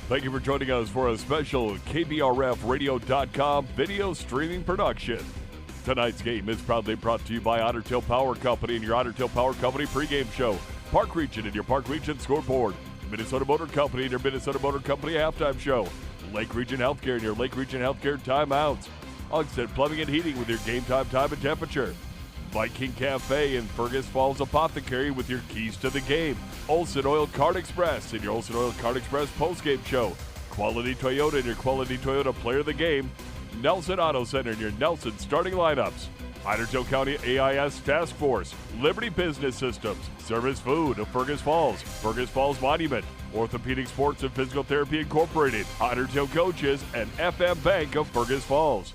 Thank you for joining us for a special KBRFradio.com video streaming production. Tonight's game is proudly brought to you by Otter Tail Power Company and your Otter Tail Power Company pregame show. Park Region and your Park Region scoreboard. Minnesota Motor Company and your Minnesota Motor Company halftime show. Lake Region Healthcare and your Lake Region Healthcare timeouts. Unsted Plumbing and Heating with your game time and temperature. Viking Cafe and Fergus Falls Apothecary with your keys to the game. Olson Oil Card Express and your Olson Oil Card Express postgame show. Quality Toyota and your Quality Toyota player of the game. Nelson Auto Center and your Nelson starting lineups. Otter Tail County AIS Task Force. Liberty Business Systems. Service Food of Fergus Falls Monument. Orthopedic Sports and Physical Therapy Incorporated. Otter Tail Coaches and FM Bank of Fergus Falls.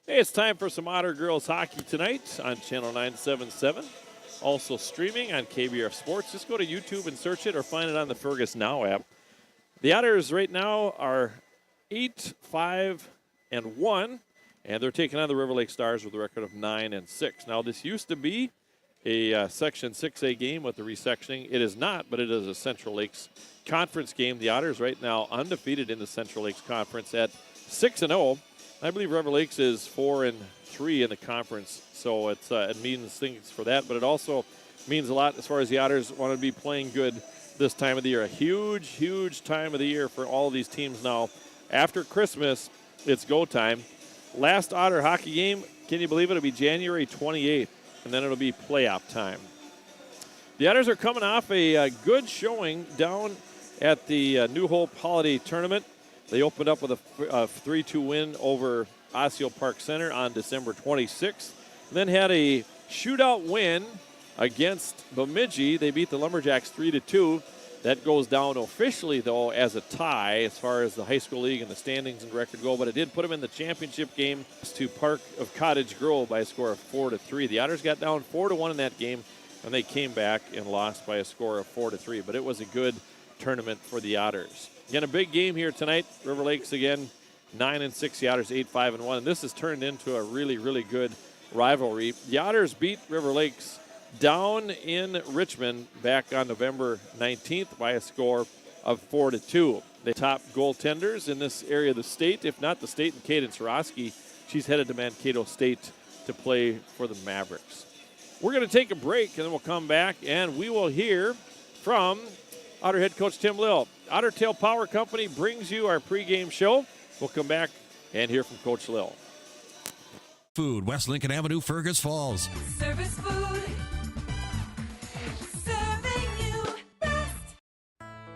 Hey, it's time for some Otter girls hockey tonight on Channel 977. Also streaming on KBRF Sports. Just go to YouTube and search it or find it on the Fergus Now app. The Otters right now are 8-5-1, and they're taking on the River Lake Stars with a record of 9-6. Now, this used to be a Section 6A game with the resectioning. It is not, but it is a Central Lakes Conference game. The Otters right now undefeated in the Central Lakes Conference at 6-0. I believe River Lakes is 4-3 in the conference, so it means things for that. But it also means a lot as far as the Otters want to be playing good this time of the year. A huge, huge time of the year for all of these teams now. After Christmas, it's go time. Last Otter hockey game, can you believe it? It'll be January 28th, and then it'll be playoff time. The Otters are coming off a good showing down at the New Hope Holiday Tournament. They opened up with a 3-2 win over Osseo Park Center on December 26th. And then had a shootout win against Bemidji. They beat the Lumberjacks 3-2. That goes down officially, though, as a tie as far as the high school league and the standings and record go. But it did put them in the championship game to Park of Cottage Grove by a score of 4-3. The Otters got down 4-1 in that game, and they came back and lost by a score of 4-3. But it was a good tournament for the Otters. Again, a big game here tonight. River Lakes again, 9-6. The Otters 8-5-1. And this has turned into a really, really good rivalry. The Otters beat River Lakes down in Richmond back on November 19th by a score of 4-2. The top goaltenders in this area of the state, if not the state, and Kaden Sorosky. She's headed to Mankato State to play for the Mavericks. We're going to take a break, and then we'll come back, and we will hear from Otter head coach Tim Lill. Otter Tail Power Company brings you our pregame show. We'll come back and hear from Coach Lill. Food, West Lincoln Avenue, Fergus Falls. Service Food. Serving you best.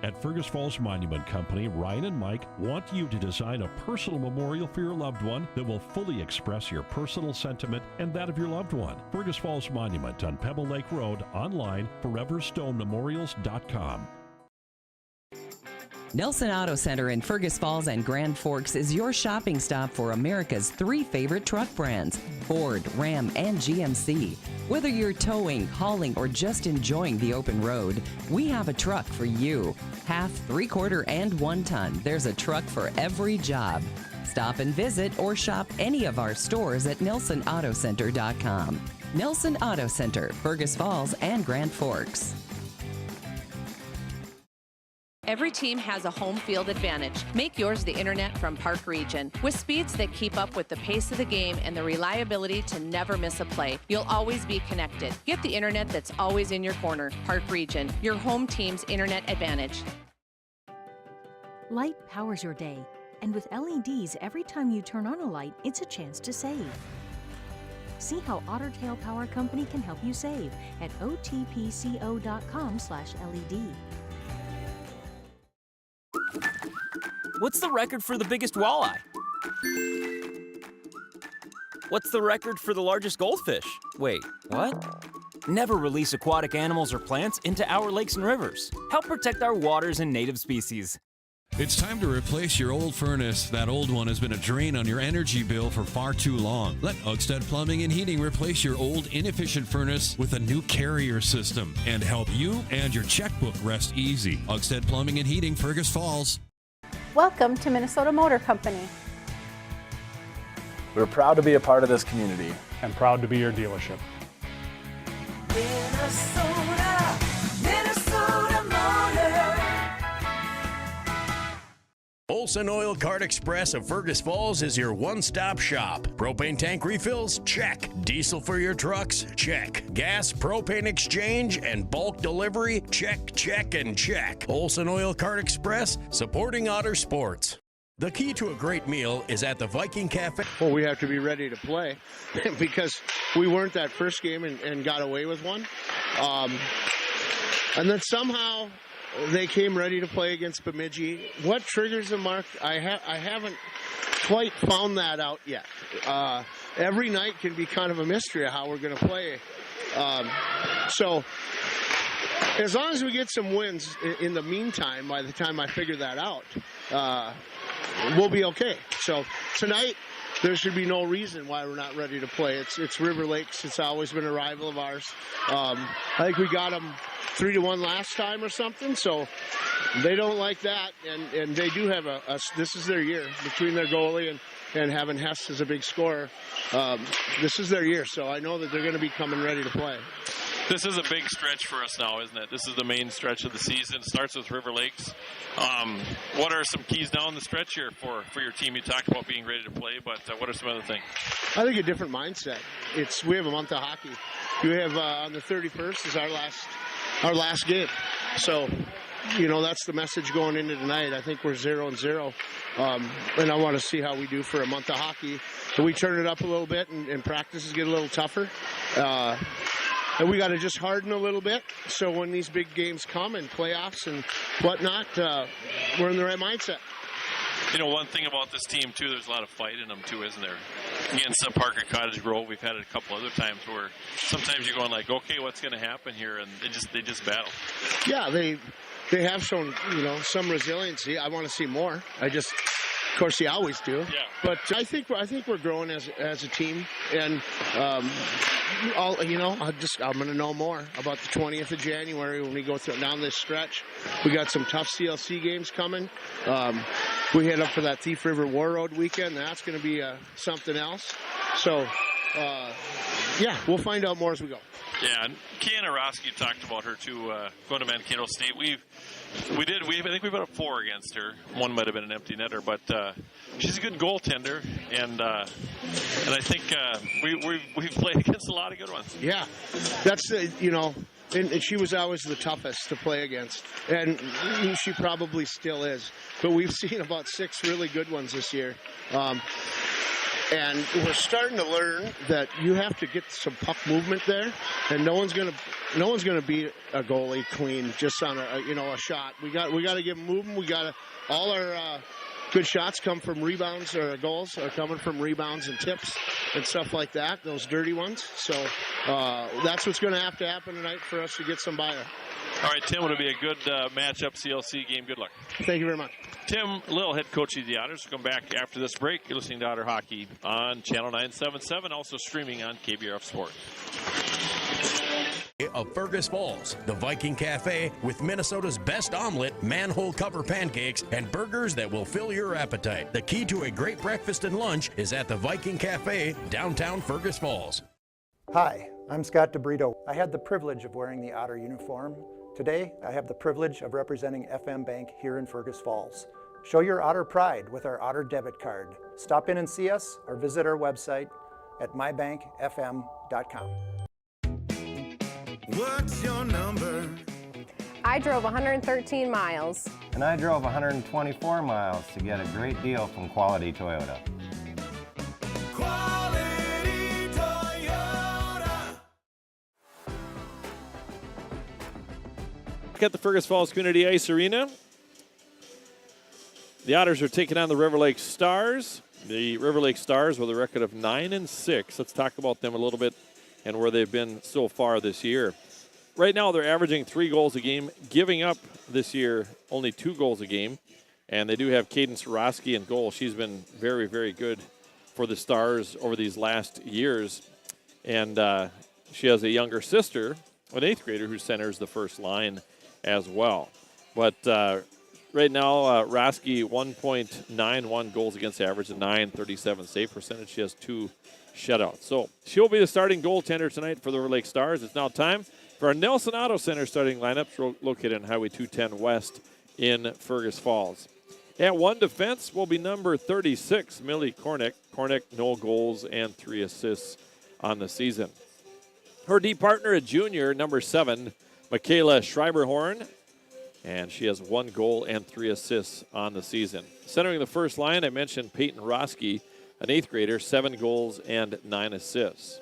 At Fergus Falls Monument Company, Ryan and Mike want you to design a personal memorial for your loved one that will fully express your personal sentiment and that of your loved one. Fergus Falls Monument on Pebble Lake Road, online, foreverstonememorials.com. Nelson Auto Center in Fergus Falls and Grand Forks is your shopping stop for America's 3 favorite truck brands, Ford, Ram, and GMC. Whether you're towing, hauling, or just enjoying the open road, we have a truck for you. Half, 3/4, and 1 ton. There's a truck for every job. Stop and visit or shop any of our stores at NelsonAutoCenter.com. Nelson Auto Center, Fergus Falls and Grand Forks. Every team has a home field advantage. Make yours the internet from Park Region. With speeds that keep up with the pace of the game and the reliability to never miss a play, you'll always be connected. Get the internet that's always in your corner. Park Region, your home team's internet advantage. Light powers your day. And with LEDs, every time you turn on a light, it's a chance to save. See how Otter Tail Power Company can help you save at otpco.com/LED. What's the record for the biggest walleye? What's the record for the largest goldfish? Wait, what? Never release aquatic animals or plants into our lakes and rivers. Help protect our waters and native species. It's time to replace your old furnace. That old one has been a drain on your energy bill for far too long. Let Ugstead Plumbing and Heating replace your old inefficient furnace with a new carrier system and help you and your checkbook rest easy. Ugstead Plumbing and Heating, Fergus Falls. Welcome to Minnesota Motor Company. We're proud to be a part of this community and proud to be your dealership. Minnesota, Minnesota Motor. Olson Oil Cart Express of Fergus Falls is your one-stop shop. Propane tank refills? Check. Diesel for your trucks? Check. Gas, propane exchange, and bulk delivery? Check, check, and check. Olson Oil Cart Express, supporting Otter sports. The key to a great meal is at the Viking Cafe. Well, we have to be ready to play because we weren't that first game and got away with one. And then somehow they came ready to play against Bemidji. What triggers them, Mark? I haven't quite found that out yet. Every night can be kind of a mystery of how we're going to play. So as long as we get some wins in the meantime, by the time I figure that out, we'll be okay. So tonight, there should be no reason why we're not ready to play. It's River Lakes. It's always been a rival of ours. I think we got them 3-1 last time or something, so they don't like that, and they do have this is their year between their goalie and having Hess as a big scorer. This is their year, so I know that they're going to be coming ready to play. This is a big stretch for us now, isn't it? This is the main stretch of the season. It starts with River Lakes. What are some keys down the stretch here for your team? You talked about being ready to play, but what are some other things? I think a different mindset. We have a month of hockey. We have on the 31st is our last game. So, that's the message going into tonight. I think we're 0-0. And I want to see how we do for a month of hockey. So we turn it up a little bit and practices get a little tougher. And we got to just harden a little bit. So when these big games come and playoffs and whatnot, we're in the right mindset. One thing about this team, too, there's a lot of fight in them, too, isn't there? Against Parker Cottage Grove, we've had it a couple other times where sometimes you're going like, okay, what's going to happen here? And they just battle. Yeah, they have shown, some resiliency. I want to see more. Of course, you always do. Yeah. But I think we're growing as a team, and I'm going to know more about the 20th of January when we go down this stretch. We got some tough CLC games coming. We head up for that Thief River War Road weekend. That's going to be something else. So, we'll find out more as we go. Yeah, and Kiana Roski talked about her too, going to Mankato State. I think we put up 4 against her. One might have been an empty netter, but she's a good goaltender, and I think we've played against a lot of good ones. Yeah, that's and she was always the toughest to play against, and she probably still is. But we've seen about 6 really good ones this year. And we're starting to learn that you have to get some puck movement there, and no one's gonna beat a goalie clean just on a shot. We got to get moving. All our good shots come from rebounds, or goals are coming from rebounds and tips and stuff like that. Those dirty ones. So that's what's going to happen tonight for us to get some by. All right, Tim, it'll be a good matchup CLC game. Good luck. Thank you very much. Tim Lill, head coach of the Otters, will come back after this break. You're listening to Otter Hockey on Channel 977, also streaming on KBRF Sports. Of Fergus Falls, the Viking Cafe with Minnesota's best omelet, manhole cover pancakes, and burgers that will fill your appetite. The key to a great breakfast and lunch is at the Viking Cafe, downtown Fergus Falls. Hi, I'm Scott DeBrito. I had the privilege of wearing the Otter uniform. Today, I have the privilege of representing FM Bank here in Fergus Falls. Show your Otter pride with our Otter debit card. Stop in and see us or visit our website at mybankfm.com. What's your number? I drove 113 miles. And I drove 124 miles to get a great deal from Quality Toyota. Quality Toyota. at the Fergus Falls Community Ice Arena. The Otters are taking on the River Lake Stars. The River Lake Stars with a record of 9-6. Let's talk about them a little bit and where they've been so far this year. Right now, they're averaging 3 goals a game, giving up this year only 2 goals a game. And they do have Cadence Rosky in goal. She's been very, very good for the Stars over these last years. And she has a younger sister, an 8th grader, who centers the first line as well. But right now, Rosky, 1.91 goals against average, a .937 save percentage. She has 2 shutouts. So she'll be the starting goaltender tonight for the River Lake Stars. It's now time for our Nelson Auto Center starting lineups located on Highway 210 West in Fergus Falls. At 1 defense will be number 36, Millie Kornick. Kornick, no goals and 3 assists on the season. Her D partner, a junior, number 7, Michaela Schreiberhorn, and she has 1 goal and 3 assists on the season. Centering the first line, I mentioned Peyton Roski, an 8th grader, 7 goals and 9 assists.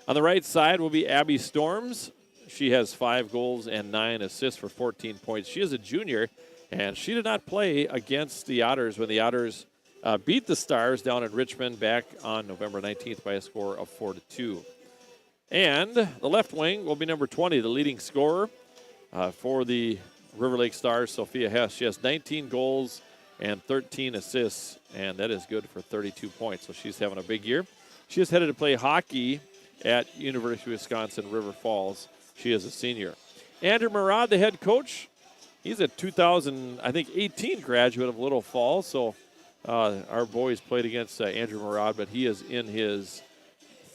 On the right side will be Abby Storms. She has 5 goals and 9 assists for 14 points. She is a junior, and she did not play against the Otters when the Otters beat the Stars down in Richmond back on November 19th by a score of 4-2. And the left wing will be number 20, the leading scorer for the River Lake Stars, Sophia Hess. She has 19 goals and 13 assists, and that is good for 32 points. So she's having a big year. She is headed to play hockey at University of Wisconsin River Falls. She is a senior. Andrew Murad, the head coach, he's a 2018 graduate of Little Falls. So our boys played against Andrew Murad, but he is in his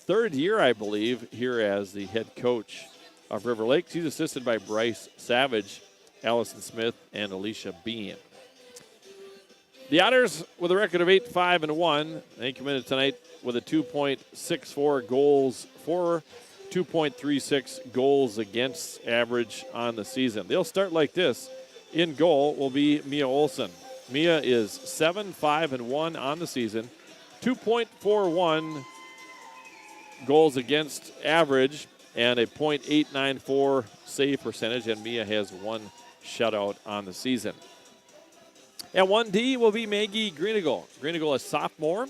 3rd year, I believe, here as the head coach of River Lake. He's assisted by Bryce Savage, Allison Smith, and Alicia Bean. The Otters, with a record of 8-5-1, they committed tonight with a 2.64 goals for, 2.36 goals against average on the season. They'll start like this. In goal will be Mia Olson. Mia is 7-5-1 on the season, 2.41 goals against average, and a .894 save percentage, and Mia has 1 shutout on the season. At 1D will be Maggie Greeneagle. Greeneagle is sophomore,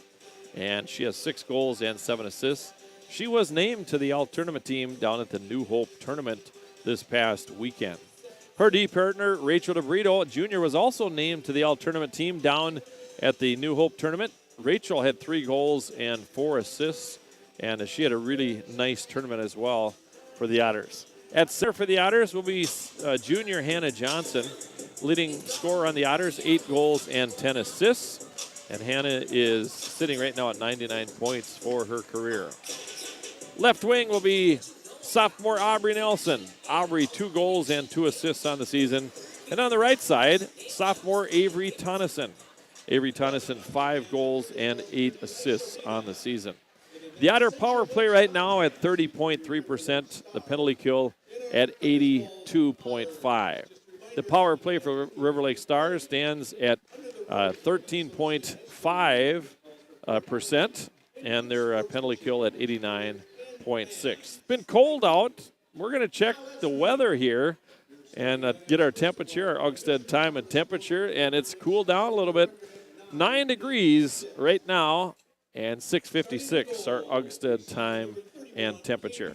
and she has 6 goals and 7 assists. She was named to the All-Tournament team down at the New Hope Tournament this past weekend. Her D partner, Rachel DeBrito, Jr., was also named to the All-Tournament team down at the New Hope Tournament. Rachel had 3 goals and 4 assists, and she had a really nice tournament as well for the Otters. At center for the Otters will be junior Hannah Johnson, leading scorer on the Otters, 8 goals and 10 assists. And Hannah is sitting right now at 99 points for her career. Left wing will be sophomore Aubrey Nelson. Aubrey, 2 goals and 2 assists on the season. And on the right side, sophomore Avery Tonneson. Avery Tonneson, 5 goals and 8 assists on the season. The Otter power play right now at 30.3%. The penalty kill at 82.5%. The power play for River Lake Stars stands at 13.5%, and their penalty kill at 89.6%. It's been cold out. We're going to check the weather here and get our temperature, our Ogstead time and temperature, and it's cooled down a little bit. 9 degrees right now, and 6:56 our Ogstead time and temperature.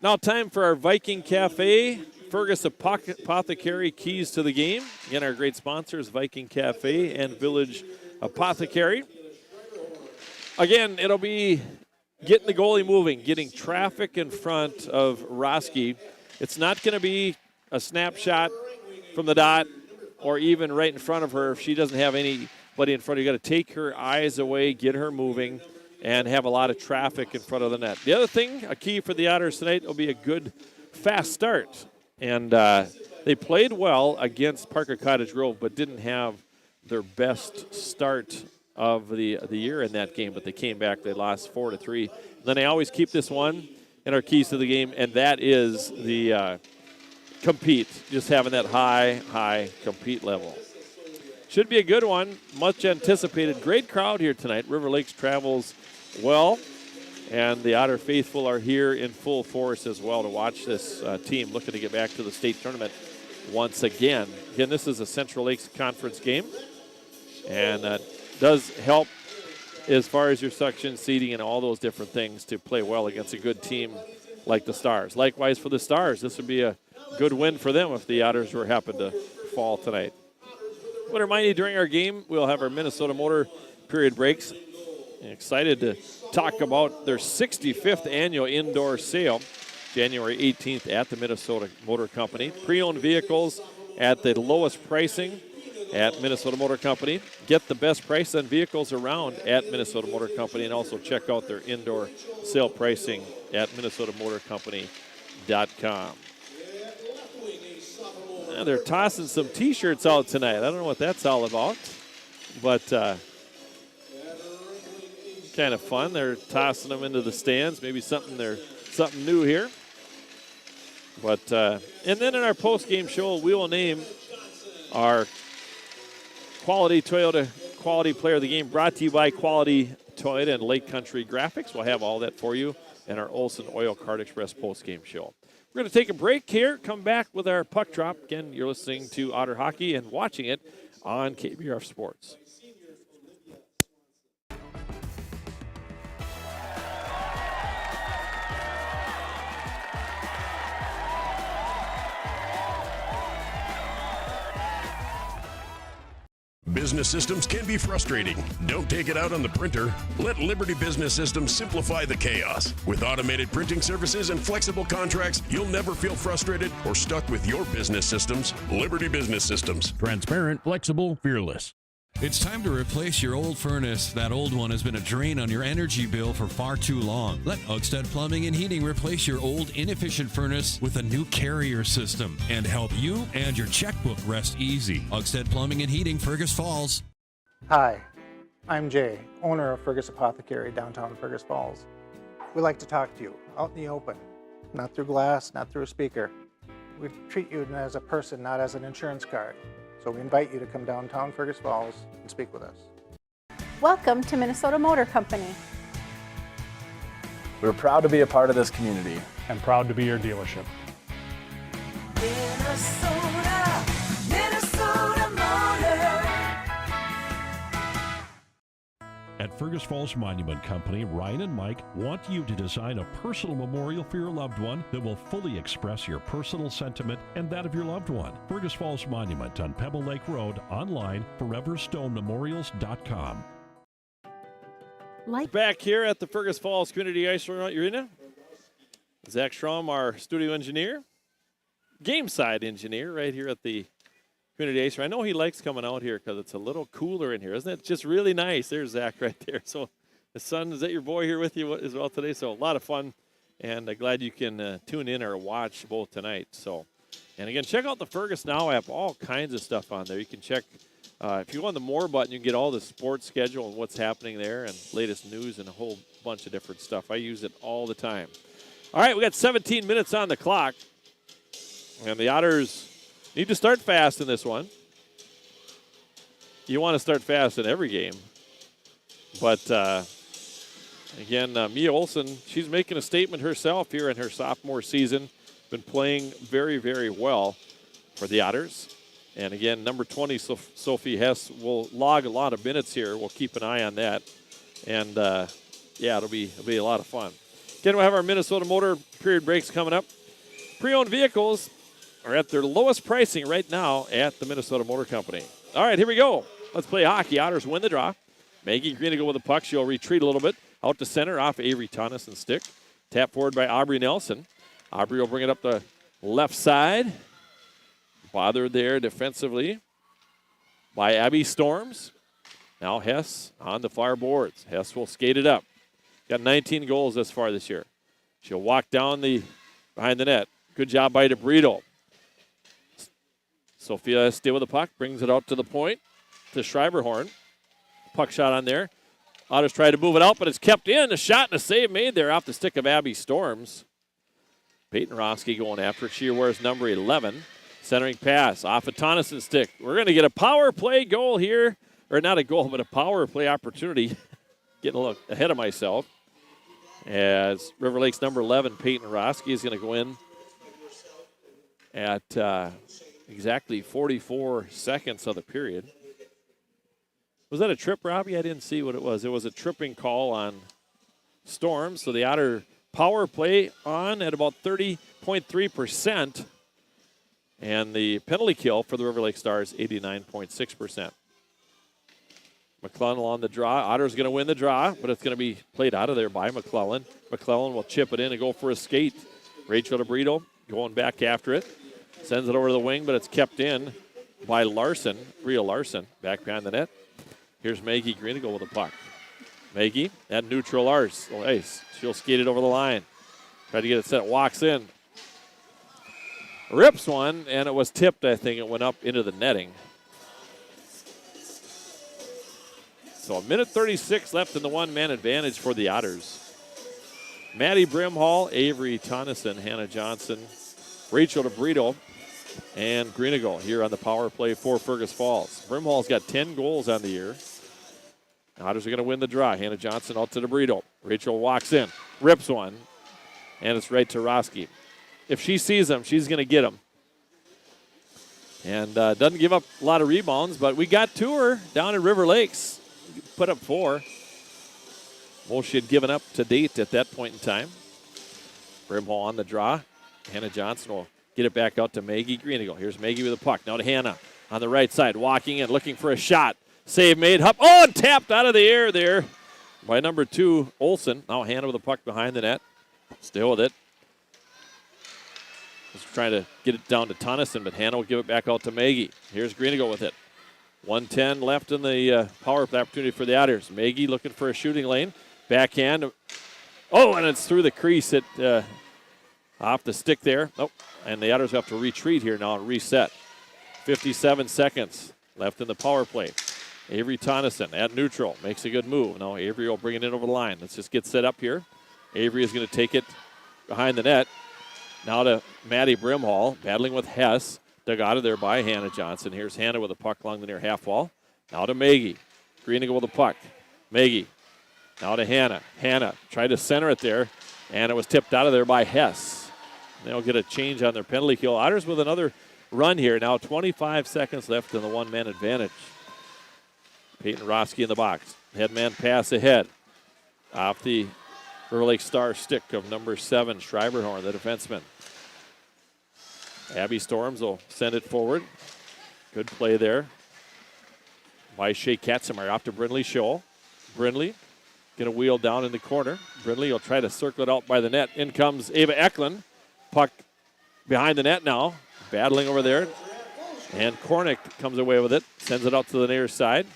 Now time for our Viking Cafe. Fergus Apothecary keys to the game. Again, our great sponsors, Viking Cafe and Village Apothecary. Again, it'll be getting the goalie moving, getting traffic in front of Roski. It's not going to be a snapshot from the dot or even right in front of her if she doesn't have anybody in front of her. You got to take her eyes away, get her moving, and have a lot of traffic in front of the net. The other thing, a key for the Otters tonight, will be a good fast start. And they played well against Parker Cottage Grove, but didn't have their best start of the year in that game. But they came back. They lost 4-3. Then they always keep this one in our keys to the game, and that is the compete. Just having that high compete level. Should be a good one. Much anticipated. Great crowd here tonight. River Lakes travels well. And the Otter faithful are here in full force as well to watch this team looking to get back to the state tournament once again. Again, this is a Central Lakes Conference game, and does help as far as your section seeding and all those different things to play well against a good team like the Stars. Likewise for the Stars, this would be a good win for them if the Otters were happen to fall tonight. I want to remind you, during our game, we'll have our Minnesota Motor period breaks. I'm excited to talk about their 65th annual indoor sale, January 18th at the Minnesota Motor Company. Pre-owned vehicles at the lowest pricing at Minnesota Motor Company. Get the best price on vehicles around at Minnesota Motor Company, and also check out their indoor sale pricing at minnesotamotorcompany.com. They're tossing some T-shirts out tonight. I don't know what that's all about, but kind of fun. They're tossing them into the stands. Maybe something new here. But and then in our post-game show, we will name our Quality Toyota Quality Player of the Game, brought to you by Quality Toyota and Lake Country Graphics. We'll have all that for you in our Olson Oil Card Express post-game show. We're going to take a break here, come back with our puck drop. Again, you're listening to Otter Hockey and watching it on KBRF Sports. Business systems can be frustrating. Don't take it out on the printer. Let Liberty Business Systems simplify the chaos. With automated printing services and flexible contracts, you'll never feel frustrated or stuck with your business systems. Liberty Business Systems. Transparent, flexible, fearless. It's time to replace your old furnace. That old one has been a drain on your energy bill for far too long. Let Otters Plumbing and Heating replace your old inefficient furnace with a new carrier system and help you and your checkbook rest easy. Otters Plumbing and Heating, Fergus Falls. Hi, I'm Jay, owner of Fergus Apothecary, downtown Fergus Falls. We like to talk to you out in the open, not through glass, not through a speaker. We treat you as a person, not as an insurance card. So we invite you to come downtown Fergus Falls and speak with us. Welcome to Minnesota Motor Company. We're proud to be a part of this community. And proud to be your dealership. Minnesota, Minnesota Motor. At Fergus Falls Monument Company, Ryan and Mike want you to design a personal memorial for your loved one that will fully express your personal sentiment and that of your loved one. Fergus Falls Monument on Pebble Lake Road, online, foreverstonememorials.com. Back here at the Fergus Falls Community Ice Arena, Zach Schramm, our studio engineer, game side engineer, right here at the Community Ice Arena. I know he likes coming out here because it's a little cooler in here, isn't it? Just really nice. There's Zach right there. So the son, is that your boy here with you as well today? So a lot of fun, and glad you can tune in or watch both tonight. So, and again, check out the Fergus Now app. All kinds of stuff on there. You can check. If you go on the More button, you can get all the sports schedule and what's happening there and latest news and a whole bunch of different stuff. I use it all the time. All right, we got 17 minutes on the clock. And the Otters need to start fast in this one. You want to start fast in every game. But, again, Mia Olson, she's making a statement herself here in her sophomore season. Been playing very, very well for the Otters. And, again, number 20, Sophie Hess, will log a lot of minutes here. We'll keep an eye on that. And, yeah, it'll be a lot of fun. Again, we'll have our Minnesota Motor period breaks coming up. Pre-owned vehicles are at their lowest pricing right now at the Minnesota Motor Company. All right, here we go. Let's play hockey. Otters win the draw. Maggie Green to go with the puck. She'll retreat a little bit. Out to center off Avery Tonneson's stick. Tap forward by Aubrey Nelson. Aubrey will bring it up the left side. Bothered there defensively by Abby Storms. Now Hess on the far boards. Hess will skate it up. Got 19 goals thus far this year. She'll walk down behind the net. Good job by DeBrito. Sophia still with the puck, brings it out to the point to Schreiberhorn. Puck shot on there. Otters try to move it out, but it's kept in. A shot and a save made there off the stick of Abby Storms. Peyton Roski going after it. She wears number 11. Centering pass off a Tonneson stick. We're going to get a power play goal here. Or not a goal, but a power play opportunity. Getting a little ahead of myself. as River Lake's number 11, Peyton Roski, is going to go in at exactly 44 seconds of the period. Was that a trip, Robbie? I didn't see what it was. It was a tripping call on Storm, so the Otter power play on at about 30.3%, and the penalty kill for the River Lake Stars, 89.6%. McClellan on the draw. Otter's going to win the draw, but it's going to be played out of there by McClellan. McClellan will chip it in and go for a skate. Rachel DeBrito going back after it. Sends it over to the wing, but it's kept in by Larson, Bria Larson, back behind the net. Here's Maggie Greenigal with the puck. Maggie at neutral ice. She'll skate it over the line. Try to get it set. Walks in. Rips one, and it was tipped, I think. It went up into the netting. So a minute 36 left in the one-man advantage for the Otters. Maddie Brimhall, Avery Tonneson, Hannah Johnson, Rachel DeBrito, and Greenigal here on the power play for Fergus Falls. Brimhall's got 10 goals on the year. Otters are going to win the draw. Hannah Johnson out to DeBrito. Rachel walks in, rips one, and it's right to Roski. If she sees him, she's going to get him. And doesn't give up a lot of rebounds, but we got to her down at River Lakes. Put up 4. Most she had given up to date at that point in time. Brimhall on the draw. Hannah Johnson will get it back out to Maggie Greenigal. Here's Maggie with the puck. Now to Hannah on the right side. Walking in, looking for a shot. Save made. Oh, and tapped out of the air there by number 2, Olsen. Now Hannah with the puck behind the net. Still with it. Just trying to get it down to Tonneson, but Hannah will give it back out to Maggie. Here's Greenigal with it. 1:10 left in the power play opportunity for the Otters. Maggie looking for a shooting lane. Backhand. Oh, and it's through the crease. Off the stick there. Oh, and the Otters have to retreat here now and reset. 57 seconds left in the power play. Avery Tonneson at neutral. Makes a good move. Now Avery will bring it in over the line. Let's just get set up here. Avery is going to take it behind the net. Now to Maddie Brimhall, battling with Hess. Dug out of there by Hannah Johnson. Here's Hannah with a puck along the near half wall. Now to Maggie. Greenigal with the puck. Maggie. Now to Hannah. Hannah tried to center it there, and it was tipped out of there by Hess. They'll get a change on their penalty kill. Otters with another run here. Now 25 seconds left in the one-man advantage. Peyton Roski in the box. Headman pass ahead. Off the River Lake Star stick of number 7, Schreiberhorn, the defenseman. Abby Storms will send it forward. Good play there by Shea Katzenmeyer off to Brindley Scholl. Brindley going to wheel down in the corner. Brindley will try to circle it out by the net. In comes Ava Eklund. Puck behind the net now. Battling over there. And Kornick comes away with it. Sends it out to the near side.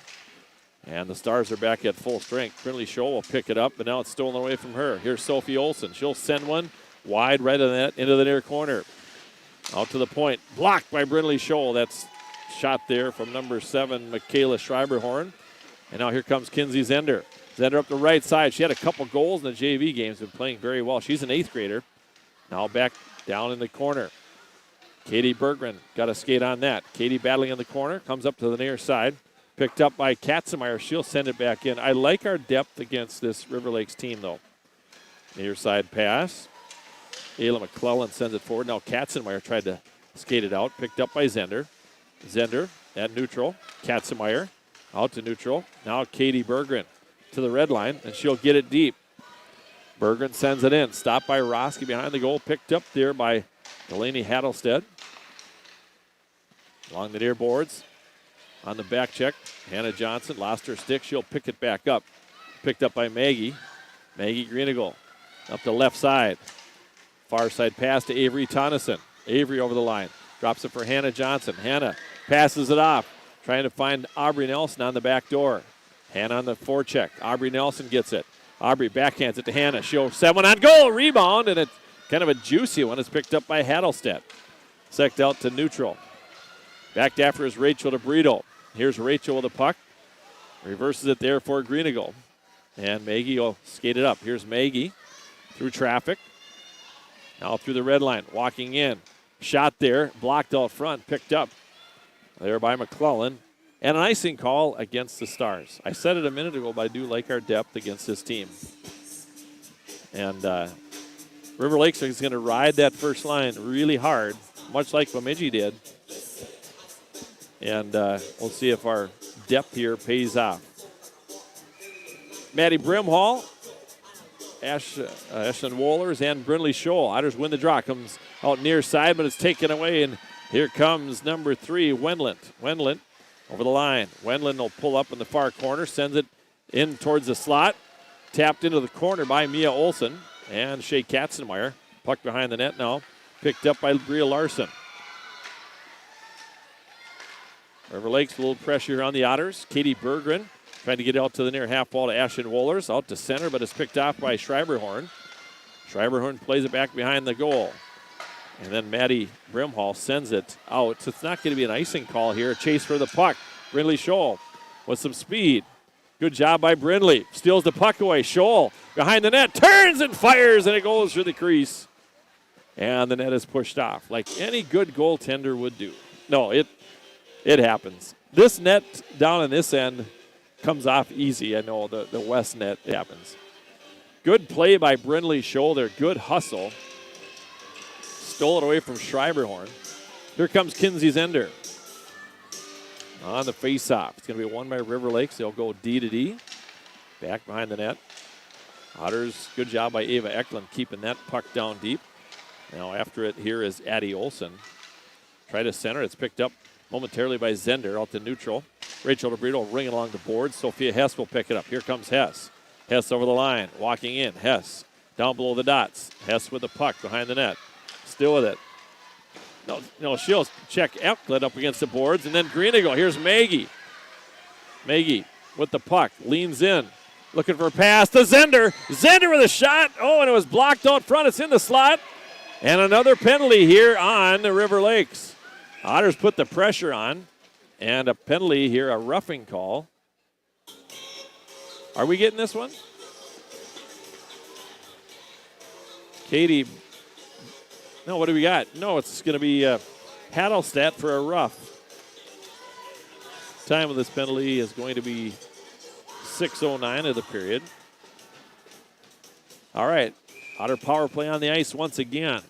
And the Stars are back at full strength. Brindley Scholl will pick it up, but now it's stolen away from her. Here's Sophie Olsen. She'll send one wide right of the net into the near corner. Out to the point. Blocked by Brindley Scholl. That's shot there from number 7, Michaela Schreiberhorn. And now here comes Kinsey Zender. Zender up the right side. She had a couple goals in the JV games. Been playing very well. She's an 8th grader. Now back down in the corner. Katie Bergman got a skate on that. Katie battling in the corner. Comes up to the near side. Picked up by Katzenmeyer. She'll send it back in. I like our depth against this River Lakes team, though. Near side pass. Ayla McClellan sends it forward. Now Katzenmeyer tried to skate it out. Picked up by Zender. Zender at neutral. Katzenmeyer out to neutral. Now Katie Berggren to the red line, and she'll get it deep. Berggren sends it in. Stopped by Roski behind the goal. Picked up there by Delaney Hattelstead. Along the near boards. On the back check, Hannah Johnson lost her stick. She'll pick it back up. Picked up by Maggie. Maggie Greenigal up the left side. Far side pass to Avery Tonneson. Avery over the line. Drops it for Hannah Johnson. Hannah passes it off. Trying to find Aubrey Nelson on the back door. Hannah on the forecheck. Aubrey Nelson gets it. Aubrey backhands it to Hannah. She'll set one on goal. Rebound, and it's kind of a juicy one. It's picked up by Hattelstead. Sec'd out to neutral. Backed after is Rachel DeBrito. Here's Rachel with the puck. Reverses it there for Greenigal. And Maggie will skate it up. Here's Maggie through traffic. Now through the red line. Walking in. Shot there. Blocked out front. Picked up there by McClellan. And an icing call against the Stars. I said it a minute ago, but I do like our depth against this team. And River Lakes is going to ride that first line really hard, much like Bemidji did. And we'll see if our depth here pays off. Maddie Brimhall, Ashland Wohlers, and Brindley Scholl. Otters win the draw. Comes out near side, but it's taken away. And here comes number 3, Wendland. Wendland over the line. Wendland will pull up in the far corner, sends it in towards the slot. Tapped into the corner by Mia Olsen and Shea Katzenmeyer. Puck behind the net now. Picked up by Bria Larson. River Lakes, a little pressure on the Otters. Katie Berggren trying to get out to the near half wall to Ashton Wohlers. Out to center, but it's picked off by Schreiberhorn. Schreiberhorn plays it back behind the goal. And then Maddie Brimhall sends it out. So it's not going to be an icing call here. A chase for the puck. Brindley Scholl with some speed. Good job by Brindley. Steals the puck away. Scholl behind the net. Turns and fires, and it goes through the crease. And the net is pushed off like any good goaltender would do. No, it happens. This net down on this end comes off easy. I know the west net happens. Good play by Brindley Scholl there. Good hustle. Stole it away from Schreiberhorn. Here comes Kinsey Zender. On the face-off. It's going to be won by River Lakes. They'll go D to D. Back behind the net. Otters, good job by Ava Eklund keeping that puck down deep. Now after it here is Addie Olsen. Try to center. It's picked up momentarily by Zender out to neutral. Rachel DeBrito ringing along the board. Sophia Hess will pick it up. Here comes Hess. Hess over the line. Walking in. Hess down below the dots. Hess with the puck behind the net. Still with it. No, she'll check Eklund up against the boards, and then Greenigo. Here's Maggie. Maggie with the puck. Leans in. Looking for a pass to Zender. Zender with a shot. Oh, and it was blocked out front. It's in the slot. And another penalty here on the River Lakes. Otters put the pressure on. And a penalty here, a roughing call. Are we getting this one? Katie. No, what do we got? No, it's going to be Hadelstadt for a rough. Time of this penalty is going to be 6:09 of the period. All right, Otter power play on the ice once again.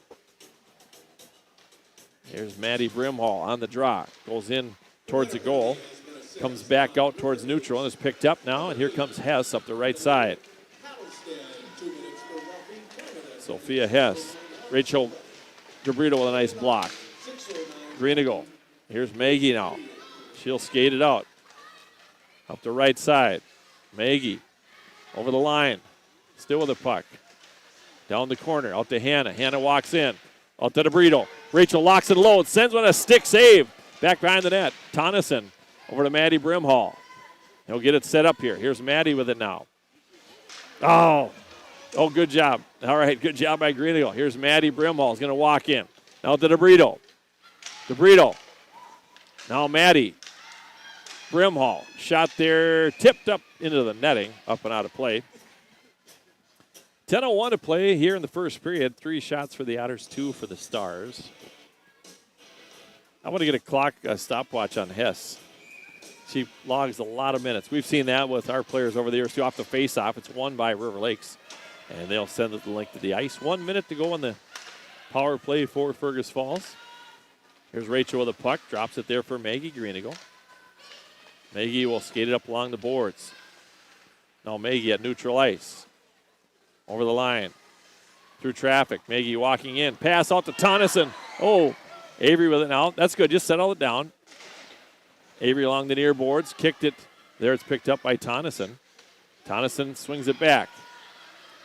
Here's Maddie Brimhall on the draw. Goes in towards the goal. Comes back out towards neutral and is picked up now. And here comes Hess up the right side. Sophia Hess. Rachel DeBrito with a nice block. Greenigo. Here's Maggie now. She'll skate it out. Up the right side. Maggie over the line. Still with the puck. Down the corner. Out to Hannah. Hannah walks in. Out to DeBrito. Rachel locks it low. Sends one a stick save. Back behind the net. Tonneson over to Maddie Brimhall. He'll get it set up here. Here's Maddie with it now. Oh, good job. All right, good job by Greenigo. Here's Maddie Brimhall. He's going to walk in. Now to DeBrito. DeBrito. Now Maddie Brimhall. Shot there, tipped up into the netting, up and out of play. 10:01 to play here in the first period. 3 shots for the Otters, 2 for the Stars. I want to get a stopwatch on Hess. She logs a lot of minutes. We've seen that with our players over the years, too. Off the face-off, it's won by River Lakes. And they'll send it the link to the ice. 1 minute to go on the power play for Fergus Falls. Here's Rachel with a puck. Drops it there for Maggie Greenigo. Maggie will skate it up along the boards. Now Maggie at neutral ice. Over the line. Through traffic. Maggie walking in. Pass out to Tonneson. Oh, Avery with it now. That's good. Just settle it down. Avery along the near boards. Kicked it. There it's picked up by Tonneson. Tonneson swings it back.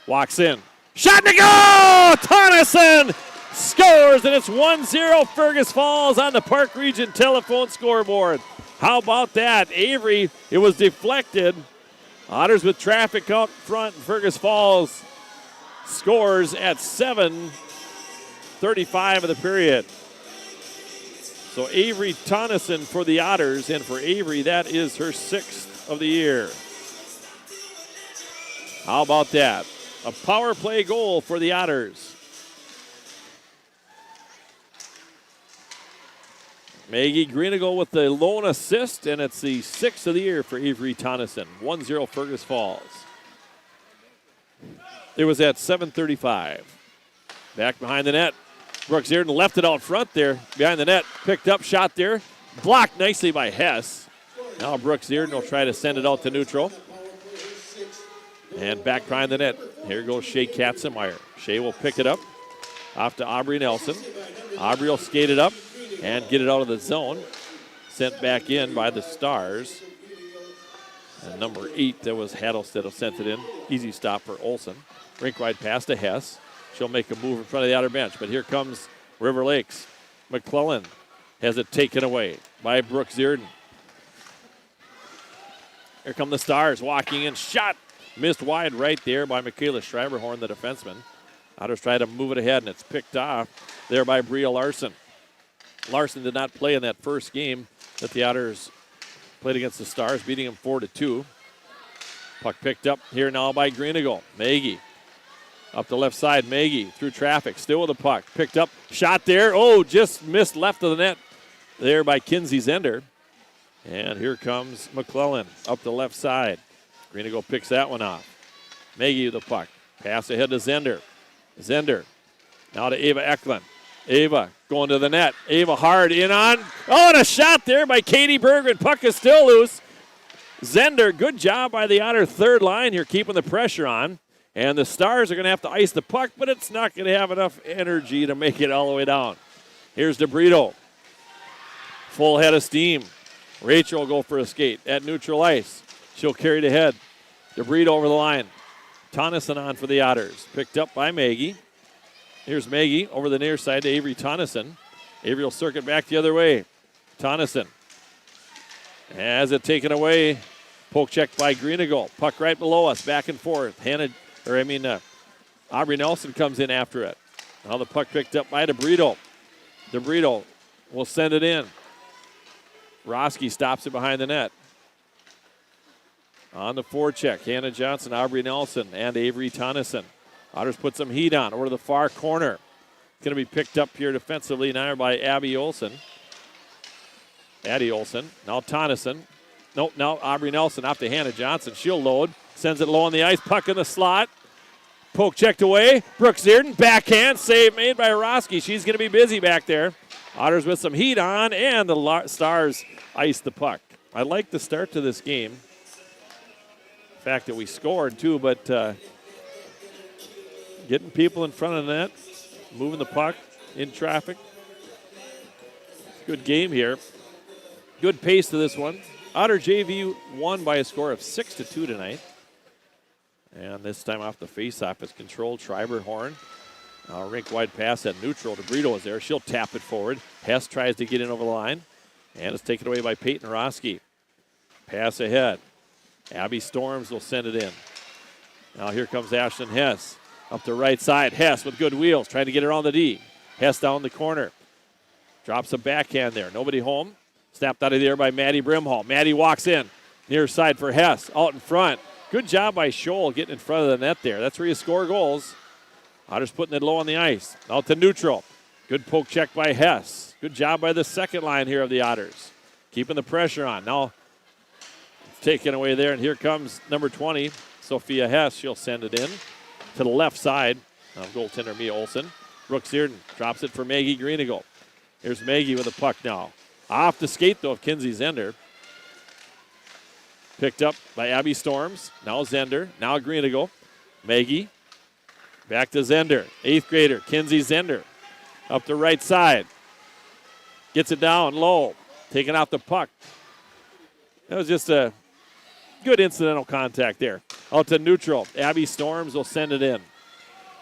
Walks in. Shot to go! Tonneson scores, and it's 1-0 Fergus Falls on the Park Region telephone scoreboard. How about that? Avery, it was deflected. Otters with traffic out front. Fergus Falls scores at 7:35 of the period. So Avery Tonneson for the Otters, and for Avery, that is her 6th of the year. How about that? A power play goal for the Otters. Maggie Greenigo with the lone assist, and it's the 6th of the year for Avery Tonneson. 1-0 Fergus Falls. It was at 7:35. Back behind the net. Brooks Dearden left it out front there behind the net. Picked up, shot there. Blocked nicely by Hess. Now Brooks Dearden will try to send it out to neutral. And back behind the net. Here goes Shea Katzenmeyer. Shea will pick it up. Off to Aubrey Nelson. Aubrey will skate it up and get it out of the zone. Sent back in by the Stars. And number 8, that was Hattelstead, who sent it in. Easy stop for Olsen. Rink wide pass to Hess. She'll make a move in front of the outer bench. But here comes River Lakes. McClellan has it taken away by Brooks Dearden. Here come the Stars walking in. Shot missed wide right there by Michaela Schreiberhorn, the defenseman. Otters try to move it ahead, and it's picked off there by Bria Larson. Larson did not play in that first game that the Otters played against the Stars, beating them 4-2. Puck picked up here now by Greenagle. Maggie up the left side. Maggie through traffic, still with the puck. Picked up, shot there. Oh, just missed left of the net there by Kinsey Zender. And here comes McClellan up the left side. Greenagle picks that one off. Maggie with the puck. Pass ahead to Zender. Zender now to Ava Eklund. Ava going to the net. Ava hard in on. Oh, and a shot there by Katie Bergman. Puck is still loose. Zender, good job by the Otter third line here, keeping the pressure on. And the Stars are going to have to ice the puck, but it's not going to have enough energy to make it all the way down. Here's DeBrito. Full head of steam. Rachel will go for a skate at neutral ice. She'll carry it ahead. DeBrito over the line. Tonneson on for the Otters. Picked up by Maggie. Here's Maggie over the near side to Avery Tonneson. Avery will circuit back the other way. Tonneson has it taken away. Poke check by Greenagle. Puck right below us. Back and forth. Aubrey Nelson comes in after it. Now the puck picked up by DeBrito. DeBrito will send it in. Roski stops it behind the net. On the forecheck, Hannah Johnson, Aubrey Nelson, and Avery Tonneson. Otters put some heat on over to the far corner. It's going to be picked up here defensively now by Abby Olsen. Addie Olsen. Now Tonneson. Nope, now Aubrey Nelson off to Hannah Johnson. She'll load. Sends it low on the ice. Puck in the slot. Poke checked away. Brooks Dearden. Backhand save made by Roski. She's going to be busy back there. Otters with some heat on, and the Stars ice the puck. I like the start to this game. The fact that we scored, too, but getting people in front of the net, moving the puck in traffic. Good game here. Good pace to this one. Otter JV won by a score of 6-2 tonight. And this time off the faceoff is controlled. Schreiberhorn. Rink wide pass at neutral. DeBrito is there. She'll tap it forward. Hess tries to get in over the line. And it's taken away by Peyton Roski. Pass ahead. Abby Storms will send it in. Now here comes Ashton Hess. Up the right side. Hess with good wheels. Trying to get around the D. Hess down the corner. Drops a backhand there. Nobody home. Snapped out of there by Maddie Brimhall. Maddie walks in. Near side for Hess. Out in front. Good job by Scholl getting in front of the net there. That's where you score goals. Otters putting it low on the ice. Out to neutral. Good poke check by Hess. Good job by the second line here of the Otters. Keeping the pressure on. Now it's taken away there, and here comes number 20, Sophia Hess. She'll send it in to the left side of goaltender Mia Olsen. Brooks Dearden drops it for Maggie Greenagle. Here's Maggie with the puck now. Off the skate, though, of Kinsey Zender. Picked up by Abby Storms. Now Zender. Now Greenagle. Maggie. Back to Zender. 8th grader, Kinsey Zender. Up the right side. Gets it down low. Taking out the puck. That was just a good incidental contact there. Out to neutral. Abby Storms will send it in.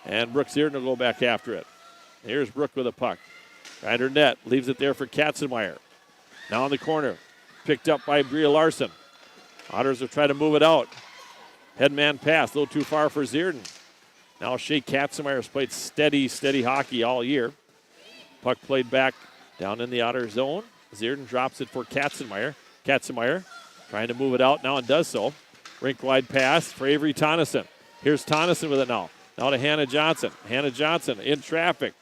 And Brooks Dearden will go back after it. Here's Brooke with a puck. Behind her net. Leaves it there for Katzenmeyer. Now in the corner. Picked up by Bria Larson. Otters will try to move it out. Headman pass. A little too far for Zierden. Now Shea Katzenmeyer's played steady hockey all year. Puck played back down in the Otter zone. Zierden drops it for Katzenmeyer. Katzenmeyer trying to move it out now and does so. Rink wide pass for Avery Tonneson. Here's Tonneson with it now. Now to Hannah Johnson. Hannah Johnson in traffic.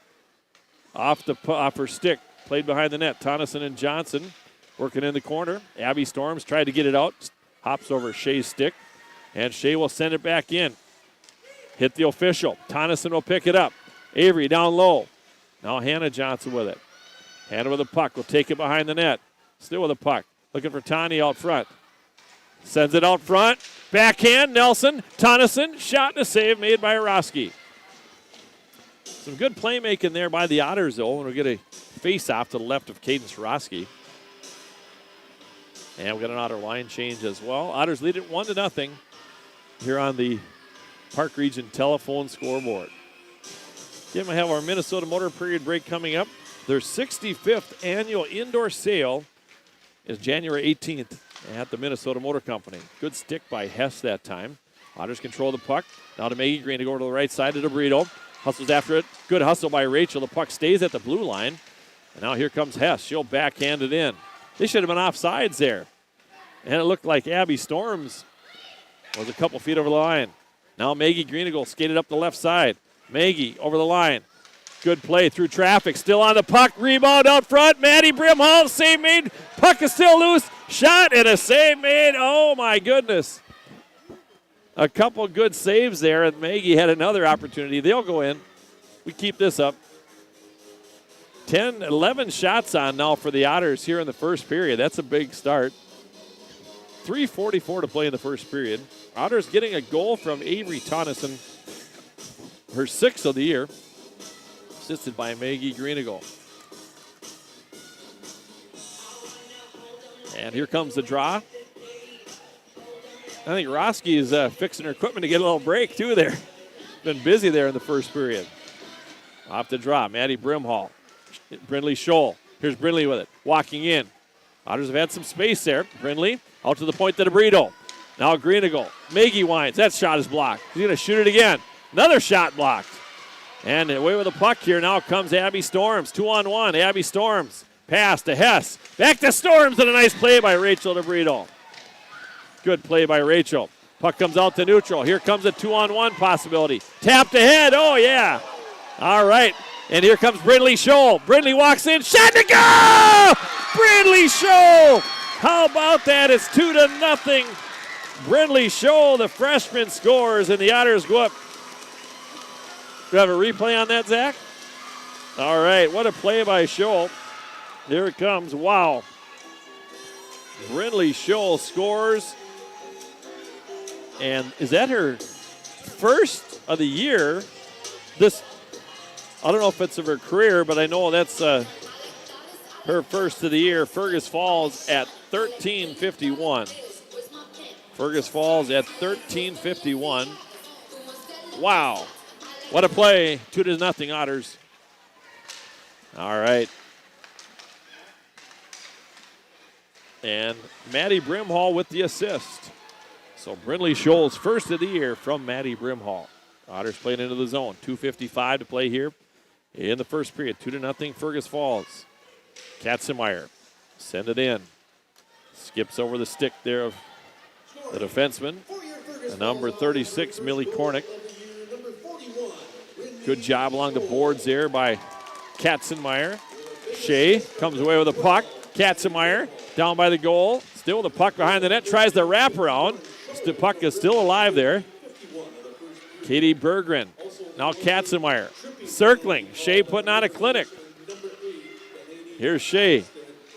Off her stick. Played behind the net. Tonneson and Johnson working in the corner. Abby Storms tried to get it out. Hops over Shea's stick. And Shea will send it back in. Hit the official. Tonneson will pick it up. Avery down low. Now Hannah Johnson with it. Hannah with the puck. Will take it behind the net. Still with the puck. Looking for Tani out front. Sends it out front. Backhand. Nelson. Tonneson. Shot and a save made by Roski. Some good playmaking there by the Otters, though. And we'll get a face-off to the left of Cadence Roski. And we got an Otter line change as well. Otters lead it 1-0 here on the Park Region telephone scoreboard. Again, we have our Minnesota Motor period break coming up. Their 65th annual indoor sale is January 18th at the Minnesota Motor Company. Good stick by Hess that time. Otters control the puck. Now to Maggie Green to go to the right side to DeBrito. Hustles after it. Good hustle by Rachel. The puck stays at the blue line. And now here comes Hess. She'll backhand it in. They should have been offsides there. And it looked like Abby Storms was a couple feet over the line. Now Maggie Greenagle skated up the left side. Maggie over the line. Good play through traffic. Still on the puck. Rebound out front. Maddie Brimhall. Save made. Puck is still loose. Shot and a save made. Oh, my goodness. A couple good saves there, and Maggie had another opportunity. They'll go in. We keep this up. 11 shots on now for the Otters here in the first period. That's a big start. 3:44 to play in the first period. Otters getting a goal from Avery Tonneson, her 6th of the year, assisted by Maggie Greenagle. And here comes the draw. I think Roski is fixing her equipment to get a little break, too, there. Been busy there in the first period. Off the draw, Maddie Brimhall. Brindley Scholl. Here's Brindley with it. Walking in. Otters have had some space there. Brindley out to the point to DeBrito. Now Greenagle. Maggie winds. That shot is blocked. He's going to shoot it again. Another shot blocked. And away with the puck here now comes Abby Storms. 2-on-1. Abby Storms. Pass to Hess. Back to Storms and a nice play by Rachel DeBrito. Good play by Rachel. Puck comes out to neutral. Here comes a 2-on-1 possibility. Tapped ahead. Oh, yeah. All right. And here comes Brindley Scholl. Brindley walks in. Shot to go! Brindley Scholl! How about that? It's 2-0. Brindley Scholl, the freshman, scores, and the Otters go up. Do you have a replay on that, Zach? All right. What a play by Scholl. Here it comes. Wow. Brindley Scholl scores. And is that her first of the year? I don't know if it's of her career, but I know that's her first of the year. Fergus Falls at 13:51. Fergus Falls at 13:51. Wow. What a play. 2-0 Otters. All right. And Maddie Brimhall with the assist. So Brindley Scholl's first of the year from Maddie Brimhall. Otters playing into the zone. 2:55 to play here in the first period. 2-0 Fergus Falls. Katzenmeyer send it in. Skips over the stick there of the defenseman. The number 36, Millie Kornick. Good job along the boards there by Katzenmeyer. Shea comes away with a puck. Katzenmeyer down by the goal. Still with the puck behind the net. Tries the wraparound. The puck is still alive there. Katie Berggren. Now Katzenmeyer. Circling. Shea putting on a clinic. Here's Shea.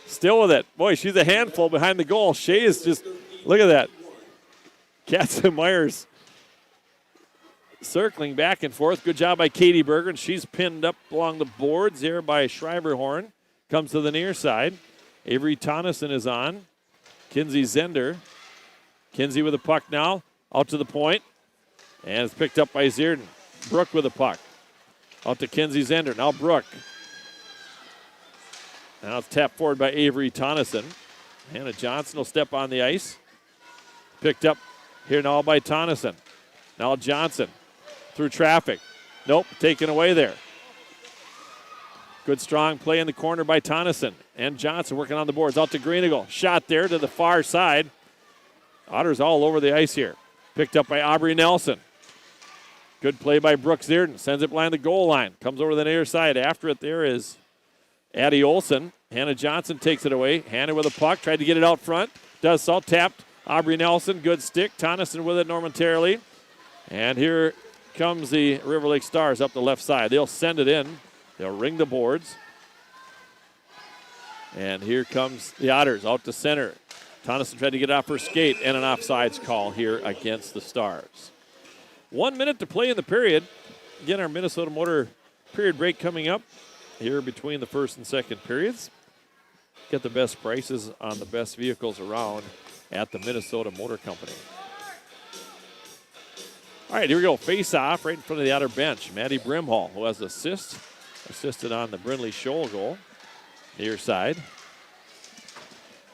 Still with it. Boy, she's a handful behind the goal. Shea is just, look at that. Katzenmeyer's circling back and forth. Good job by Katie Berggren. She's pinned up along the boards there by Schreiberhorn. Comes to the near side. Avery Tonneson is on. Kinsey Zender. Kinsey with the puck now. Out to the point. And it's picked up by Zierden. Brooke with the puck. Out to Kinsey Zender. Now Brooke. Now it's tapped forward by Avery Tonneson. Hannah Johnson will step on the ice. Picked up here now by Tonneson. Now Johnson through traffic. Nope, taken away there. Good strong play in the corner by Tonneson. And Johnson working on the boards. Out to Greenagle. Shot there to the far side. Otters all over the ice here. Picked up by Aubrey Nelson. Good play by Brooke Zierden. Sends it behind the goal line. Comes over the near side. After it there is Addie Olson. Hannah Johnson takes it away. Hannah with a puck. Tried to get it out front. Does so. Tapped. Aubrey Nelson. Good stick. Tonneson with it momentarily. And here comes the River Lake Stars up the left side. They'll send it in. They'll ring the boards. And here comes the Otters out to center. Tonneson tried to get off her skate, and an offsides call here against the Stars. 1 minute to play in the period. Again, our Minnesota Motor period break coming up here between the first and second periods. Get the best prices on the best vehicles around at the Minnesota Motor Company. All right, here we go. Face off right in front of the Otter bench. Maddie Brimhall, who has assisted on the Brindley Shoal goal. Near side.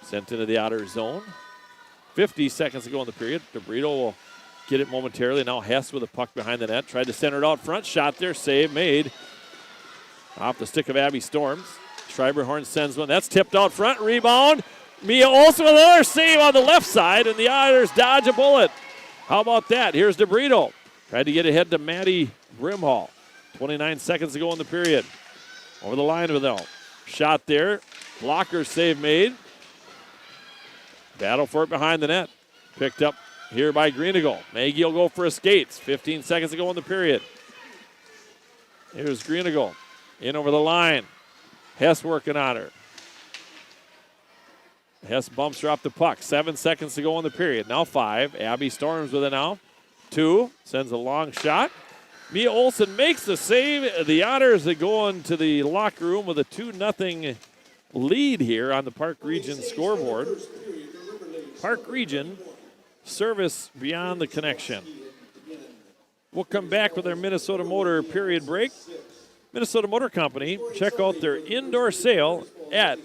Sent into the Otter zone. 50 seconds to go in the period. DeBrito will get it momentarily. Now Hess with a puck behind the net. Tried to center it out front. Shot there. Save made. Off the stick of Abby Storms. Schreiberhorn sends one. That's tipped out front. Rebound. Mia Olsen with another save on the left side, and the Otters dodge a bullet. How about that? Here's DeBrito. Tried to get ahead to Maddie Brimhall. 29 seconds to go in the period. Over the line with them. Shot there. Blocker save made. Battle for it behind the net. Picked up here by Greeneagle. Maggie will go for a skates. 15 seconds to go in the period. Here's Greeneagle. In over the line. Hess working on her. Hess bumps her off the puck. 7 seconds to go in the period. Now 5. Abby Storms with it now. 2. Sends a long shot. Mia Olsen makes the save. The Otters are going to the locker room with a 2-0 lead here on the Park Region scoreboard. Park Region, service beyond the connection. We'll come back with our Minnesota Motor period break. Minnesota Motor Company, check out their indoor sale at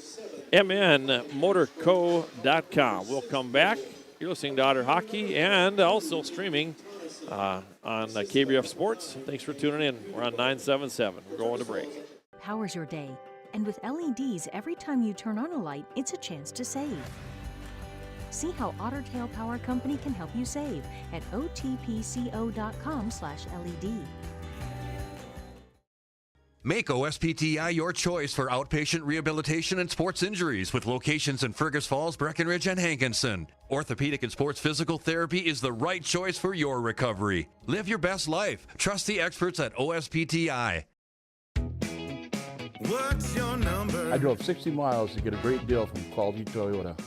mnmotorco.com. We'll come back. You're listening to Otter Hockey and also streaming on KBRF Sports. Thanks for tuning in. We're on 977. We're going to break. Powers your day. And with LEDs, every time you turn on a light, it's a chance to save. See how Otter Tail Power Company can help you save at otpco.com/LED. Make OSPTI your choice for outpatient rehabilitation and sports injuries with locations in Fergus Falls, Breckenridge, and Hankinson. Orthopedic and sports physical therapy is the right choice for your recovery. Live your best life. Trust the experts at OSPTI. What's your number? I drove 60 miles to get a great deal from Quality Toyota.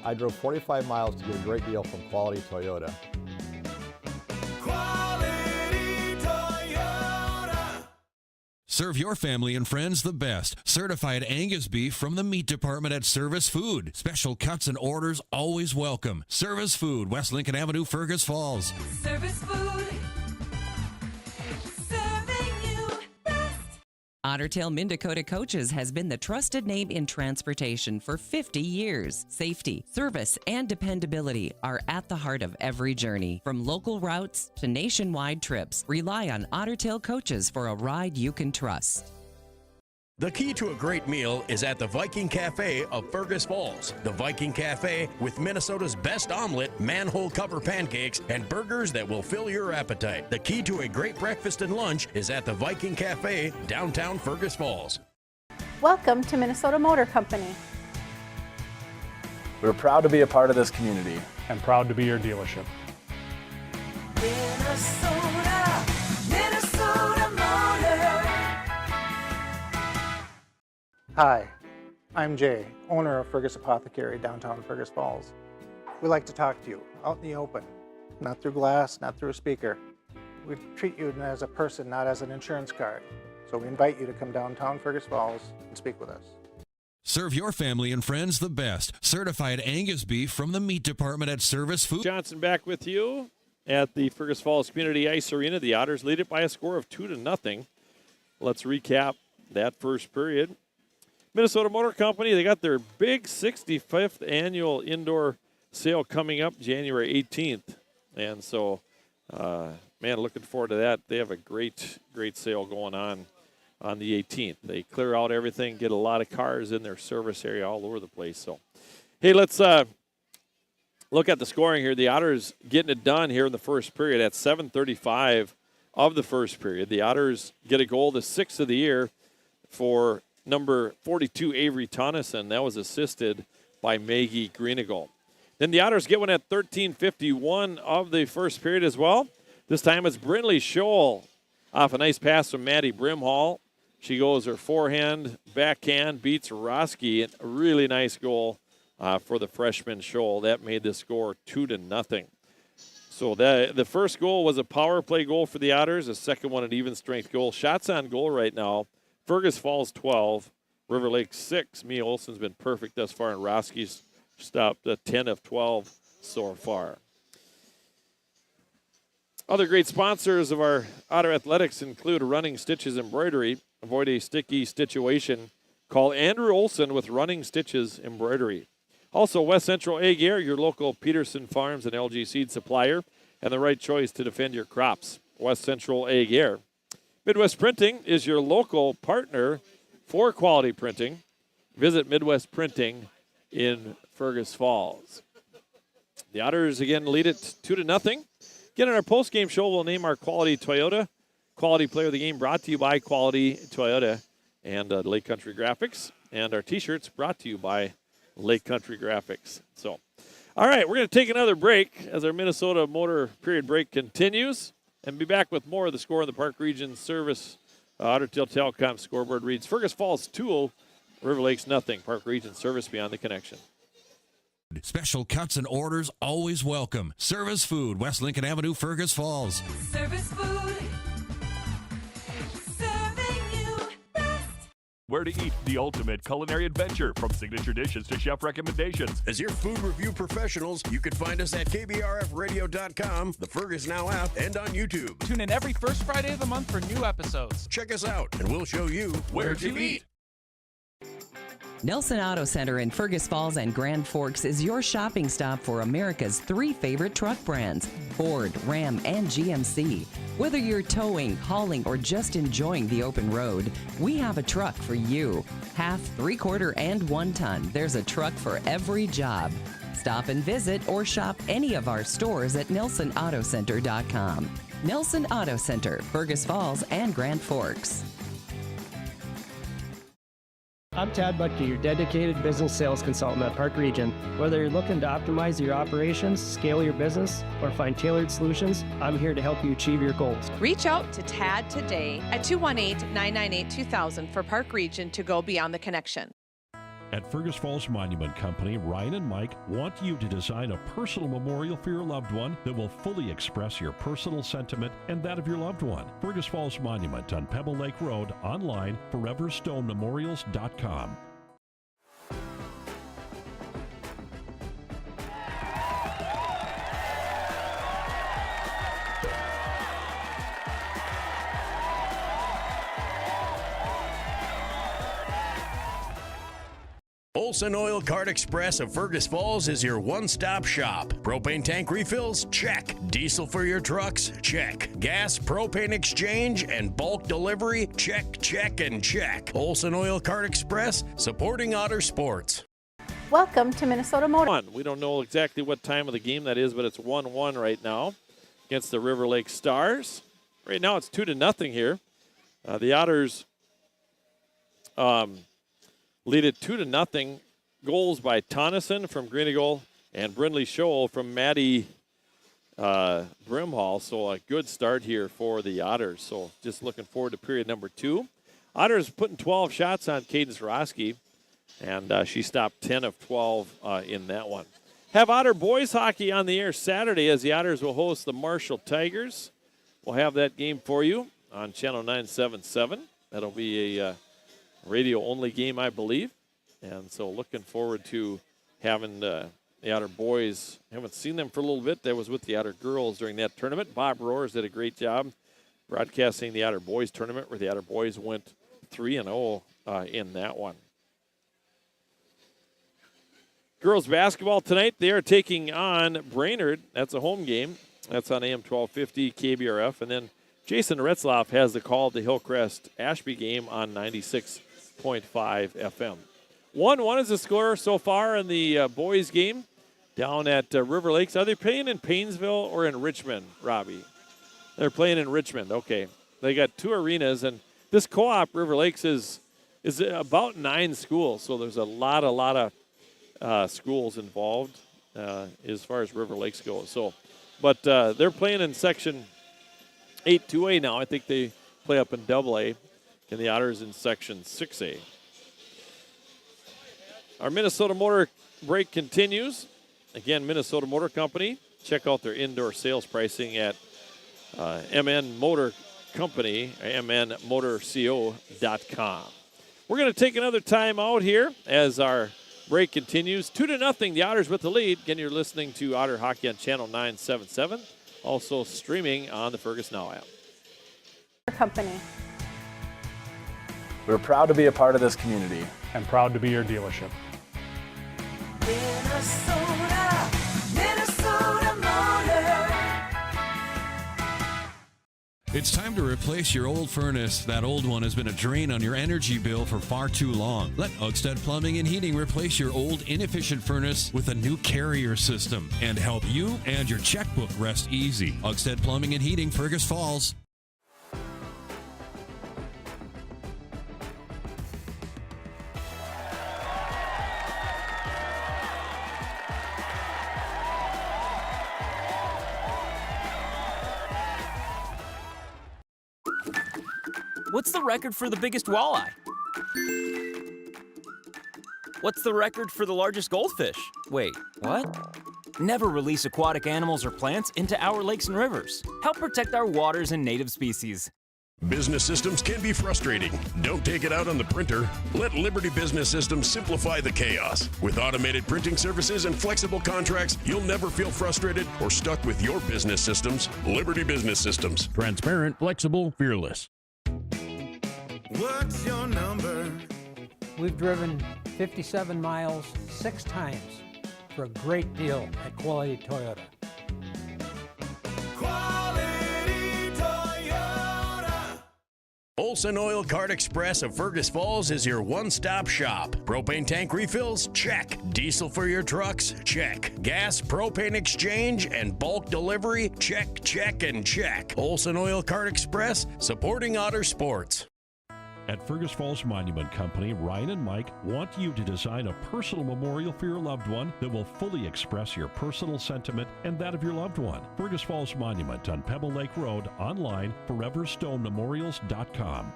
I drove 45 miles to get a great deal from Quality Toyota. Quality Toyota. Serve your family and friends the best. Certified Angus beef from the meat department at Service Food. Special cuts and orders always welcome. Service Food, West Lincoln Avenue, Fergus Falls. Service Food. Serving you best. Otter Tail Minn-Dakota Coaches has been the trusted name in transportation for 50 years. Safety, service, and dependability are at the heart of every journey. From local routes to nationwide trips, rely on Otter Tail Coaches for a ride you can trust. The key to a great meal is at the Viking Cafe of Fergus Falls. The Viking Cafe with Minnesota's best omelet, manhole cover pancakes, and burgers that will fill your appetite. The key to a great breakfast and lunch is at the Viking Cafe, downtown Fergus Falls. Welcome to Minnesota Motor Company. We're proud to be a part of this community. And proud to be your dealership. Minnesota, Minnesota Motor. Hi, I'm Jay, owner of Fergus Apothecary, downtown Fergus Falls. We like to talk to you out in the open, not through glass, not through a speaker. We treat you as a person, not as an insurance card. So we invite you to come downtown Fergus Falls and speak with us. Serve your family and friends the best. Certified Angus beef from the meat department at Service Food. Johnson back with you at the Fergus Falls Community Ice Arena. The Otters lead it by a score of 2-0. Let's recap that first period. Minnesota Motor Company, they got their big 65th annual indoor sale coming up January 18th. And so, man, looking forward to that. They have a great sale going on the 18th. They clear out everything, get a lot of cars in their service area all over the place. So, hey, let's look at the scoring here. The Otters getting it done here in the first period at 7:35 of the first period. The Otters get a goal, the 6th of the year, for number 42, Avery Tonneson. That was assisted by Maggie Greeneagle. Then the Otters get one at 13:51 of the first period as well. This time it's Brindley Scholl off a nice pass from Maddie Brimhall. She goes her forehand, backhand, beats Roski. A really nice goal for the freshman Scholl. That made the score 2-0. So the first goal was a power play goal for the Otters. The second one an even strength goal. Shots on goal right now. Fergus Falls 12, River Lake 6. Mia Olsen's been perfect thus far, and Roski's stopped 10 of 12 so far. Other great sponsors of our Otter Athletics include Running Stitches Embroidery. Avoid a sticky situation. Call Andrew Olson with Running Stitches Embroidery. Also, West Central Ag Air, your local Peterson Farms and LG seed supplier, and the right choice to defend your crops. West Central Ag Air. Midwest Printing is your local partner for quality printing. Visit Midwest Printing in Fergus Falls. The Otters again lead it 2-0. Again, in our post-game show, we'll name our Quality Toyota Quality Player of the Game, brought to you by Quality Toyota and Lake Country Graphics. And our T-shirts brought to you by Lake Country Graphics. So, all right, we're going to take another break as our Minnesota Motor period break continues and be back with more of the Score in the Park Region Service. Otter Tail Telecom scoreboard reads Fergus Falls 2, River Lakes nothing. Park Region Service beyond the connection. Special cuts and orders always welcome. Service Food, West Lincoln Avenue, Fergus Falls. Service food. Serving you best. Where to eat, the ultimate culinary adventure, from signature dishes to chef recommendations. As your food review professionals, you can find us at KBRFradio.com, the Fergus Now app, and on YouTube. Tune in every first Friday of the month for new episodes. Check us out, and we'll show you where to eat. Nelson Auto Center in Fergus Falls and Grand Forks is your shopping stop for America's 3 favorite truck brands, Ford, Ram, and GMC. Whether you're towing, hauling, or just enjoying the open road, we have a truck for you. Half, 3/4, and 1 ton, there's a truck for every job. Stop and visit or shop any of our stores at NelsonAutoCenter.com. Nelson Auto Center, Fergus Falls and Grand Forks. I'm Tad Butke, your dedicated business sales consultant at Park Region. Whether you're looking to optimize your operations, scale your business, or find tailored solutions, I'm here to help you achieve your goals. Reach out to Tad today at 218-998-2000 for Park Region to go beyond the connection. At Fergus Falls Monument Company, Ryan and Mike want you to design a personal memorial for your loved one that will fully express your personal sentiment and that of your loved one. Fergus Falls Monument on Pebble Lake Road, online, foreverstonememorials.com. Olson Oil Cart Express of Fergus Falls is your one-stop shop. Propane tank refills? Check. Diesel for your trucks? Check. Gas, propane exchange, and bulk delivery? Check, check, and check. Olson Oil Cart Express, supporting Otter sports. Welcome to Minnesota Motor. We don't know exactly what time of the game that is, but it's 1-1 right now against the River Lake Stars. Right now it's 2-0 here. The Otters lead it 2-0. Goals by Tonneson from Greeneagle and Brindley Scholl from Maddie Brimhall. So a good start here for the Otters. So just looking forward to period number 2. Otters putting 12 shots on Cadence Roski, and she stopped 10 of 12 in that one. Have Otter boys hockey on the air Saturday as the Otters will host the Marshall Tigers. We'll have that game for you on Channel 977. That'll be a radio-only game, I believe. And so looking forward to having the Otter boys. I haven't seen them for a little bit. That was with the Otter girls during that tournament. Bob Roars did a great job broadcasting the Otter boys tournament, where the Otter boys went 3-0 in that one. Girls basketball tonight, they are taking on Brainerd. That's a home game. That's on AM 1250 KBRF. And then Jason Retzloff has the call of the Hillcrest Ashby game on 96.5 FM. 1-1 is the score so far in the boys game down at River Lakes. Are they playing in Paynesville or in Richmond, Robbie? They're playing in Richmond. Okay. They got 2 arenas, and this co-op River Lakes is about 9 schools. So there's a lot of schools involved as far as River Lakes goes. So, but they're playing in section 8-2A now. I think they play up in AA, and the Otters in Section 6A. Our Minnesota Motor break continues. Again, Minnesota Motor Company. Check out their indoor sales pricing at MN Motor Company, mnmotorco.com. We're going to take another time out here as our break continues. 2-0, the Otters with the lead. Again, you're listening to Otter Hockey on Channel 977. Also streaming on the Fergus Now app. Company. We're proud to be a part of this community. And proud to be your dealership. Minnesota Motor. It's time to replace your old furnace. That old one has been a drain on your energy bill for far too long. Let Otters Plumbing and Heating replace your old inefficient furnace with a new carrier system and help you and your checkbook rest easy. Otters Plumbing and Heating, Fergus Falls. What's the record for the biggest walleye? What's the record for the largest goldfish? Wait, what? Never release aquatic animals or plants into our lakes and rivers. Help protect our waters and native species. Business systems can be frustrating. Don't take it out on the printer. Let Liberty Business Systems simplify the chaos. With automated printing services and flexible contracts, you'll never feel frustrated or stuck with your business systems. Liberty Business Systems. Transparent, flexible, fearless. What's your number? We've driven 57 miles 6 times for a great deal at Quality Toyota. Quality Toyota. Olson Oil Card Express of Fergus Falls is your one-stop shop. Propane tank refills? Check. Diesel for your trucks? Check. Gas, propane exchange, and bulk delivery? Check, check, and check. Olson Oil Card Express, supporting Otter sports. At Fergus Falls Monument Company, Ryan and Mike want you to design a personal memorial for your loved one that will fully express your personal sentiment and that of your loved one. Fergus Falls Monument on Pebble Lake Road, online, foreverstonememorials.com.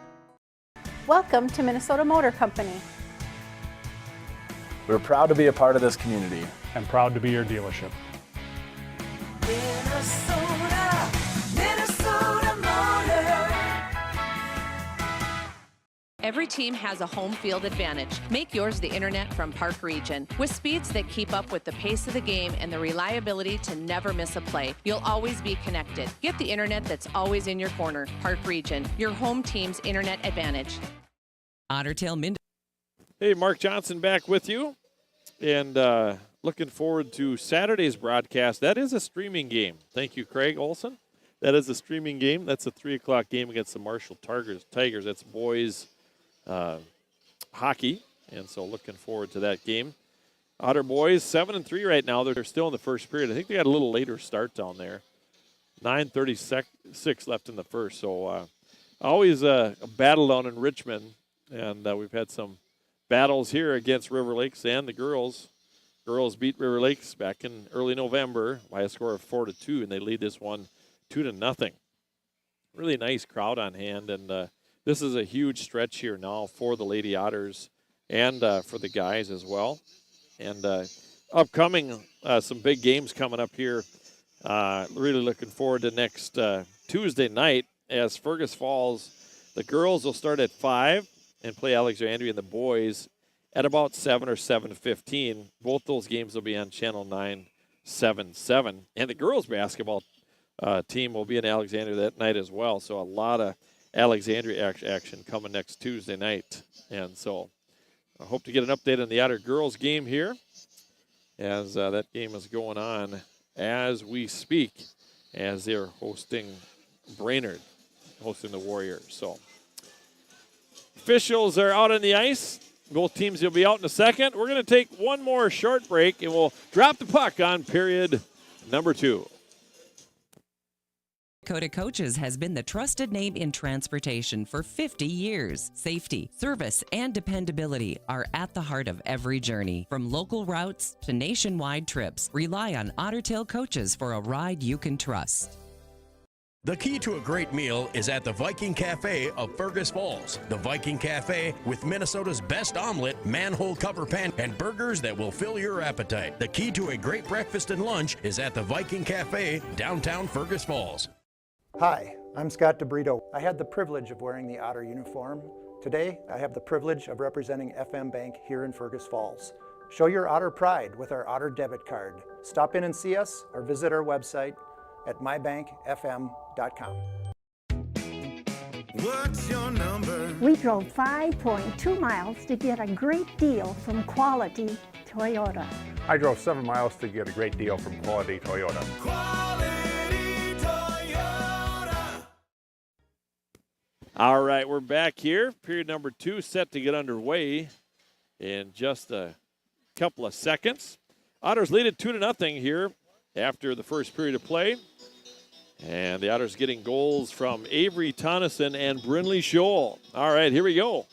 Welcome to Minnesota Motor Company. We're proud to be a part of this community. And proud to be your dealership. Minnesota Motor. Every team has a home field advantage. Make yours the internet from Park Region. With speeds that keep up with the pace of the game and the reliability to never miss a play, you'll always be connected. Get the internet that's always in your corner. Park Region, your home team's internet advantage. Ottertail Mind. Hey, Mark Johnson back with you. And looking forward to Saturday's broadcast. That is a streaming game. Thank you, Craig Olson. That is a streaming game. That's a 3 o'clock game against the Marshall Tigers. That's boys hockey, and so looking forward to that game. Otter boys 7-3 right now. They're still in the first period. I think they got a little later start down there. 9:36 left in the first. So always a battle down in Richmond, and we've had some battles here against River Lakes and the girls. Girls beat River Lakes back in early November by a score of 4-2, and they lead this one 2-0. Really nice crowd on hand, and this is a huge stretch here now for the Lady Otters and for the guys as well. And upcoming, some big games coming up here. Really looking forward to next Tuesday night as Fergus Falls. The girls will start at 5 and play Alexandria, and the boys at about 7 or 7:15. Both those games will be on Channel 977. And the girls basketball team will be in Alexandria that night as well. So a lot of Alexandria action coming next Tuesday night. And so I hope to get an update on the Otter girls game here as that game is going on as we speak, as they're hosting Brainerd, hosting the Warriors. So officials are out on the ice. Both teams will be out in a second. We're going to take one more short break, and we'll drop the puck on period number 2. Dakota Coaches has been the trusted name in transportation for 50 years. Safety, service, and dependability are at the heart of every journey. From local routes to nationwide trips, rely on Ottertail Coaches for a ride you can trust. The key to a great meal is at the Viking Cafe of Fergus Falls. The Viking Cafe with Minnesota's best omelet, manhole cover pan, and burgers that will fill your appetite. The key to a great breakfast and lunch is at the Viking Cafe, downtown Fergus Falls. Hi, I'm Scott DeBrito. I had the privilege of wearing the Otter uniform. Today, I have the privilege of representing FM Bank here in Fergus Falls. Show your Otter pride with our Otter debit card. Stop in and see us or visit our website at mybankfm.com. What's your number? We drove 5.2 miles to get a great deal from Quality Toyota. I drove 7 miles to get a great deal from Quality Toyota. Quality Toyota. All right, we're back here. Period number 2 set to get underway in just a couple of seconds. Otters lead it 2-0 here after the first period of play. And the Otters getting goals from Avery Tonneson and Brinley Scholl. All right, here we go.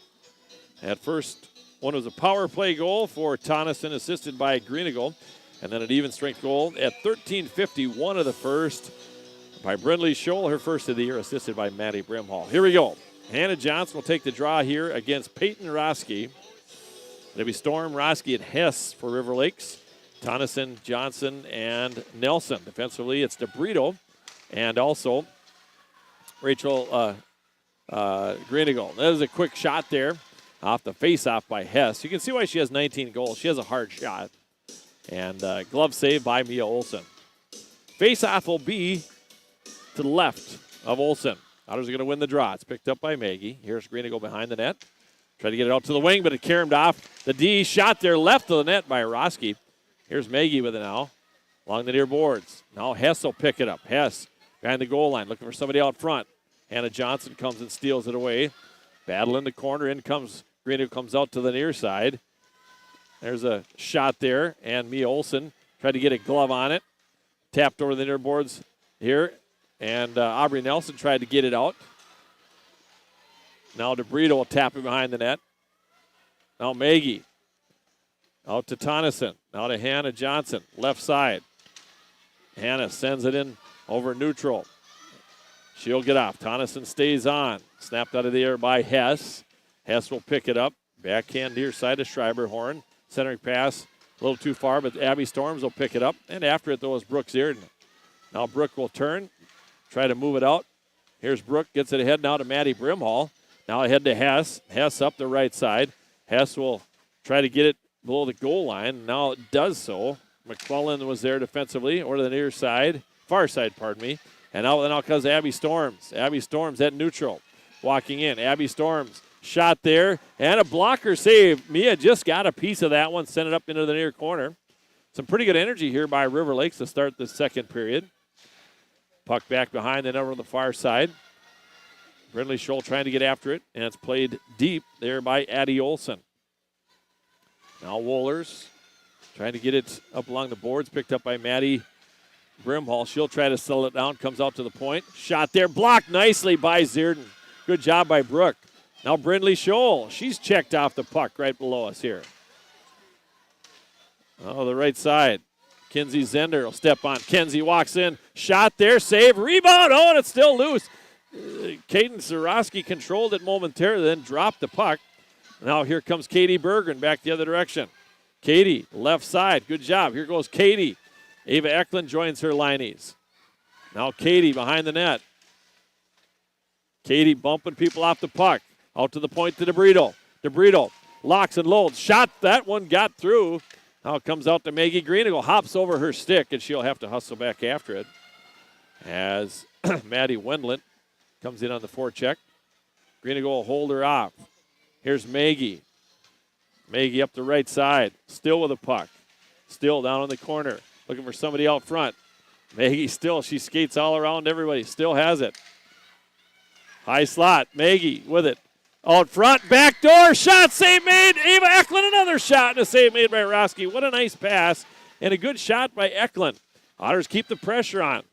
At first, one was a power play goal for Tonneson, assisted by Greenigal. And then an even strength goal at 13:51 of the first by Brinley Scholl, her first of the year, assisted by Maddie Brimhall. Here we go. Hannah Johnson will take the draw here against Peyton Roski. It'll be Storm, Roski, and Hess for River Lakes. Tonneson, Johnson, and Nelson. Defensively, it's DeBrito. And also, Rachel Greenigal. That is a quick shot there off the face-off by Hess. You can see why she has 19 goals. She has a hard shot. And glove save by Mia Olsen. Face-off will be to the left of Olsen. Otters are going to win the draw. It's picked up by Maggie. Here's Greenigal behind the net. Try to get it out to the wing, but it caromed off. The D shot there left of the net by Roski. Here's Maggie with it now along the near boards. Now Hess will pick it up. Hess behind the goal line, looking for somebody out front. Hannah Johnson comes and steals it away. Battle in the corner. In comes Greenigal, comes out to the near side. There's a shot there, and Mia Olsen tried to get a glove on it. Tapped over the near boards here, and Aubrey Nelson tried to get it out. Now DeBrito will tap it behind the net. Now Maggie out to Tonneson. Now to Hannah Johnson, left side. Hannah sends it in over neutral. She'll get off. Tonneson stays on. Snapped out of the air by Hess. Hess will pick it up. Backhand near side to Schreiberhorn. Centering pass a little too far, but Abby Storms will pick it up. And after it, though, is Brooks Earden. Now Brooke will turn, try to move it out. Here's Brooke, gets it ahead now to Maddie Brimhall. Now ahead to Hess. Hess up the right side. Hess will try to get it below the goal line. Now it does so. McClellan was there defensively, or to the near side. Far side, pardon me. And now comes Abby Storms. Abby Storms at neutral. Walking in. Abby Storms. Shot there. And a blocker save. Mia just got a piece of that one. Sent it up into the near corner. Some pretty good energy here by River Lakes to start the second period. Puck back behind, then over on the far side. Brinley Scholl trying to get after it. And it's played deep there by Addie Olsen. Now Wohlers trying to get it up along the boards. Picked up by Maddie Brimhall. She'll try to settle it down. Comes out to the point. Shot there. Blocked nicely by Zierden. Good job by Brooke. Now Brinley Scholl. She's checked off the puck right below us here. Oh, the right side. Kinsey Zender will step on. Kenzie walks in. Shot there. Save. Rebound. Oh, and it's still loose. Caden Soroski controlled it momentarily, then dropped the puck. Now here comes Katie Bergen back the other direction. Katie, left side. Good job. Here goes Katie. Ava Eklund joins her lineys. Now Katie behind the net. Katie bumping people off the puck. Out to the point to DeBrito. DeBrito locks and loads. Shot. That one got through. Now it comes out to Maggie Greenigal. Hops over her stick, and she'll have to hustle back after it. As Maddie Wendlandt comes in on the forecheck. Greenigal will hold her off. Here's Maggie. Maggie up the right side. Still with a puck. Still down in the corner. Looking for somebody out front. Maggie still, she skates all around everybody. Still has it. High slot. Maggie with it. Out front. Back door. Shot. Save made. Ava Eklund. Another shot. And a save made by Roski. What a nice pass. And a good shot by Eklund. Otters keep the pressure on.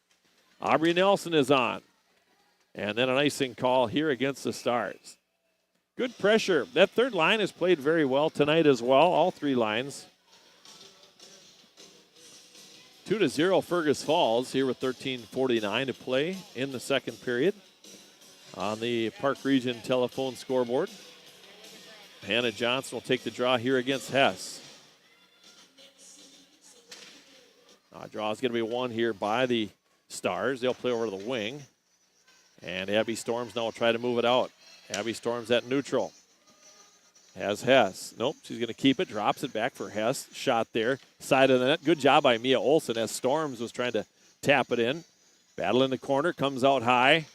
Aubrey Nelson is on. And then an icing call here against the Stars. Good pressure. That third line has played very well tonight as well. All three lines. 2-0 Fergus Falls here with 13:49 to play in the second period. On the Park Region telephone scoreboard, Hannah Johnson will take the draw here against Hess. Draw is going to be won here by the Stars. They'll play over to the wing. And Abby Storms now will try to move it out. Abby Storms at neutral. Has Hess. Nope, she's going to keep it. Drops it back for Hess. Shot there. Side of the net. Good job by Mia Olsen as Storms was trying to tap it in. Battle in the corner. Comes out high.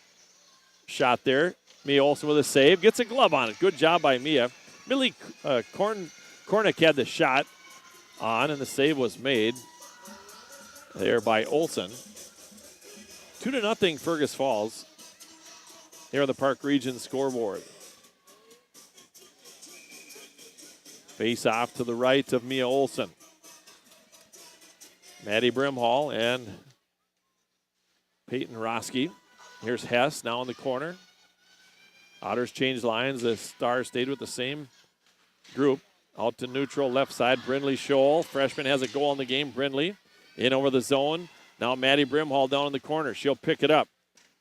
Shot there. Mia Olsen with a save. Gets a glove on it. Good job by Mia. Millie Kornick had the shot on, and the save was made there by Olsen. 2-0 Fergus Falls here on the Park Region scoreboard. Face off to the right of Mia Olsen. Maddie Brimhall and Peyton Roski. Here's Hess now in the corner. Otters changed lines. The Stars stayed with the same group. Out to neutral, left side. Brindley Scholl. Freshman has a goal in the game. Brindley in over the zone. Now Maddie Brimhall down in the corner. She'll pick it up.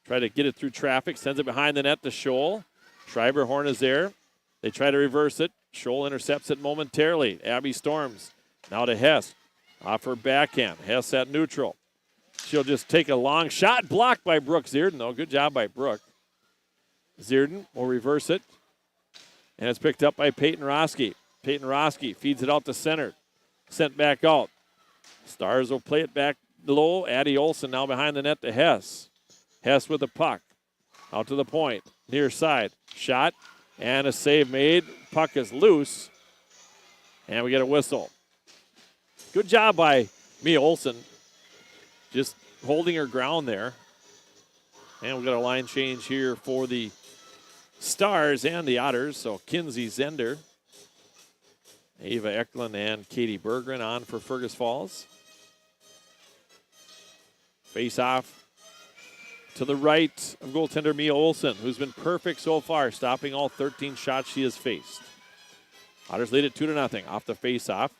Try to get it through traffic. Sends it behind the net to Scholl. Schreiberhorn is there. They try to reverse it. Scholl intercepts it momentarily. Abby Storms now to Hess. Off her backhand. Hess at neutral. She'll just take a long shot. Blocked by Brooke Zierden, though. Good job by Brooke. Zierden will reverse it. And it's picked up by Peyton Roski. Peyton Roski feeds it out to center. Sent back out. Stars will play it back low. Addie Olsen now behind the net to Hess. Hess with the puck. Out to the point. Near side. Shot. And a save made. Puck is loose. And we get a whistle. Good job by Mia Olsen. Just holding her ground there. And we've got a line change here for the Stars and the Otters. So Kinsey Zender, Ava Eklund, and Katie Berggren on for Fergus Falls. Face off to the right of goaltender Mia Olsen, who's been perfect so far, stopping all 13 shots she has faced. Otters lead it 2-0 off the face-off.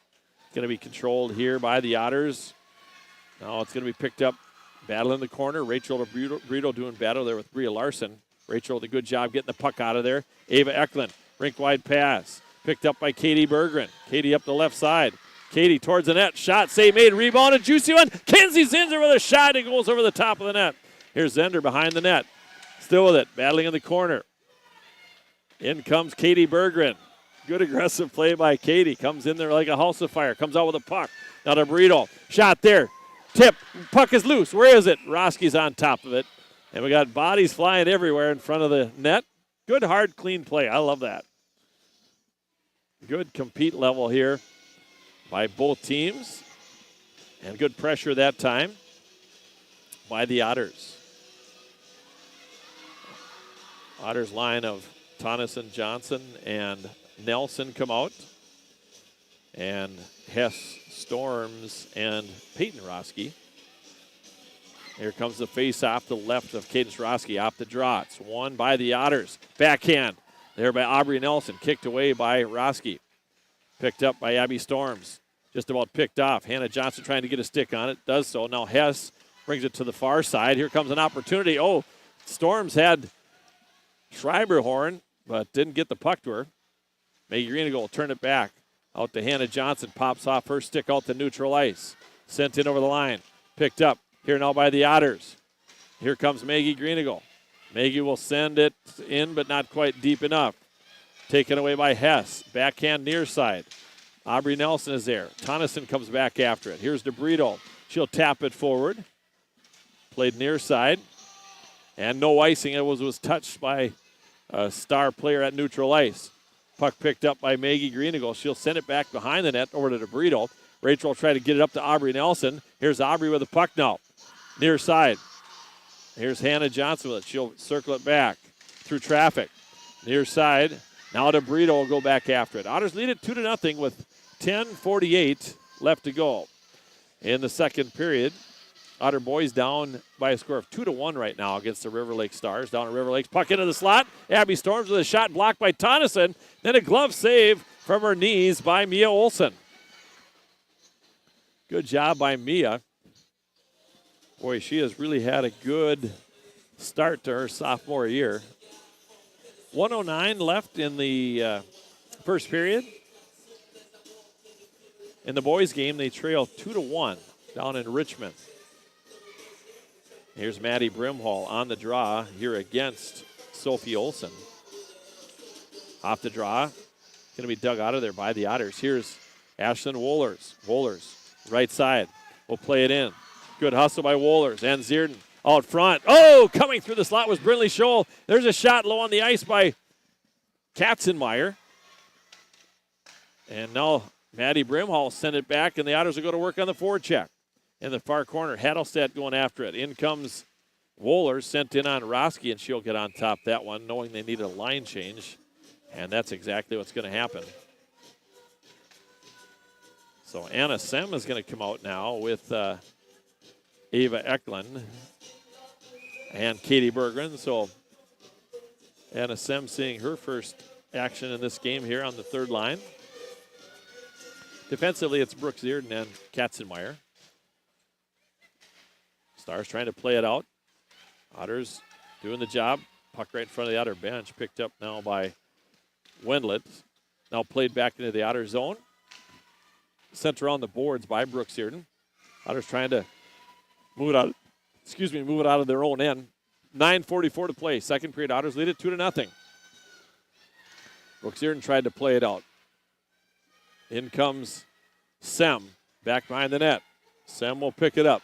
It's going to be controlled here by the Otters. Now it's going to be picked up. Battle in the corner. Rachel Brito doing battle there with Bria Larson. Rachel with a good job getting the puck out of there. Ava Eklund, rink-wide pass. Picked up by Katie Berggren. Katie up the left side. Katie towards the net. Shot, save made, rebound, a juicy one. Kinsey Zinser with a shot. It goes over the top of the net. Here's Zender behind the net. Still with it, battling in the corner. In comes Katie Berggren. Good aggressive play by Katie. Comes in there like a house of fire. Comes out with a puck. Now to Brito. Shot there. Tip. Puck is loose. Where is it? Roski's on top of it. And we got bodies flying everywhere in front of the net. Good, hard, clean play. I love that. Good compete level here by both teams. And good pressure that time by the Otters. Otters line of Tonneson, Johnson, and Nelson come out. And Hess, Storms, and Peyton Roski. Here comes the face off the left of Cadence Roski off the draw. It's won by the Otters. Backhand there by Aubrey Nelson. Kicked away by Roski. Picked up by Abby Storms. Just about picked off. Hannah Johnson trying to get a stick on it. Does so. Now Hess brings it to the far side. Here comes an opportunity. Oh, Storms had Schreiberhorn, but didn't get the puck to her. Maggie Greenigo will turn it back. Out to Hannah Johnson. Pops off her stick out to neutral ice. Sent in over the line. Picked up. Here now by the Otters. Here comes Maggie Greenigo. Maggie will send it in, but not quite deep enough. Taken away by Hess. Backhand near side. Aubrey Nelson is there. Tonneson comes back after it. Here's DeBrito. She'll tap it forward. Played near side. And no icing. It was touched by a Star player at neutral ice. Puck picked up by Maggie Greenigo. She'll send it back behind the net over to DeBrito. Rachel will try to get it up to Aubrey Nelson. Here's Aubrey with the puck now. Near side. Here's Hannah Johnson with it. She'll circle it back through traffic. Near side. Now DeBrito will go back after it. Otters lead it 2-0 with 10:48 left to go in the second period. Otter boys down by a score of 2-1 right now against the River Lake Stars. Down at River Lakes. Puck into the slot. Abby Storms with a shot blocked by Tonneson. Then a glove save from her knees by Mia Olsen. Good job by Mia. Boy, she has really had a good start to her sophomore year. 1:09 left in the first period. In the boys' game, they trail 2-1 down in Richmond. Here's Maddie Brimhall on the draw here against Sophie Olson. Off the draw, going to be dug out of there by the Otters. Here's Ashlyn Wohlers. Wohlers, right side, will play it in. Good hustle by Wohlers and Zierden out front. Oh, coming through the slot was Brinley Scholl. There's a shot low on the ice by Katzenmeyer. And now Maddie Brimhall send it back, and the Otters will go to work on the forward check. In the far corner, Hadelstedt going after it. In comes Wohlers, sent in on Roski, and she'll get on top of that one, knowing they need a line change. And that's exactly what's going to happen. So Anna Sem is going to come out now with Ava Eklund and Katie Berggren. So Anna Sem seeing her first action in this game here on the third line. Defensively, it's Brooke Zierden and Katzenmeyer. Stars trying to play it out. Otters doing the job. Puck right in front of the Otter bench. Picked up now by Wendlet. Now played back into the Otter zone. Sent around the boards by Brooke Zierden. Otters trying to move it out. Move it out of their own end. 9:44 to play. Second period. Otters lead it 2-0. Brooke Zierden tried to play it out. In comes Sem, back behind the net. Sem will pick it up.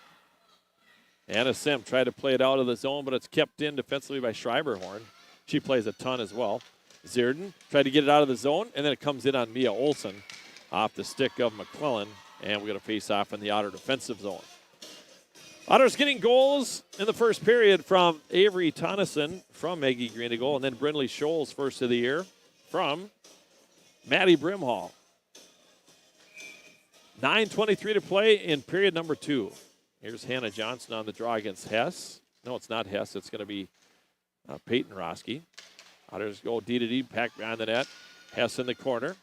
Anna Sem tried to play it out of the zone, but it's kept in defensively by Schreiberhorn. She plays a ton as well. Zierden tried to get it out of the zone, and then it comes in on Mia Olson off the stick of McClellan, and we're going to face off in the Otter defensive zone. Otters getting goals in the first period from Avery Tonneson, from Maggie Greeneagle, and then Brinley Scholl's first of the year from Maddie Brimhall. 9:23 to play in period number 2. Here's Hannah Johnson on the draw against Hess. No, it's not Hess. It's going to be Peyton Roski. Otters go D-to-D, pack behind the net. Hess in the corner.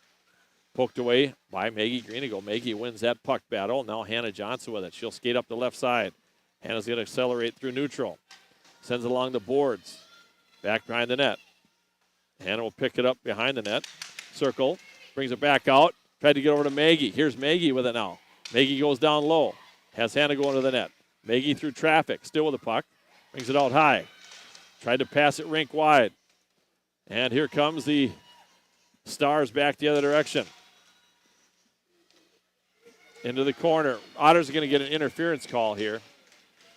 Poked away by Maggie Greeneagle. Maggie wins that puck battle. Now Hannah Johnson with it. She'll skate up the left side. Hannah's going to accelerate through neutral. Sends it along the boards. Back behind the net. Hannah will pick it up behind the net. Circle. Brings it back out. Tried to get over to Maggie. Here's Maggie with it now. Maggie goes down low. Has Hannah going to the net. Maggie through traffic. Still with the puck. Brings it out high. Tried to pass it rink wide. And here comes the Stars back the other direction. Into the corner. Otters are going to get an interference call here.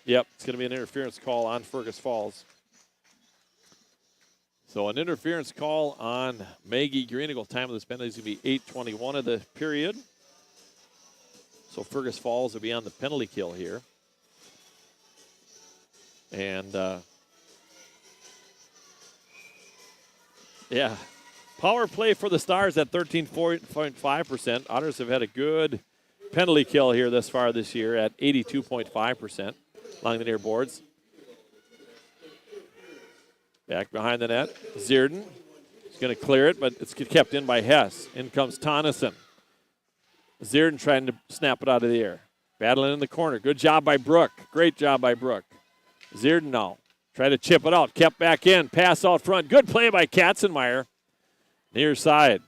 Yep, it's going to be an interference call on Fergus Falls. So an interference call on Maggie Greeneagle. Time of this penalty is going to be 8:21 of the period. So Fergus Falls will be on the penalty kill here. And, yeah, power play for the Stars at 13.5%. Otters have had a good penalty kill here thus far this year at 82.5% along the near boards. Back behind the net, Zierden is going to clear it, but it's kept in by Hess. In comes Tonneson. Zierden trying to snap it out of the air. Battling in the corner. Good job by Brooke. Great job by Brooke. Zierden now. Try to chip it out. Kept back in. Pass out front. Good play by Katzenmeyer. Near side.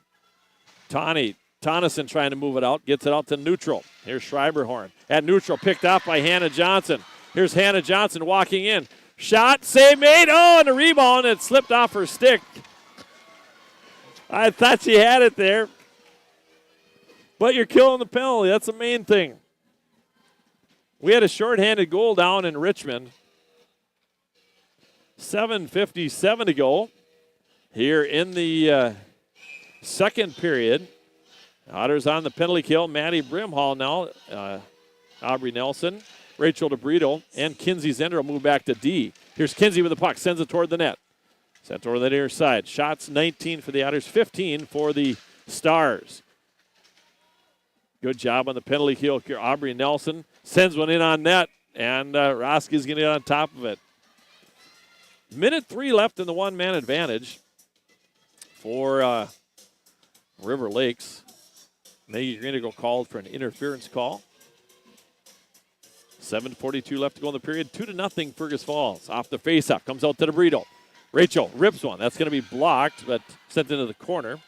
Tonneson trying to move it out. Gets it out to neutral. Here's Schreiberhorn. At neutral. Picked off by Hannah Johnson. Here's Hannah Johnson walking in. Shot. Save made. Oh, and a rebound. It slipped off her stick. I thought she had it there. But you're killing the penalty. That's the main thing. We had a shorthanded goal down in Richmond. 7:57 to go here in the second period. Otters on the penalty kill. Maddie Brimhall now. Aubrey Nelson, Rachel DeBrito, and Kinsey Zender will move back to D. Here's Kinsey with the puck. Sends it toward the net. Sent toward the near side. Shots 19 for the Otters, 15 for the Stars. Good job on the penalty kill. Aubrey Nelson sends one in on net, and Roski's going to get on top of it. Minute 3 left in the one-man advantage for River Lakes. Maggie Greeneagle called for an interference call. 7:42 left to go in the period. 2-0 Fergus Falls. Off the faceoff. Comes out to the Brito. Rachel rips one. That's going to be blocked, but sent into the corner.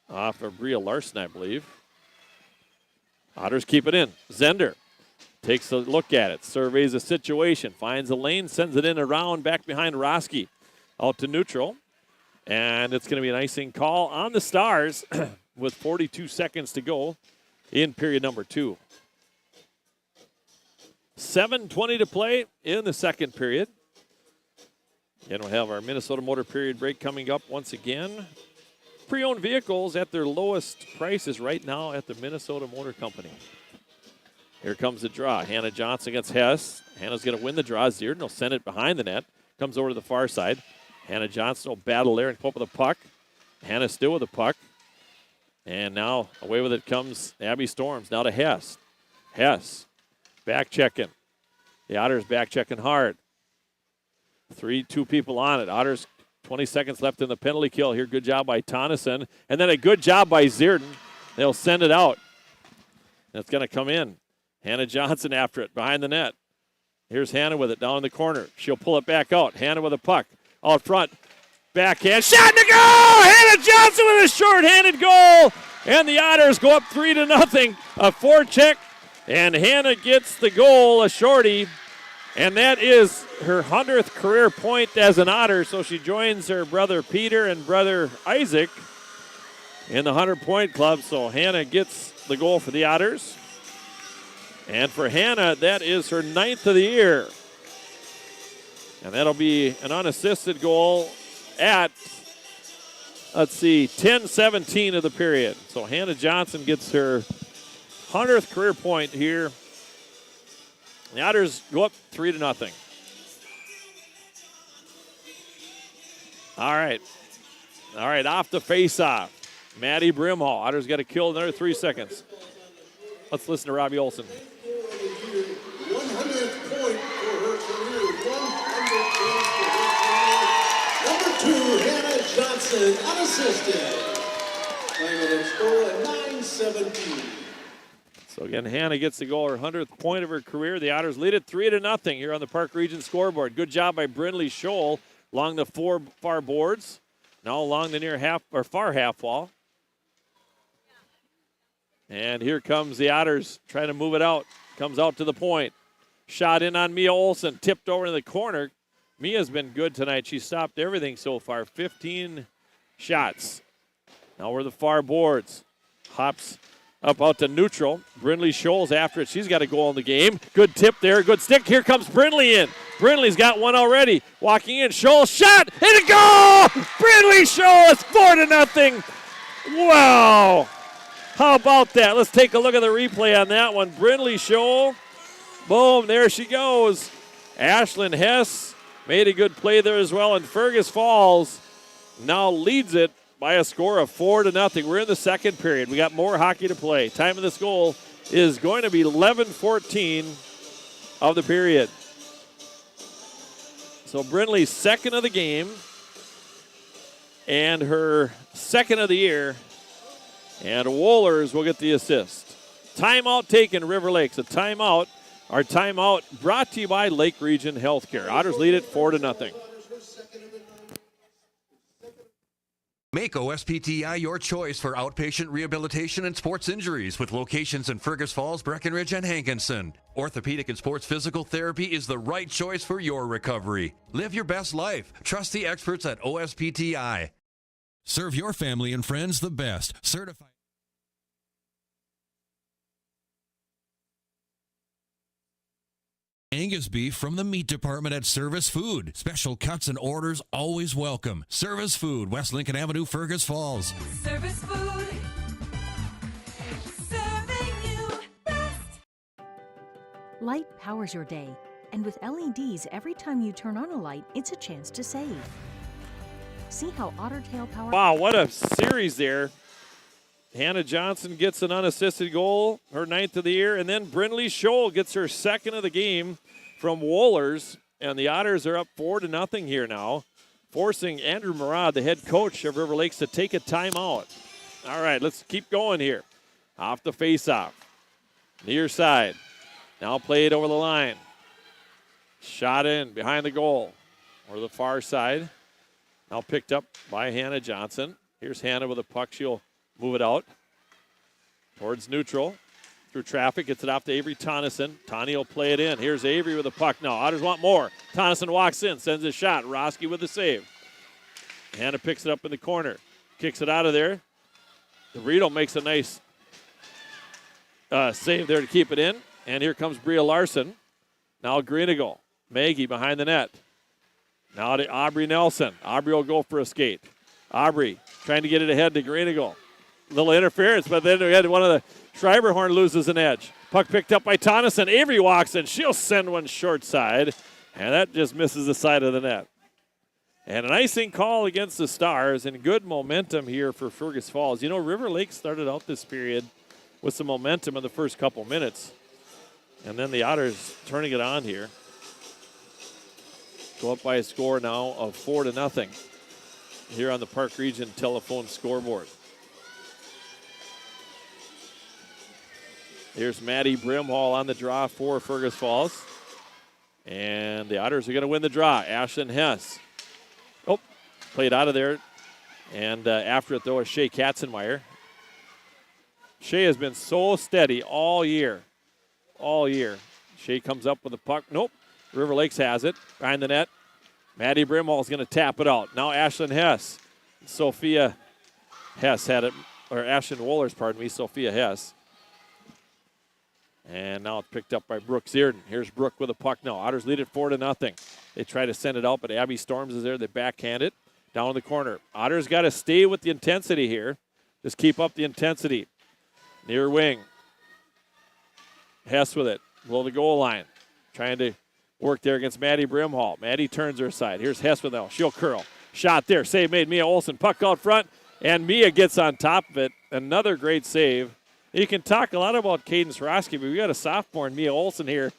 Off of Bria Larson, I believe. Otters keep it in. Zender takes a look at it. Surveys the situation. Finds a lane. Sends it in around back behind Roski. Out to neutral. And it's going to be an icing call on the Stars with 42 seconds to go in period number 2. 7:20 to play in the second period. And we'll have our Minnesota Motor period break coming up once again. Pre-owned vehicles at their lowest prices right now at the Minnesota Motor Company. Here comes the draw. Hannah Johnson against Hess. Hannah's going to win the draw. Zierden will send it behind the net. Comes over to the far side. Hannah Johnson will battle there and come up with a puck. Hannah still with the puck. And now away with it comes Abby Storms. Now to Hess. Hess back checking. The Otters back checking hard. 2 people on it. Otters 20 seconds left in the penalty kill here. Good job by Tonneson. And then a good job by Zierden. They'll send it out. And it's going to come in. Hannah Johnson after it behind the net. Here's Hannah with it down in the corner. She'll pull it back out. Hannah with a puck. Out front. Backhand. Shot to goal! Hannah Johnson with a short-handed goal. And the Otters go up 3-0. A forecheck. And Hannah gets the goal, a shorty. And that is her 100th career point as an Otter. So she joins her brother Peter and brother Isaac in the 100-point club. So Hannah gets the goal for the Otters. And for Hannah, that is her 9th of the year. And that'll be an unassisted goal at, 10:17 of the period. So Hannah Johnson gets her 100th career point here. The Otters go up 3-0. All right, off the face-off. Maddie Brimhall. Otters got to kill another 3 seconds. Let's listen to Robbie Olson. 100th point for her career. 100 points for her career. Number 2, Hannah Johnson, unassisted. Playing with a score at 9:17. So again, Hannah gets the goal, her 100th point of her career. The Otters lead it 3-0 here on the Park Region scoreboard. Good job by Brindley Scholl along the 4 far boards. Now along the near half or far half wall. And here comes the Otters trying to move it out. Comes out to the point. Shot in on Mia Olson. Tipped over in the corner. Mia's been good tonight. She stopped everything so far. 15 shots. Now we're the far boards. Hops up out to neutral. Brindley Scholl's after it. She's got a goal in the game. Good tip there. Good stick. Here comes Brindley in. Brindley's got one already. Walking in. Scholl shot. And a goal! Brindley Scholl is 4-0. Wow. How about that? Let's take a look at the replay on that one. Brindley Scholl. Boom. There she goes. Ashlyn Hess made a good play there as well. And Fergus Falls now leads it by a score of 4-0. We're in the second period. We got more hockey to play. Time of this goal is going to be 11:14 of the period. So Brindley's second of the game and her second of the year. And Wohlers will get the assist. Timeout taken, River Lakes. A timeout. Our timeout brought to you by Lake Region Healthcare. Otters lead it 4-0. Make OSPTI your choice for outpatient rehabilitation and sports injuries with locations in Fergus Falls, Breckenridge, and Hankinson. Orthopedic and sports physical therapy is the right choice for your recovery. Live your best life. Trust the experts at OSPTI. Serve your family and friends the best. Certified. Angus beef from the meat department at Service Food. Special cuts and orders always welcome. Service Food, West Lincoln Avenue, Fergus Falls. Service Food. Serving you best. Light powers your day. And with LEDs, every time you turn on a light, it's a chance to save. See how Otter Tail Power... Wow, what a series there. Hannah Johnson gets an unassisted goal, her 9th of the year, and then Brindley Scholl gets her 2nd of the game from Wohlers, and the Otters are up 4-0 here now, forcing Andrew Murad, the head coach of River Lakes, to take a timeout. All right, let's keep going here. Off the faceoff. Near side. Now played over the line. Shot in behind the goal or the far side. Now picked up by Hannah Johnson. Here's Hannah with a puck. She'll move it out towards neutral. Through traffic, gets it off to Avery Tonneson. Tani will play it in. Here's Avery with a puck now. Otters want more. Tonneson walks in, sends a shot. Roski with the save. Hannah picks it up in the corner. Kicks it out of there. DeVito makes a nice save there to keep it in. And here comes Bria Larson. Now Greenigal. Maggie behind the net. Now to Aubrey Nelson. Aubrey will go for a skate. Aubrey trying to get it ahead to Greenigal. Little interference, but then we had one of the Schreiberhorn loses an edge. Puck picked up by Tonneson. Avery walks in. She'll send one short side, and that just misses the side of the net. And an icing call against the Stars, and good momentum here for Fergus Falls. You know, River Lake started out this period with some momentum in the first couple minutes, and then the Otters turning it on here. Go up by a score now of 4-0 here on the Park Region telephone scoreboard. Here's Maddie Brimhall on the draw for Fergus Falls. And the Otters are going to win the draw. Ashlyn Hess. Oh, played out of there. And after it, though, is Shea Katzenmeyer. Shea has been so steady all year. All year. Shea comes up with the puck. Nope. River Lakes has it. Behind the net. Maddie Brimhall is going to tap it out. Now Ashlyn Hess. Sophia Hess had it. Or Ashlyn Wohlers, pardon me. Sophia Hess. And now it's picked up by Brooke Zierden. Here's Brooke with a puck now. Otters lead it 4-0. They try to send it out, but Abby Storms is there. They backhand it down in the corner. Otters got to stay with the intensity here. Just keep up the intensity. Near wing. Hess with it. Below the goal line. Trying to work there against Maddie Brimhall. Maddie turns her side. Here's Hess with it. She'll curl. Shot there. Save made. Mia Olsen. Puck out front. And Mia gets on top of it. Another great save. You can talk a lot about Cadence Roski, but we got a sophomore in Mia Olsen here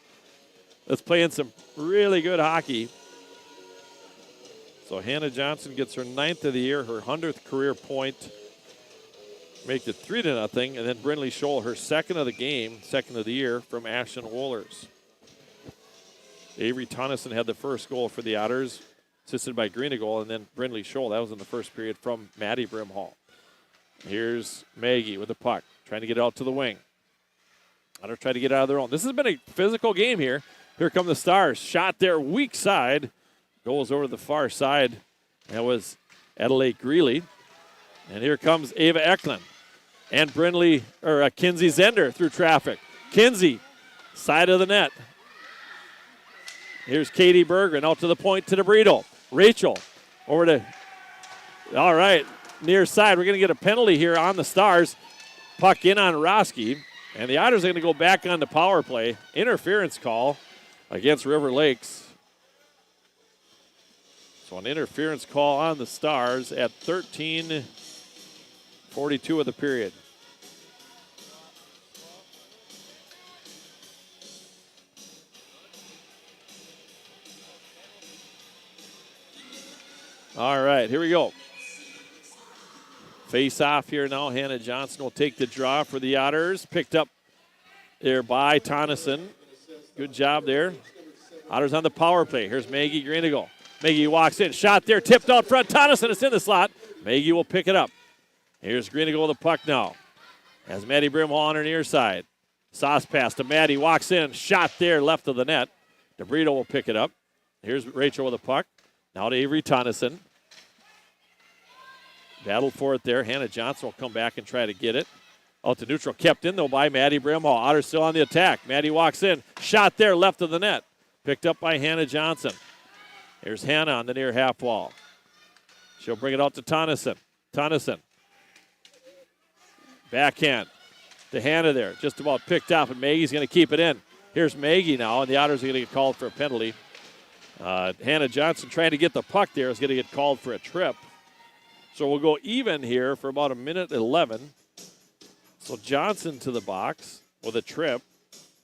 that's playing some really good hockey. So Hannah Johnson gets her 9th of the year, her 100th career point. Make it 3-0, and then Brindley Scholl, her 2nd of the game, 2nd of the year from Ashton Wohlers. Avery Tonneson had the first goal for the Otters, assisted by Greenegal, and then Brindley Scholl, that was in the first period from Maddie Brimhall. Here's Maggie with the puck. Trying to get out to the wing. Otters try to get out of their own. This has been a physical game here. Here come the Stars. Shot there, weak side. Goes over the far side. That was Adelaide Greeley. And here comes Ava Eklund. And Kinsey Zender through traffic. Kinsey, side of the net. Here's Katie Bergren out to the point to DeBrito. Rachel over to, all right, near side. We're going to get a penalty here on the Stars. Puck in on Roski, and the Otters are going to go back on the power play. Interference call against River Lakes. So an interference call on the Stars at 13:42 of the period. All right, here we go. Face off here now. Hannah Johnson will take the draw for the Otters. Picked up there by Tonneson. Good job there. Otters on the power play. Here's Maggie Greenegal. Maggie walks in. Shot there. Tipped out front. Tonneson is in the slot. Maggie will pick it up. Here's Greenegal with the puck now. Has Maddie Brimhall on her near side. Sauce pass to Maddie. Walks in. Shot there left of the net. DeBrito will pick it up. Here's Rachel with the puck. Now to Avery Tonneson. Battle for it there. Hannah Johnson will come back and try to get it. Out to neutral. Kept in, though, by Maddie Brimhall. Otters still on the attack. Maddie walks in. Shot there, left of the net. Picked up by Hannah Johnson. Here's Hannah on the near half wall. She'll bring it out to Tonneson. Tonneson. Backhand to Hannah there. Just about picked up, and Maggie's going to keep it in. Here's Maggie now, and the Otters are going to get called for a penalty. Hannah Johnson trying to get the puck there is going to get called for a trip. So we'll go even here for about 1:11. So Johnson to the box with a trip.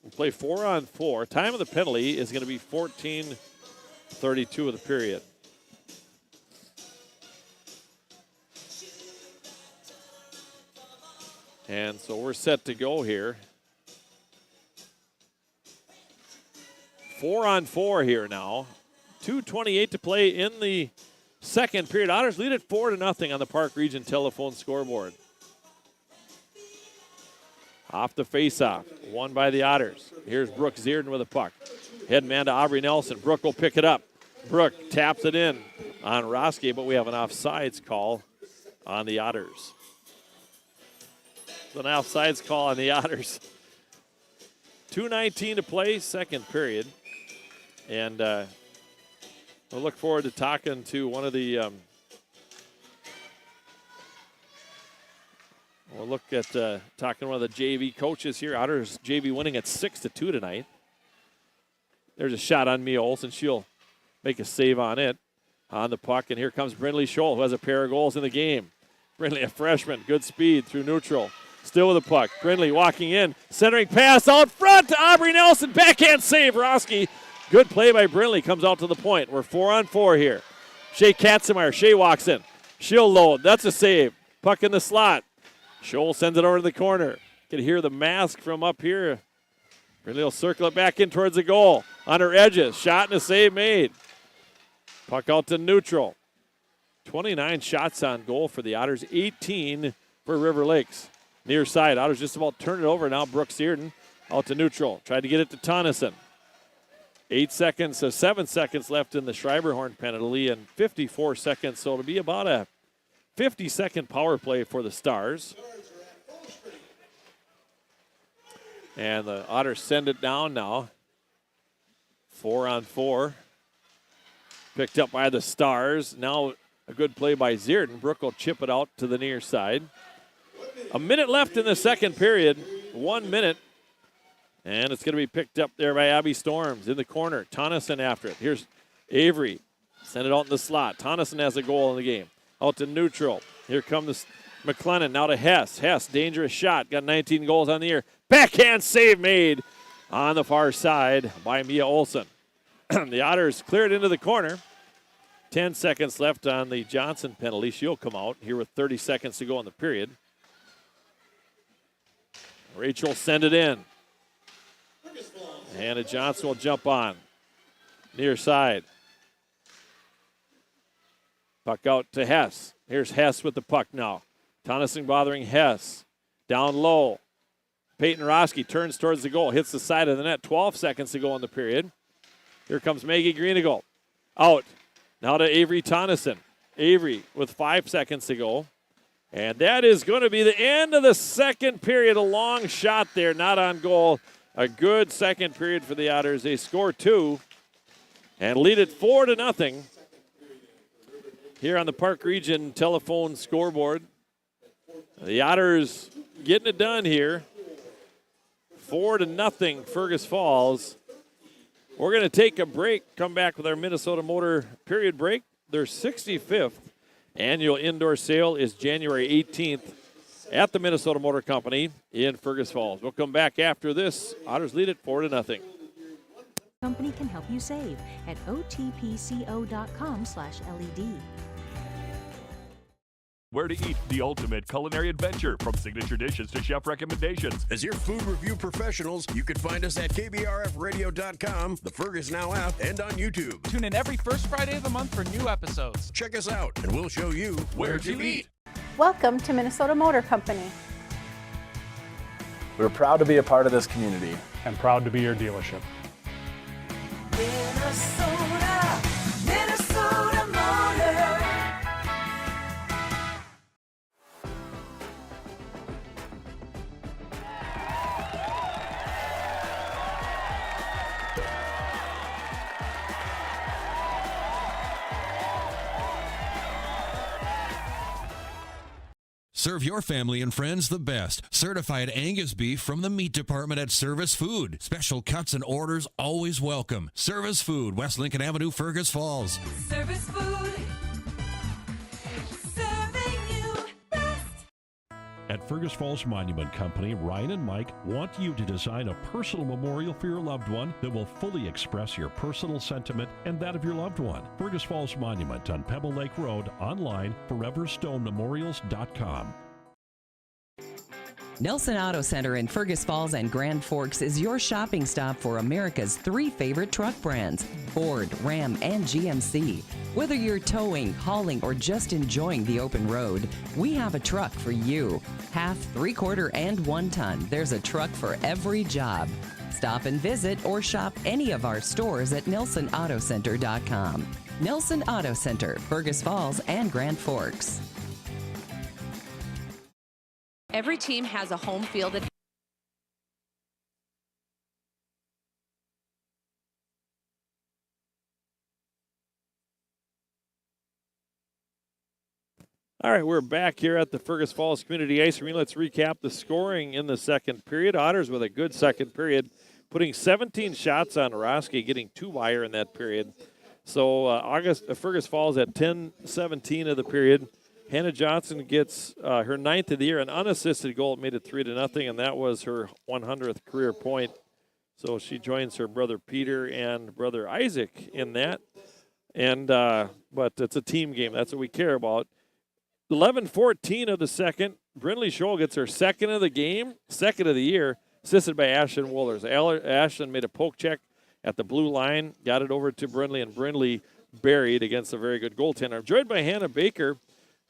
We'll play 4-on-4. Time of the penalty is going to be 14:32 of the period. And so we're set to go here. 4-on-4 here now. 2:28 to play in the second period. Otters lead it 4-0 on the Park Region telephone scoreboard. Off the faceoff, won by the Otters. Here's Brooke Zierden with a puck. Head man to Aubrey Nelson. Brooke will pick it up. Brooke taps it in on Roski, but we have an offsides call on the Otters. An offsides call on the Otters. 2:19 to play, second period. And we'll look forward to talking to one of the we'll look at talking to one of the JV coaches here. Otters JV winning at 6-2 tonight. There's a shot on Mia Olsen. She'll make a save on it, on the puck. And here comes Brindley Scholl, who has a pair of goals in the game. Brindley, a freshman, good speed through neutral. Still with the puck. Brindley walking in, centering pass out front to Aubrey Nelson. Backhand save, Roski. Good play by Brindley, comes out to the point. We're 4-on-4 here. Shea Katzenmeyer, Shea walks in. She'll load, that's a save. Puck in the slot. Scholl sends it over to the corner. You can hear the mask from up here. Brindley will circle it back in towards the goal. On her edges, shot and a save made. Puck out to neutral. 29 shots on goal for the Otters, 18 for River Lakes. Near side, Otters just about turned it over now. Brooke Zierden out to neutral. Tried to get it to Tonneson. 7 seconds left in the Schreiberhorn penalty and 54 seconds, so it'll be about a 50-second power play for the Stars. And the Otters send it down now. 4-on-4. Picked up by the Stars. Now a good play by Zierden. Brooke will chip it out to the near side. A minute left in the second period. 1 minute. And it's going to be picked up there by Abby Storms in the corner. Tonneson after it. Here's Avery. Send it out in the slot. Tonneson has a goal in the game. Out to neutral. Here comes McLennan. Now to Hess. Hess, dangerous shot. Got 19 goals on the year. Backhand save made on the far side by Mia Olsen. The Otters cleared into the corner. 10 seconds left on the Johnson penalty. She'll come out here with 30 seconds to go in the period. Rachel send it in. Hannah Johnson will jump on. Near side. Puck out to Hess. Here's Hess with the puck now. Tonneson bothering Hess. Down low. Peyton Roski turns towards the goal. Hits the side of the net. 12 seconds to go in the period. Here comes Maggie Greeneagle. Out. Now to Avery Tonneson. Avery with 5 seconds to go. And that is going to be the end of the second period. A long shot there, not on goal. A good second period for the Otters. They score 2 and lead it 4-0 here on the Park Region telephone scoreboard. The Otters getting it done here. 4-0 Fergus Falls. We're going to take a break, come back with our Minnesota Motor period break. Their 65th annual indoor sale is January 18th at the Minnesota Motor Company in Fergus Falls. We'll come back after this. Otters lead it 4-0. Company can help you save at otpco.com/LED. Where to eat, the ultimate culinary adventure, from signature dishes to chef recommendations. As your food review professionals, you can find us at KBRFradio.com, the Fergus Now app, and on YouTube. Tune in every first Friday of the month for new episodes. Check us out, and we'll show you where to eat. Welcome to Minnesota Motor Company. We're proud to be a part of this community. And proud to be your dealership. Minnesota, Minnesota Motor. Serve your family and friends the best. Certified Angus beef from the meat department at Service Food. Special cuts and orders always welcome. Service Food, West Lincoln Avenue, Fergus Falls. Service Food. Serving you best. At Fergus Falls Monument Company, Ryan and Mike want you to design a personal memorial for your loved one that will fully express your personal sentiment and that of your loved one. Fergus Falls Monument on Pebble Lake Road, online, foreverstonememorials.com. Nelson Auto Center in Fergus Falls and Grand Forks is your shopping stop for America's 3 favorite truck brands, Ford, Ram, and GMC. Whether you're towing, hauling, or just enjoying the open road, we have a truck for you. Half, 3/4, and 1 ton, there's a truck for every job. Stop and visit or shop any of our stores at NelsonAutoCenter.com. Nelson Auto Center, Fergus Falls and Grand Forks. Every team has a home field advantage. All right, we're back here at the Fergus Falls Community Ice Arena. Let's recap the scoring in the second period. Otters with a good second period, putting 17 shots on Roski, getting 2 wire in that period. So Fergus Falls at 10-17 of the period. Hannah Johnson gets her 9th of the year, an unassisted goal. It made it 3-0, and that was her 100th career point. So she joins her brother Peter and brother Isaac in that. And but it's a team game. That's what we care about. 11-14 of the second. Brindley Scholl gets her 2nd of the game, 2nd of the year, assisted by Ashton Wohlers. Ashton made a poke check at the blue line, got it over to Brindley, and Brindley buried against a very good goaltender. I'm joined by Hannah Baker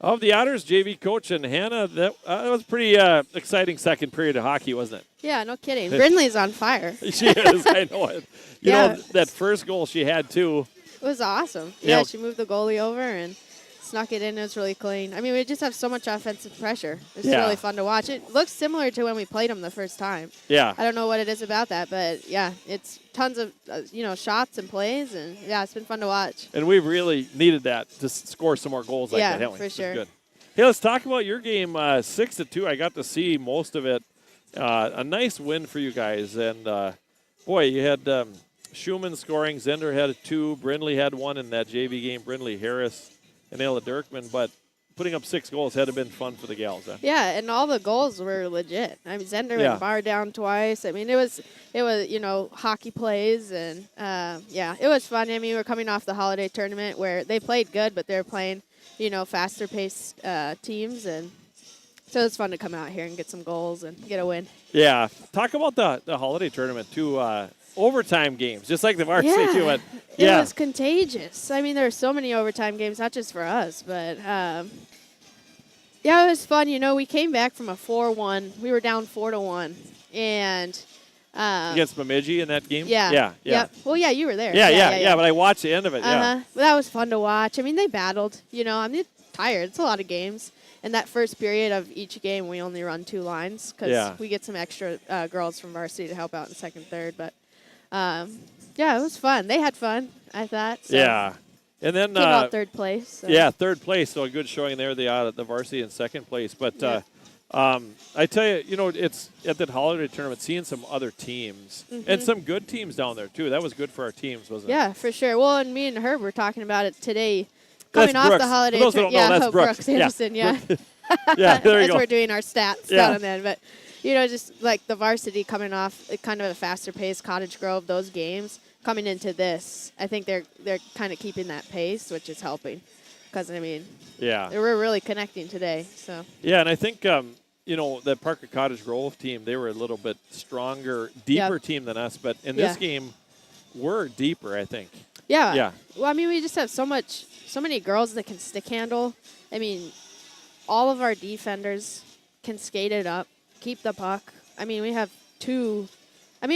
of the Otters, JV coach. And Hannah, that was pretty exciting second period of hockey, wasn't it? Yeah, no kidding. Brindley's on fire. She is, I know it. You know, that first goal she had, too. It was awesome. Yeah, she moved the goalie over and snuck it in. It was really clean. I mean, we just have so much offensive pressure. It's really fun to watch. It looks similar to when we played them the first time. Yeah. I don't know what it is about that, but, yeah, it's tons of, shots and plays, and, yeah, it's been fun to watch. And we've really needed that to score some more goals like that, haven't we? For sure. Good. Hey, let's talk about your game, 6-2. I got to see most of it. A nice win for you guys. And, boy, you had Schumann scoring. Zender had 2. Brindley had 1 in that JV game. Brindley, Harris, and Ella Dirkman. But putting up 6 goals had to have been fun for the gals. Huh? Yeah, and all the goals were legit. I mean, Zender and Bar down twice. I mean, it was hockey plays. And, it was fun. I mean, we were coming off the holiday tournament where they played good, but they were playing faster-paced teams, and so it's fun to come out here and get some goals and get a win. Yeah. Talk about the holiday tournament, too. Overtime games, just like the varsity, too. But, it was contagious. I mean, there were so many overtime games, not just for us, but, it was fun. We came back from a 4-1. We were down 4-1, and against Bemidji in that game? Yeah. Well, yeah, you were there. Yeah, but I watched the end of it, Well, that was fun to watch. I mean, they battled. I'm tired. It's a lot of games. And that first period of each game, we only run 2 lines because we get some extra girls from varsity to help out in second, third. But, it was fun. They had fun, I thought. So. Yeah. And then came out third place. So. Yeah, third place. So a good showing there. The varsity in second place. But I tell you, it's at that holiday tournament, seeing some other teams and some good teams down there, too. That was good for our teams, wasn't it? Yeah, for sure. Well, and me and Herb were talking about it today. Coming That's off Brooks. the holiday tournament. That's Brooks Anderson, yeah, there you go. As we're doing our stats down then. But, just like the varsity coming off kind of a faster pace, Cottage Grove, those games, coming into this, I think they're kind of keeping that pace, which is helping. Because, I mean, we're really connecting today. So. Yeah, and I think, that Parker Cottage Grove team, they were a little bit stronger, deeper team than us. But in this game, we're deeper, I think. Yeah. Well, I mean, we just have so many girls that can stick handle. I mean, all of our defenders can skate it up, keep the puck. I mean, we have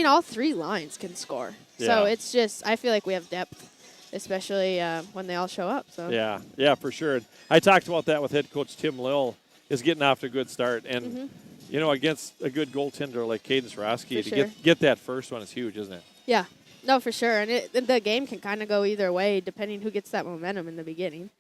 all 3 lines can score. Yeah. So it's just, I feel like we have depth, especially when they all show up. So Yeah, for sure. I talked about that with head coach Tim Lill, is getting off to a good start. And, against a good goaltender like Cadence Roski, to get that first one is huge, isn't it? Yeah. No, for sure. And the game can kind of go either way, depending who gets that momentum in the beginning.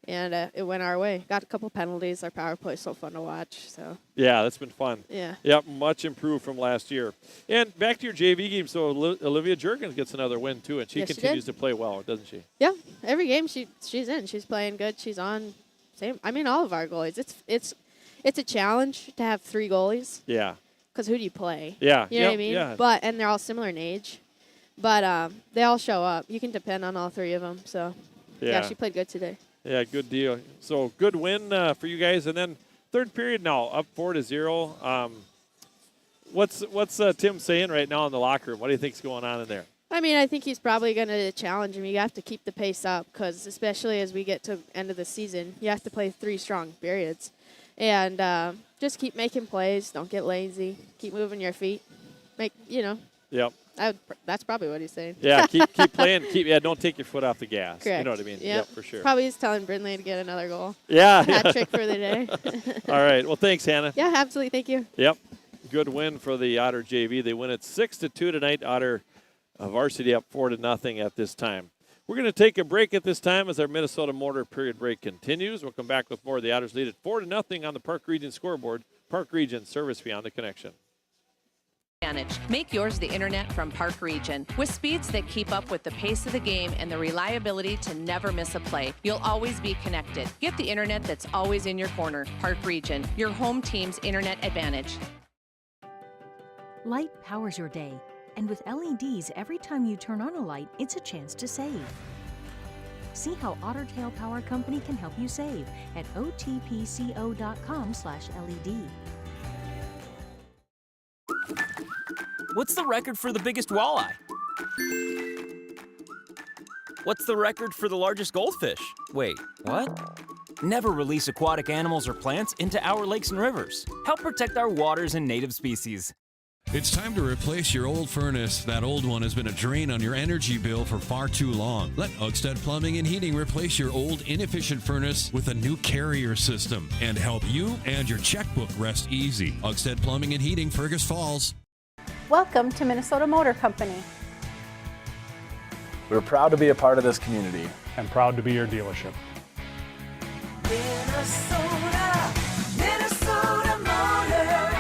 And it went our way. Got a couple penalties. Our power play is so fun to watch. So yeah, that's been fun. Yeah. Yep, much improved from last year. And back to your JV game. So Olivia Jurgens gets another win too, and she continues to play well, doesn't she? Yeah, every game she's in. She's playing good. She's on. Same. I mean, all of our goalies. It's a challenge to have 3 goalies. Yeah. Because who do you play? Yeah. You know what I mean? Yeah. And they're all similar in age. But they all show up. You can depend on all 3 of them. So, yeah, she played good today. Yeah, good deal. So, good win for you guys. And then Third period now, up 4-0. What's Tim saying right now in the locker room? What do you think's going on in there? I mean, I think he's probably going to challenge him. You have to keep the pace up because especially as we get to end of the season, you have to play 3 strong periods. And just keep making plays. Don't get lazy. Keep moving your feet. Yep. That's probably what he's saying. Yeah, keep playing. Don't take your foot off the gas. Correct. You know what I mean? Yep, for sure. Probably he's telling Brindley to get another goal. Yeah. Hat trick for the day. All right. Well, thanks, Hannah. Yeah, absolutely. Thank you. Yep. Good win for the Otter JV. They win it 6-2 tonight. Otter varsity up 4-0 at this time. We're going to take a break at this time as our Minnesota Motor period break continues. We'll come back with more. The Otters lead at 4-0 on the Park Region scoreboard. Park Region, service beyond the connection. Make yours the internet from Park Region. With speeds that keep up with the pace of the game and the reliability to never miss a play, you'll always be connected. Get the internet that's always in your corner. Park Region, your home team's internet advantage. Light powers your day, and with LEDs, every time you turn on a light, it's a chance to save. See how Otter Tail Power Company can help you save at otpco.com/LED. What's the record for the biggest walleye? What's the record for the largest goldfish? Wait, what? Never release aquatic animals or plants into our lakes and rivers. Help protect our waters and native species. It's time to replace your old furnace. That old one has been a drain on your energy bill for far too long. Let Otters Plumbing and Heating replace your old inefficient furnace with a new carrier system and help you and your checkbook rest easy. Otters Plumbing and Heating, Fergus Falls. Welcome to Minnesota Motor Company. We're proud to be a part of this community. And proud to be your dealership. Minnesota, Minnesota Motor.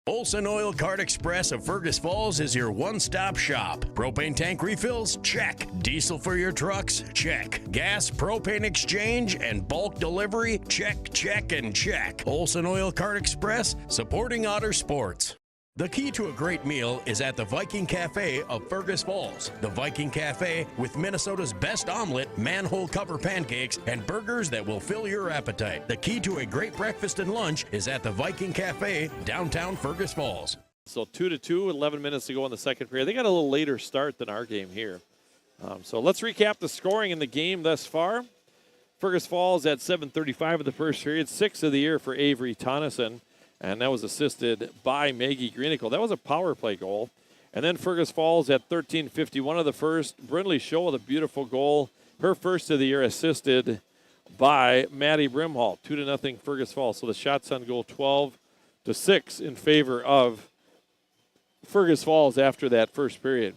Olson Oil Card Express of Fergus Falls is your one-stop shop. Propane tank refills? Check. Diesel for your trucks? Check. Gas, propane exchange, and bulk delivery? Check, check, and check. Olson Oil Card Express, supporting Otter sports. The key to a great meal is at the Viking Cafe of Fergus Falls. The Viking Cafe with Minnesota's best omelet, manhole cover pancakes, and burgers that will fill your appetite. The key to a great breakfast and lunch is at the Viking Cafe, downtown Fergus Falls. So 2-2, 11 minutes to go in the second period. They got a little later start than our game here. So let's recap the scoring in the game thus far. Fergus Falls at 7:35 of the first period, 6 of the year for Avery Tonneson. And that was assisted by Maggie Greenicle. That was a power play goal. And then Fergus Falls at 13:51 of the first. Brindley Show with a beautiful goal. Her first of the year, assisted by Maddie Brimhall. 2-0 Fergus Falls. So the shots on goal 12-6 in favor of Fergus Falls after that first period.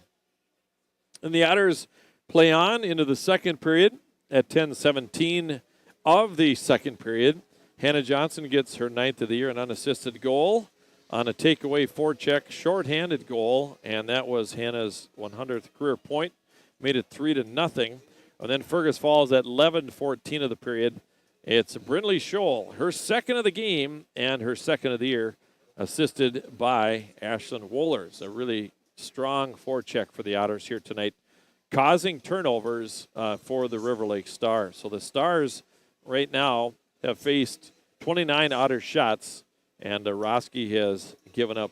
And the Otters play on into the second period at 10:17 of the second period. Hannah Johnson gets her 9th of the year, an unassisted goal on a takeaway forecheck shorthanded goal, and that was Hannah's 100th career point. Made it 3-0. And then Fergus Falls at 11:14 of the period. It's Brindley Scholl, her second of the game and her second of the year, assisted by Ashlyn Wohlers. A really strong forecheck for the Otters here tonight, causing turnovers for the River Lake Stars. So the Stars right now have faced 29 Otter shots, and Roski has given up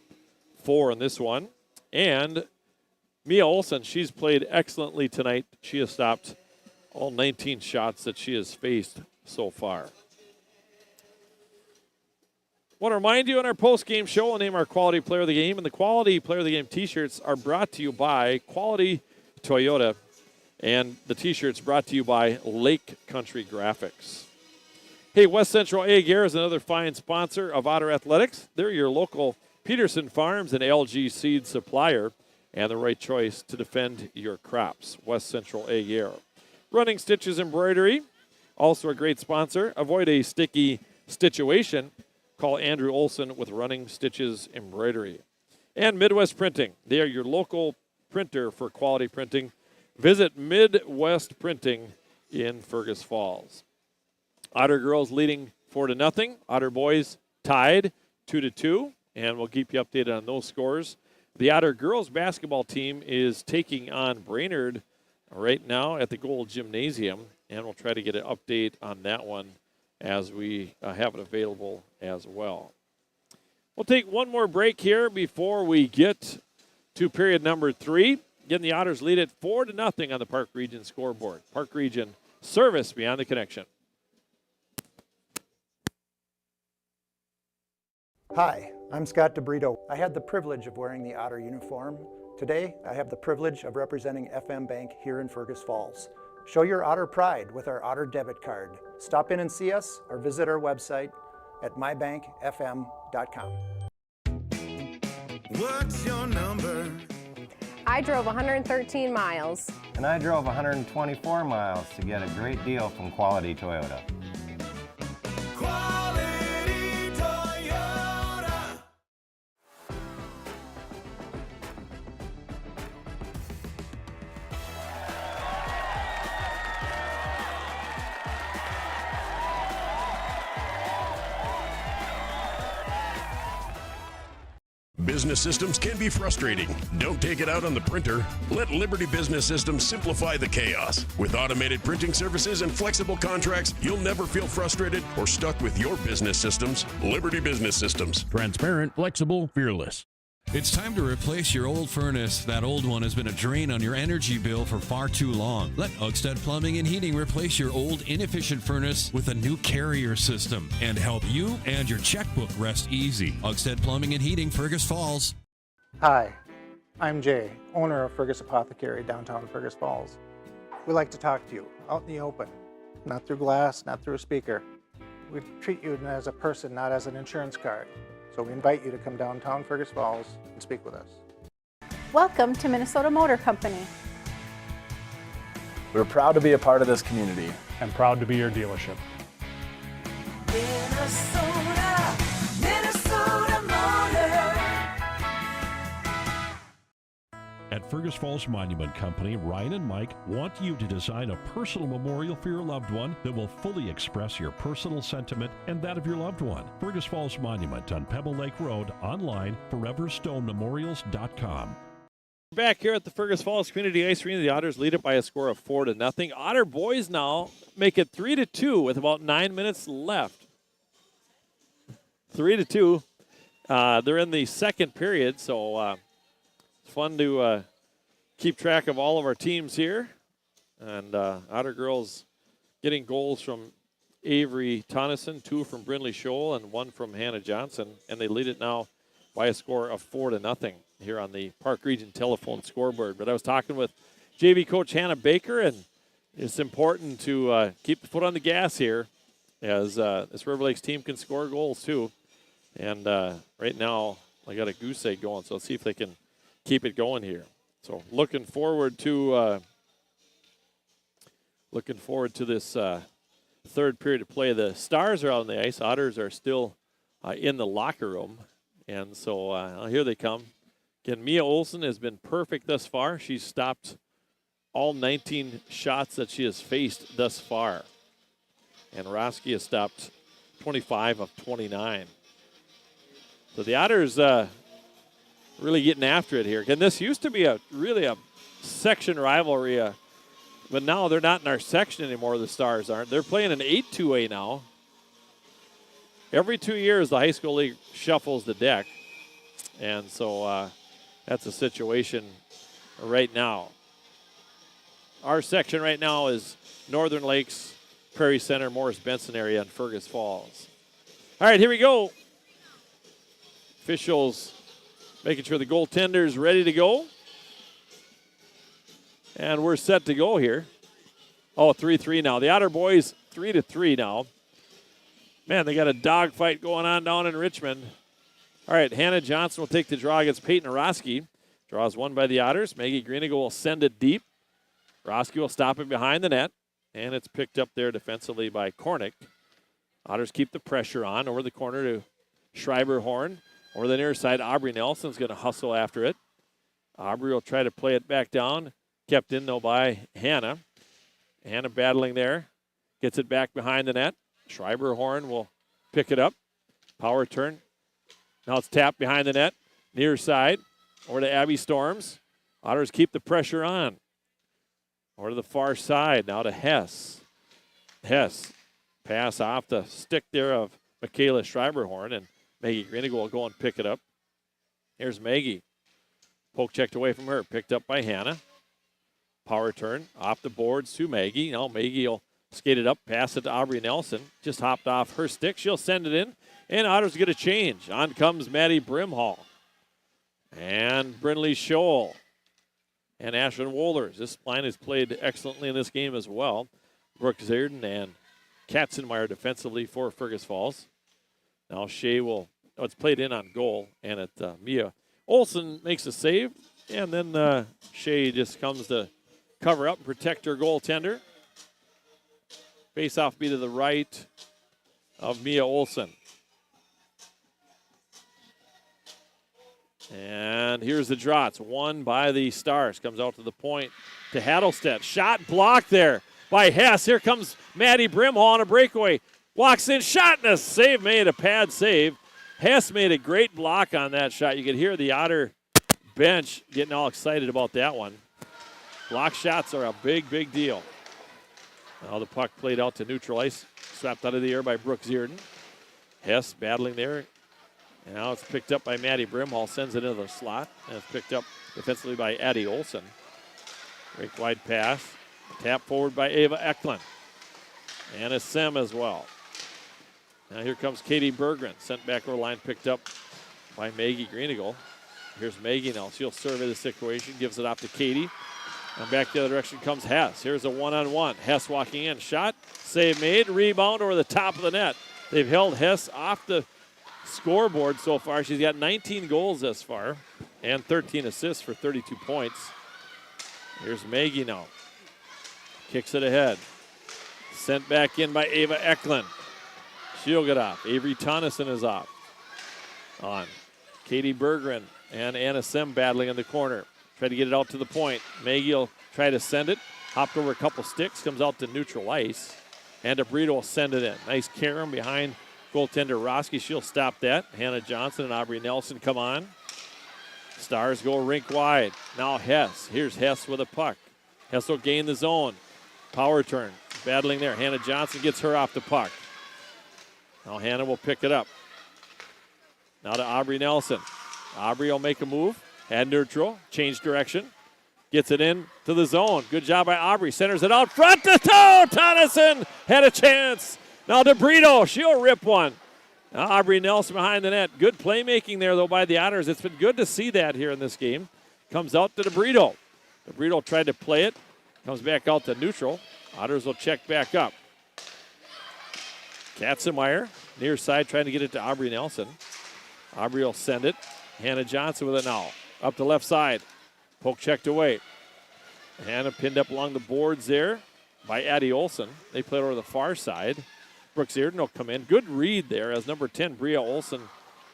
4 in this one. And Mia Olson, she's played excellently tonight. She has stopped all 19 shots that she has faced so far. Want to remind you in our post-game show, we'll name our Quality Player of the Game, and the Quality Player of the Game t-shirts are brought to you by Quality Toyota, and the t-shirts brought to you by Lake Country Graphics. Hey, West Central Ag Air is another fine sponsor of Otter Athletics. They're your local Peterson Farms and LG seed supplier and the right choice to defend your crops. West Central Ag Air. Running Stitches Embroidery, also a great sponsor. Avoid a sticky situation. Call Andrew Olson with Running Stitches Embroidery. And Midwest Printing. They are your local printer for quality printing. Visit Midwest Printing in Fergus Falls. Otter girls leading 4-0. Otter boys tied 2-2, and we'll keep you updated on those scores. The Otter girls basketball team is taking on Brainerd right now at the Gold Gymnasium, and we'll try to get an update on that one as we have it available as well. We'll take one more break here before we get to period number 3. Again, the Otters lead it 4-0 on the Park Region scoreboard. Park Region service beyond the connection. Hi, I'm Scott DeBrito. I had the privilege of wearing the Otter uniform. Today, I have the privilege of representing FM Bank here in Fergus Falls. Show your Otter pride with our Otter debit card. Stop in and see us or visit our website at mybankfm.com. What's your number? I drove 113 miles. And I drove 124 miles to get a great deal from Quality Toyota. Quality Toyota. Business systems can be frustrating. Don't take it out on the printer. Let Liberty Business Systems simplify the chaos. With automated printing services and flexible contracts, you'll never feel frustrated or stuck with your business systems. Liberty Business Systems. Transparent, flexible, fearless. It's time to replace your old furnace. That old one has been a drain on your energy bill for far too long. Let Otters Plumbing and Heating replace your old inefficient furnace with a new carrier system and help you and your checkbook rest easy. Otters Plumbing and Heating, Fergus Falls. Hi, I'm Jay, owner of Fergus Apothecary, downtown Fergus Falls. We like to talk to you out in the open, not through glass, not through a speaker. We treat you as a person, not as an insurance card. So we invite you to come downtown Fergus Falls and speak with us. Welcome to Minnesota Motor Company. We're proud to be a part of this community. And proud to be your dealership. Minnesota, Minnesota Motor. At Fergus Falls Monument Company, Ryan and Mike want you to design a personal memorial for your loved one that will fully express your personal sentiment and that of your loved one. Fergus Falls Monument on Pebble Lake Road, online, foreverstonемemorials.com. Back here at the Fergus Falls Community Ice Arena, the Otters lead it by a score of 4-0. Otter boys now make it 3-2 with about 9 minutes left. 3-2. They're in the second period, so it's fun to keep track of all of our teams here. And Otter girls getting goals from Avery Tonneson, 2 from Brindley Scholl, and 1 from Hannah Johnson. And they lead it now by a score of 4-0 here on the Park Region telephone scoreboard. But I was talking with JV coach Hannah Baker, and it's important to keep the foot on the gas here as this River Lakes team can score goals too. And right now, I got a goose egg going, so let's see if they can keep it going here. So looking forward to this third period of play. The Stars are out on the ice. Otters are still in the locker room. And so here they come. Again, Mia Olsen has been perfect thus far. She's stopped all 19 shots that she has faced thus far. And Roski has stopped 25 of 29. So the Otters really getting after it here. And this used to be really a section rivalry, but now they're not in our section anymore, the Stars aren't. They're playing an 8-2A now. Every 2 years, the high school league shuffles the deck. And so that's the situation right now. Our section right now is Northern Lakes, Prairie Center, Morris Benson area, and Fergus Falls. All right, here we go. Officials making sure the goaltender's ready to go. And we're set to go here. Oh, 3-3 now. The Otter boys 3-3 now. Man, they got a dogfight going on down in Richmond. All right, Hannah Johnson will take the draw against Peyton Roski. Draw is won by the Otters. Maggie Greenigo will send it deep. Roski will stop it behind the net. And it's picked up there defensively by Kornick. Otters keep the pressure on over the corner to Schreiber-Horn. Over the near side, Aubrey Nelson's going to hustle after it. Aubrey will try to play it back down. Kept in, though, by Hannah. Hannah battling there. Gets it back behind the net. Schreiber-Horn will pick it up. Power turn. Now it's tapped behind the net. Near side. Over to Abby Storms. Otters keep the pressure on. Over to the far side. Now to Hess. Hess Pass off the stick there of Michaela Schreiberhorn, and Maggie Greenigle will go and pick it up. Here's Maggie. Poke checked away from her. Picked up by Hannah. Power turn off the boards to Maggie. Now Maggie will skate it up, pass it to Aubrey Nelson. Just hopped off her stick. She'll send it in, and Otters get a change. On comes Maddie Brimhall. And Brynlee Scholl. And Ashlyn Wohlers. This line has played excellently in this game as well. Brooke Zierden and Katzenmeyer defensively for Fergus Falls. Now Shea will, it's played in on goal, and Mia Olsen makes a save, and then Shea just comes to cover up and protect her goaltender. Face-off be to the right of Mia Olsen. And here's the draw. It's won by the Stars. Comes out to the point to Hattelstedt. Shot blocked there by Hess. Here comes Maddie Brimhall on a breakaway. Walks in, shot, and a save made, a pad save. Hess made a great block on that shot. You could hear the Otter bench getting all excited about that one. Block shots are a big, big deal. Now the puck played out to neutral ice. Swept out of the air by Brooke Zierden. Hess battling there. And now it's picked up by Maddie Brimhall. Sends it into the slot. And it's picked up defensively by Addie Olsen. Great wide pass. Tap forward by Ava Eklund. And a Sem as well. Now here comes Katie Berggren. Sent back over the line. Picked up by Maggie Greenigle. Here's Maggie now. She'll survey the situation. Gives it off to Katie. And back the other direction comes Hess. Here's a one-on-one. Hess walking in. Shot. Save made. Rebound over the top of the net. They've held Hess off the scoreboard so far. She's got 19 goals thus far and 13 assists for 32 points. Here's Maggie now. Kicks it ahead. Sent back in by Ava Eklund. She'll get off. Avery Tonneson is off. On. Katie Berggren and Anna Sem battling in the corner. Try to get it out to the point. Maggie will try to send it. Hopped over a couple sticks. Comes out to neutral ice. And DeBrito will send it in. Nice carom behind goaltender Roski. She'll stop that. Hannah Johnson and Aubrey Nelson come on. Stars go rink wide. Now Hess. Here's Hess with a puck. Hess will gain the zone. Power turn. Battling there. Hannah Johnson gets her off the puck. Now Hannah will pick it up. Now to Aubrey Nelson. Aubrey will make a move. Head neutral. Change direction. Gets it in to the zone. Good job by Aubrey. Centers it out front to toe. Tonneson had a chance. Now DeBrito. She'll rip one. Now Aubrey Nelson behind the net. Good playmaking there, though, by the Otters. It's been good to see that here in this game. Comes out to DeBrito. DeBrito tried to play it. Comes back out to neutral. Otters will check back up. Katzenmeyer, near side, trying to get it to Aubrey Nelson. Aubrey will send it. Hannah Johnson with it now. Up the left side. Poke checked away. Hannah pinned up along the boards there by Addie Olsen. They played over the far side. Brooke Zierden will come in. Good read there as number 10, Bria Olsen,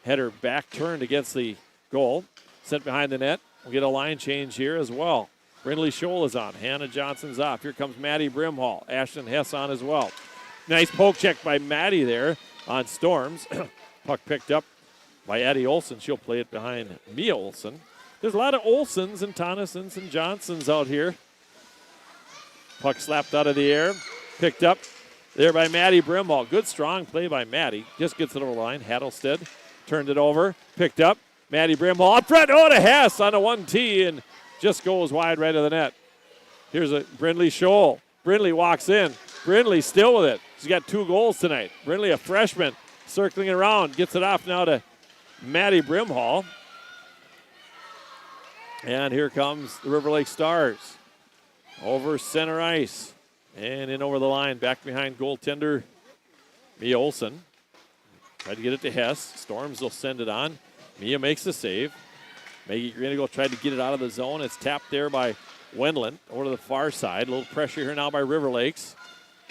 had her back turned against the goal. Sent behind the net. We'll get a line change here as well. Brynlee Scholl is on. Hannah Johnson's off. Here comes Maddie Brimhall. Ashton Hess on as well. Nice poke check by Maddie there on Storms. Puck picked up by Addie Olsen. She'll play it behind Mia Olsen. There's a lot of Olsens and Tonnesons and Johnsons out here. Puck slapped out of the air. Picked up there by Maddie Brimhall. Good strong play by Maddie. Just gets it over the line. Hattelstead turned it over. Picked up. Maddie Brimhall up front. Oh, to Hess on a 1T and just goes wide right of the net. Here's a Brynlee Scholl. Brynlee walks in. Brynlee still with it. She's got 2 goals tonight. Brynlee, a freshman, circling around. Gets it off now to Maddie Brimhall. And here comes the River Lake Stars. Over center ice. And in over the line. Back behind goaltender Mia Olsen. Tried to get it to Hess. Storms will send it on. Mia makes the save. Maggie Greenigle tried to get it out of the zone. It's tapped there by Wendland over to the far side. A little pressure here now by River Lakes.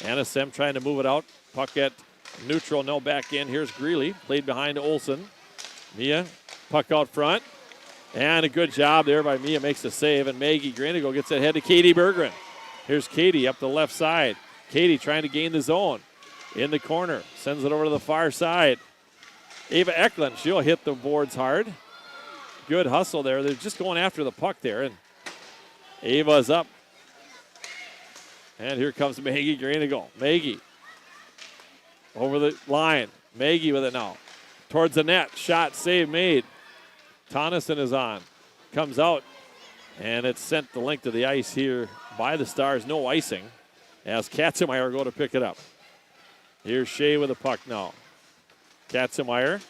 Anna Sem trying to move it out. Puck at neutral, no back in. Here's Greeley, played behind Olsen. Mia, puck out front. And a good job there by Mia, makes the save. And Maggie Greenigle gets ahead to Katie Berggren. Here's Katie up the left side. Katie trying to gain the zone. In the corner, sends it over to the far side. Ava Eklund, she'll hit the boards hard. Good hustle there. They're just going after the puck there. And Ava's up. And here comes Maggie Greenigle. Maggie over the line. Maggie with it now. Towards the net. Shot, save made. Tonneson is on. Comes out. And it's sent the length of the ice here by the Stars. No icing as Katzenmeyer go to pick it up. Here's Shea with the puck now. Katzenmeyer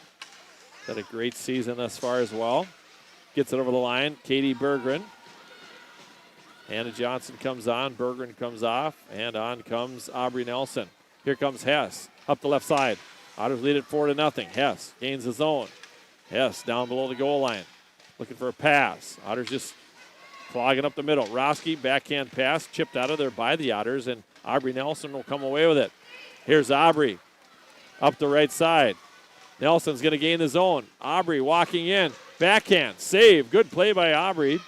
had a great season thus far as well. Gets it over the line. Katie Berggren. Hannah Johnson comes on. Berggren comes off. And on comes Aubrey Nelson. Here comes Hess up the left side. Otters lead it 4-0. Hess gains the zone. Hess down below the goal line. Looking for a pass. Otters just clogging up the middle. Roski, backhand pass, chipped out of there by the Otters, and Aubrey Nelson will come away with it. Here's Aubrey up the right side. Nelson's going to gain the zone. Aubrey walking in. Backhand, save. Good play by Aubrey.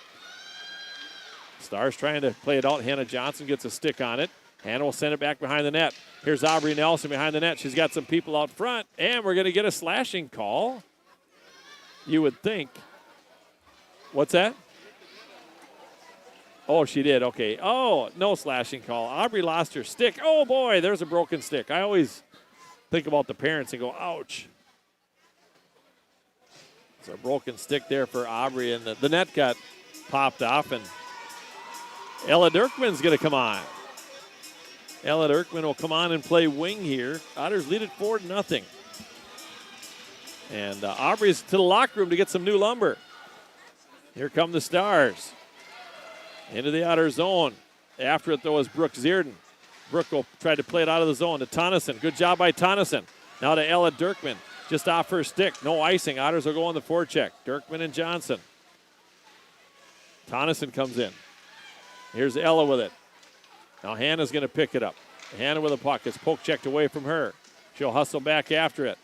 Stars trying to play it out. Hannah Johnson gets a stick on it. Hannah will send it back behind the net. Here's Aubrey Nelson behind the net. She's got some people out front, and we're going to get a slashing call. You would think. What's that? Oh, she did. Okay. Oh, no slashing call. Aubrey lost her stick. Oh, boy, there's a broken stick. I always think about the parents and go, ouch. It's a broken stick there for Aubrey, and the net got popped off, and Ella Dirkman's going to come on. Ella Dirkman will come on and play wing here. Otters lead it 4-0. And Aubrey's to the locker room to get some new lumber. Here come the Stars. Into the Otter zone. After it, though, is Brooke Zierden. Brooke will try to play it out of the zone to Tonneson. Good job by Tonneson. Now to Ella Dirkman. Just off her stick. No icing. Otters will go on the forecheck. Dirkman and Johnson. Tonneson comes in. Here's Ella with it. Now Hannah's going to pick it up. Hannah with a puck. It's poke checked away from her. She'll hustle back after it.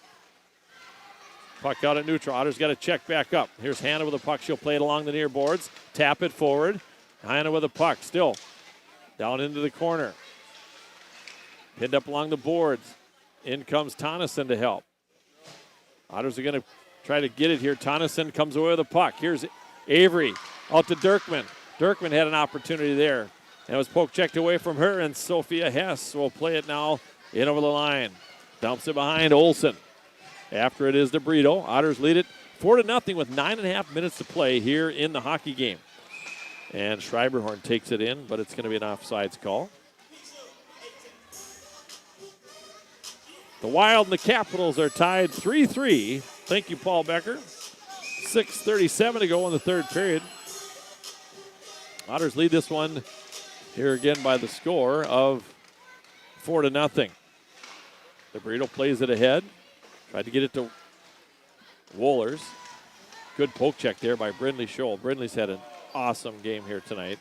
Puck out at neutral. Otters got to check back up. Here's Hannah with a puck. She'll play it along the near boards. Tap it forward. Hannah with a puck. Still down into the corner. Pinned up along the boards. In comes Tonneson to help. Otters are going to try to get it here. Tonneson comes away with a puck. Here's Avery out to Dirkman. Dirkman had an opportunity there. And it was poke checked away from her, and Sophia Hess will play it now in over the line. Dumps it behind Olsen. After it is DeBrito. Otters lead it 4-0 with 9.5 minutes to play here in the hockey game. And Schreiberhorn takes it in, but it's going to be an offsides call. The Wild and the Capitals are tied 3-3. Thank you, Paul Becker. 6:37 to go in the third period. Otters lead this one here again by the score of 4-0. DeBrito plays it ahead. Tried to get it to Wohlers. Good poke check there by Brindley Scholl. Brindley's had an awesome game here tonight.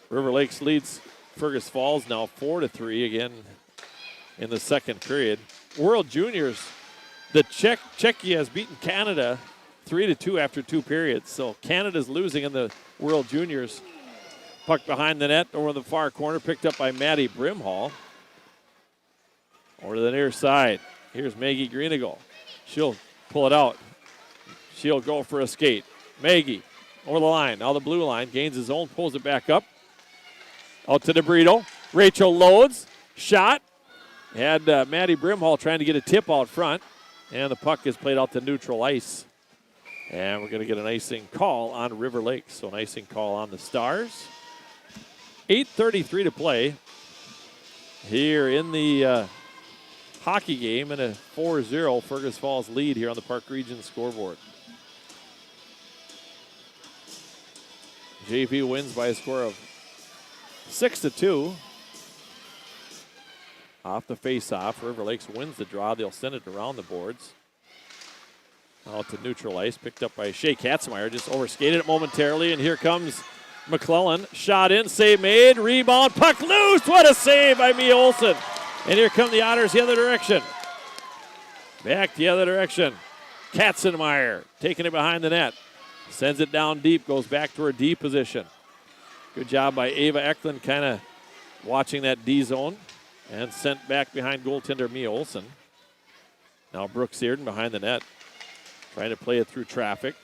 River Lakes leads Fergus Falls now 4-3 again in the second period. World Juniors, Czechia has beaten Canada 3-2 after 2 periods. So Canada's losing in the World Juniors. Puck behind the net over the far corner, picked up by Maddie Brimhall. Over to the near side. Here's Maggie Greenagle. She'll pull it out. She'll go for a skate. Maggie over the line. Now the blue line. Gains his own, pulls it back up. Out to DeBrito. Rachel loads. Shot. Had Maddie Brimhall trying to get a tip out front. And the puck is played out to neutral ice. And we're going to get an icing call on River Lakes. So an icing call on the Stars. 8:33 to play here in the hockey game, and a 4-0 Fergus Falls lead here on the Park Region scoreboard. JV wins by a score of 6-2. Off the face-off, River Lakes wins the draw. They'll send it around the boards. Out to neutral ice, picked up by Shea Katzenmeyer. Just overskated it momentarily, and here comes McClellan. Shot in, save made, rebound, puck loose. What a save by Mia Olsen. And here come the Otters the other direction. Back the other direction. Katzenmeyer taking it behind the net. Sends it down deep, goes back to her D position. Good job by Ava Eklund, kind of watching that D zone. And sent back behind goaltender Mia Olsen. Now Brooke Searden behind the net. Trying to play it through traffic.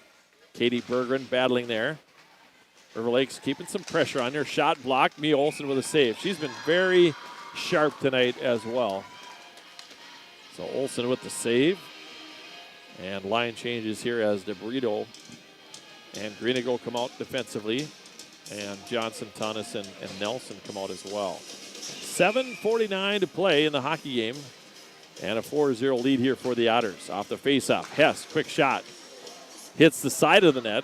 Katie Berggren battling there. River Lakes keeping some pressure on her. Shot blocked. Mia Olsen with a save. She's been very sharp tonight as well. So Olsen with the save. And line changes here as DeBrito and Greenigo come out defensively. And Johnson, Tonneson, and Nelson come out as well. 7:49 to play in the hockey game. And a 4-0 lead here for the Otters. Off the faceoff, Hess, quick shot. Hits the side of the net.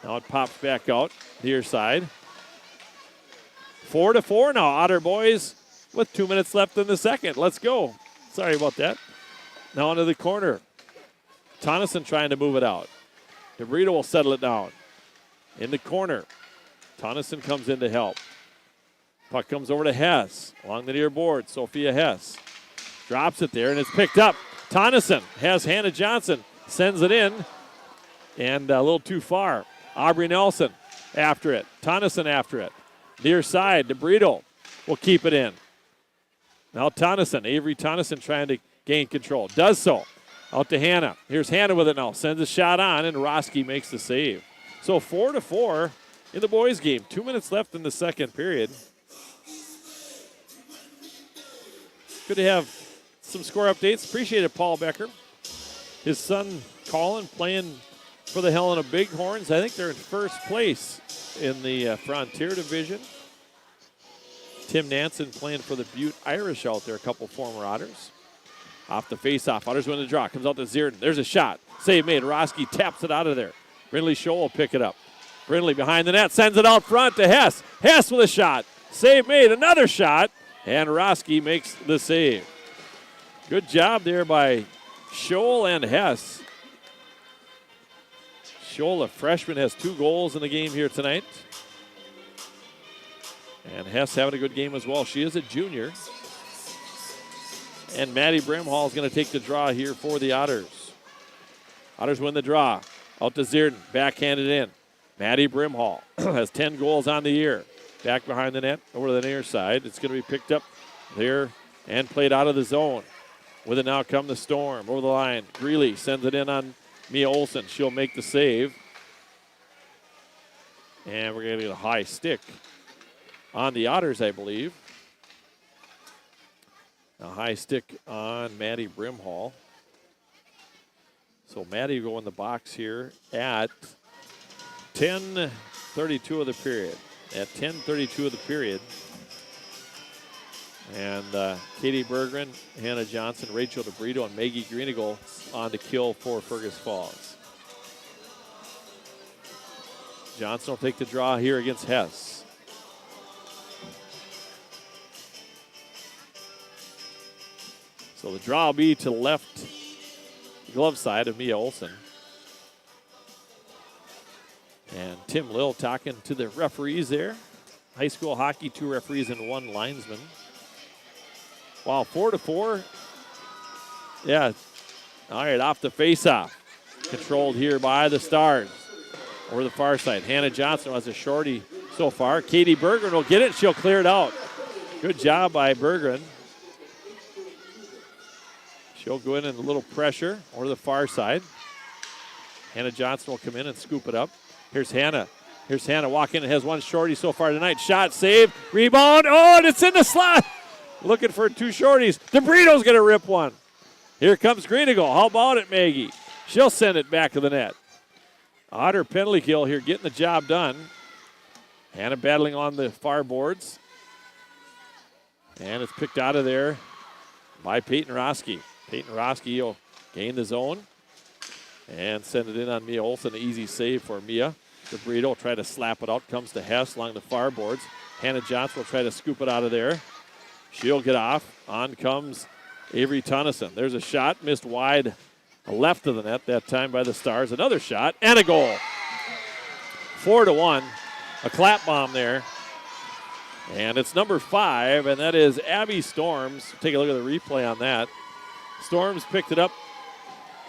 Now it pops back out, near side. 4-4 now, Otter boys, with 2 minutes left in the second. Let's go. Sorry about that. Now into the corner. Tonneson trying to move it out. DeBrito will settle it down. In the corner. Tonneson comes in to help. Puck comes over to Hess. Along the near board, Sophia Hess. Drops it there, and it's picked up. Tonneson has Hannah Johnson. Sends it in. And a little too far. Aubrey Nelson after it. Tonneson after it. Near side, DeBrito will keep it in. Now Tonneson, Avery Tonneson trying to gain control. Does so. Out to Hannah. Here's Hannah with it now. Sends a shot on, and Roski makes the save. So 4-4 in the boys' game. 2 minutes left in the second period. Good to have some score updates. Appreciate it, Paul Becker. His son, Colin, playing for the Helena Bighorns. I think they're in first place in the Frontier Division. Tim Nansen playing for the Butte Irish out there, a couple former Otters. Off the face-off, Otters win the draw. Comes out to Zierden. There's a shot. Save made. Roski taps it out of there. Brindley Scholl will pick it up. Brindley behind the net, sends it out front to Hess. Hess with a shot. Save made. Another shot. And Roski makes the save. Good job there by Scholl and Hess. Scholl, a freshman, has 2 goals in the game here tonight. And Hess having a good game as well. She is a junior. And Maddie Brimhall is going to take the draw here for the Otters. Otters win the draw. Out to Zierden. Backhanded in. Maddie Brimhall has 10 goals on the year. Back behind the net over to the near side. It's going to be picked up there and played out of the zone. With it now come the Storm over the line. Greeley sends it in on Mia Olsen. She'll make the save. And we're going to get a high stick on the Otters, I believe. A high stick on Maddie Brimhall. So Maddie will go in the box here at 10:32 of the period. At 10:32 of the period. And Katie Berggren, Hannah Johnson, Rachel DeBrito, and Maggie Greenigal on to kill for Fergus Falls. Johnson will take the draw here against Hess. So the draw will be to the left glove side of Mia Olsen. And Tim Lill talking to the referees there. High school hockey, 2 referees and 1 linesman. Wow, 4-4. Yeah. All right, off the face-off. Controlled here by the Stars. Over the far side. Hannah Johnson has a shorty so far. Katie Berggren will get it. She'll clear it out. Good job by Berggren. She'll go in and a little pressure over the far side. Hannah Johnson will come in and scoop it up. Here's Hannah. Here's Hannah walking and has 1 shorty so far tonight. Shot, save, rebound. Oh, and it's in the slot. Looking for 2 shorties. DeBrito's going to rip one. Here comes Greenigal. How about it, Maggie? She'll send it back to the net. Otter penalty kill here, getting the job done. Hannah battling on the far boards. And it's picked out of there by Peyton Roski. Peyton Roski will gain the zone and send it in on Mia Olsen. An easy save for Mia. DeBrito will try to slap it out. Comes to Hess along the far boards. Hannah Johnson will try to scoop it out of there. She'll get off. On comes Avery Tonneson. There's a shot. Missed wide left of the net that time by the Stars. Another shot and a goal. 4-1. A clap bomb there. And it's number 5, and that is Abby Storms. Take a look at the replay on that. Storms picked it up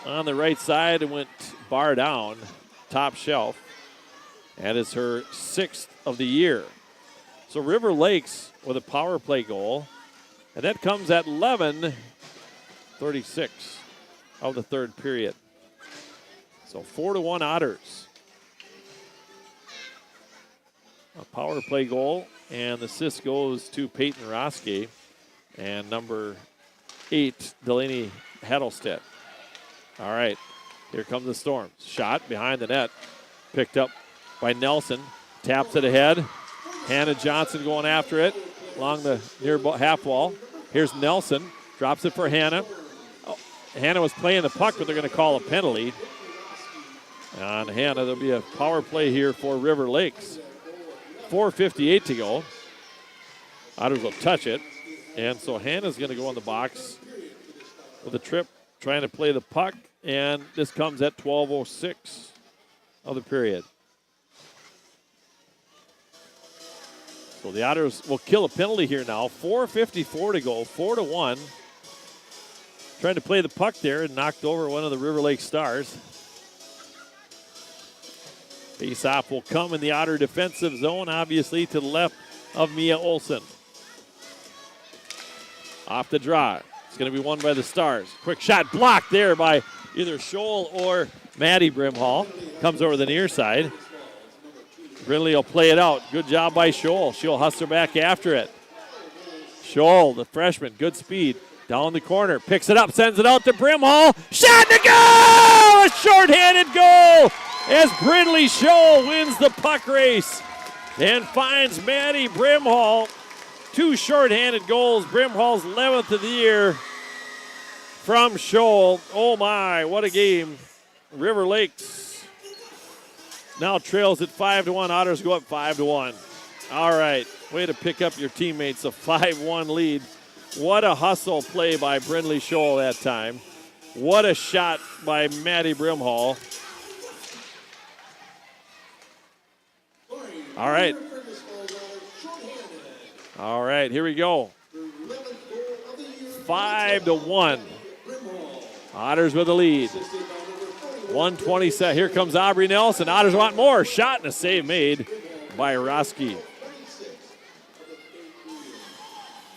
on the right side and went bar down, top shelf. And it's her 6th of the year. So River Lakes with a power play goal. And that comes at 11:36 of the third period. So 4-1 Otters. A power play goal, and the assist goes to Peyton Roski and number 8, Delaney Heddlestead. All right, here comes the Storms. Shot behind the net, picked up by Nelson. Taps it ahead. Hannah Johnson going after it along the near half wall. Here's Nelson, drops it for Hannah. Oh, Hannah was playing the puck, but they're going to call a penalty on Hannah. There'll be a power play here for River Lakes. 4:58 to go. Otters will touch it. And so Hannah's going to go in the box with a trip, trying to play the puck. And this comes at 12:06 of the period. So the Otters will kill a penalty here now. 4:54 to go, 4-1. Trying to play the puck there and knocked over one of the River Lake Stars. Face-off will come in the Otter defensive zone, obviously to the left of Mia Olsen. Off the draw. It's going to be won by the Stars. Quick shot blocked there by either Scholl or Maddie Brimhall. Comes over the near side. Brindley will play it out. Good job by Scholl. She'll hustle back after it. Scholl, the freshman, good speed. Down the corner, picks it up, sends it out to Brimhall. Shot to go! A shorthanded goal as Brindley Scholl wins the puck race and finds Maddie Brimhall. 2 shorthanded goals. Brimhall's 11th of the year from Scholl. Oh my, what a game. River Lakes now trails at 5-1. Otters go up 5-1. All right, way to pick up your teammates. A 5-1 lead. What a hustle play by Brindley Scholl that time. What a shot by Maddie Brimhall. All right. All right, here we go. 5-1. Otters with the lead. 1:20. Here comes Aubrey Nelson. Otters want more. Shot and a save made by Roski.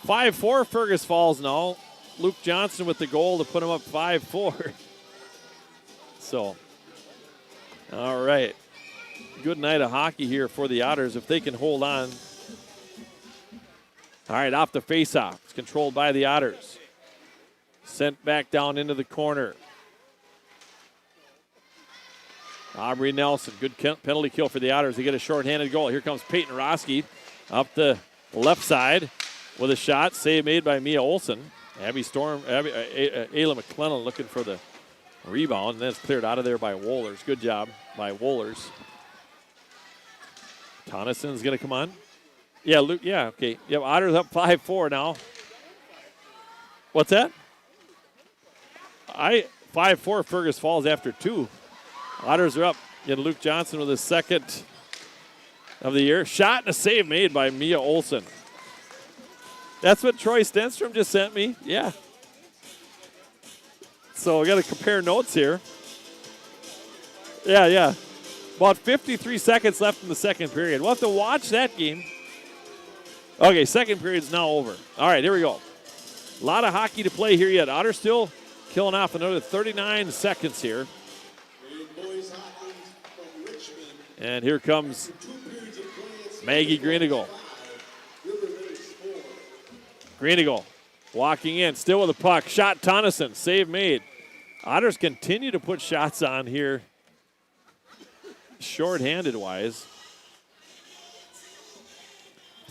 5-4 Fergus Falls now. Luke Johnson with the goal to put him up 5-4. So, all right. Good night of hockey here for the Otters if they can hold on. All right, off the faceoff. It's controlled by the Otters. Sent back down into the corner. Aubrey Nelson, good penalty kill for the Otters. They get a shorthanded goal. Here comes Peyton Roski up the left side with a shot. Save made by Mia Olsen. Ayla McClellan looking for the rebound, and then it's cleared out of there by Wohlers. Good job by Wohlers. Tonnison's going to come on. Yeah, Luke. Yeah, okay. Yep, Otters up 5-4 now. What's that? 5-4 Fergus Falls after 2. Otters are up. And Luke Johnson with his second of the year. Shot and a save made by Mia Olsen. That's what Troy Stenstrom just sent me. Yeah. So we got to compare notes here. Yeah. About 53 seconds left in the second period. We'll have to watch that game. Okay, second period's now over. All right, here we go. A lot of hockey to play here yet. Otters still killing off another 39 seconds here. And here comes Maggie Greeneagle. Greeneagle walking in, still with the puck. Shot Tonneson, save made. Otters continue to put shots on here, short-handed wise.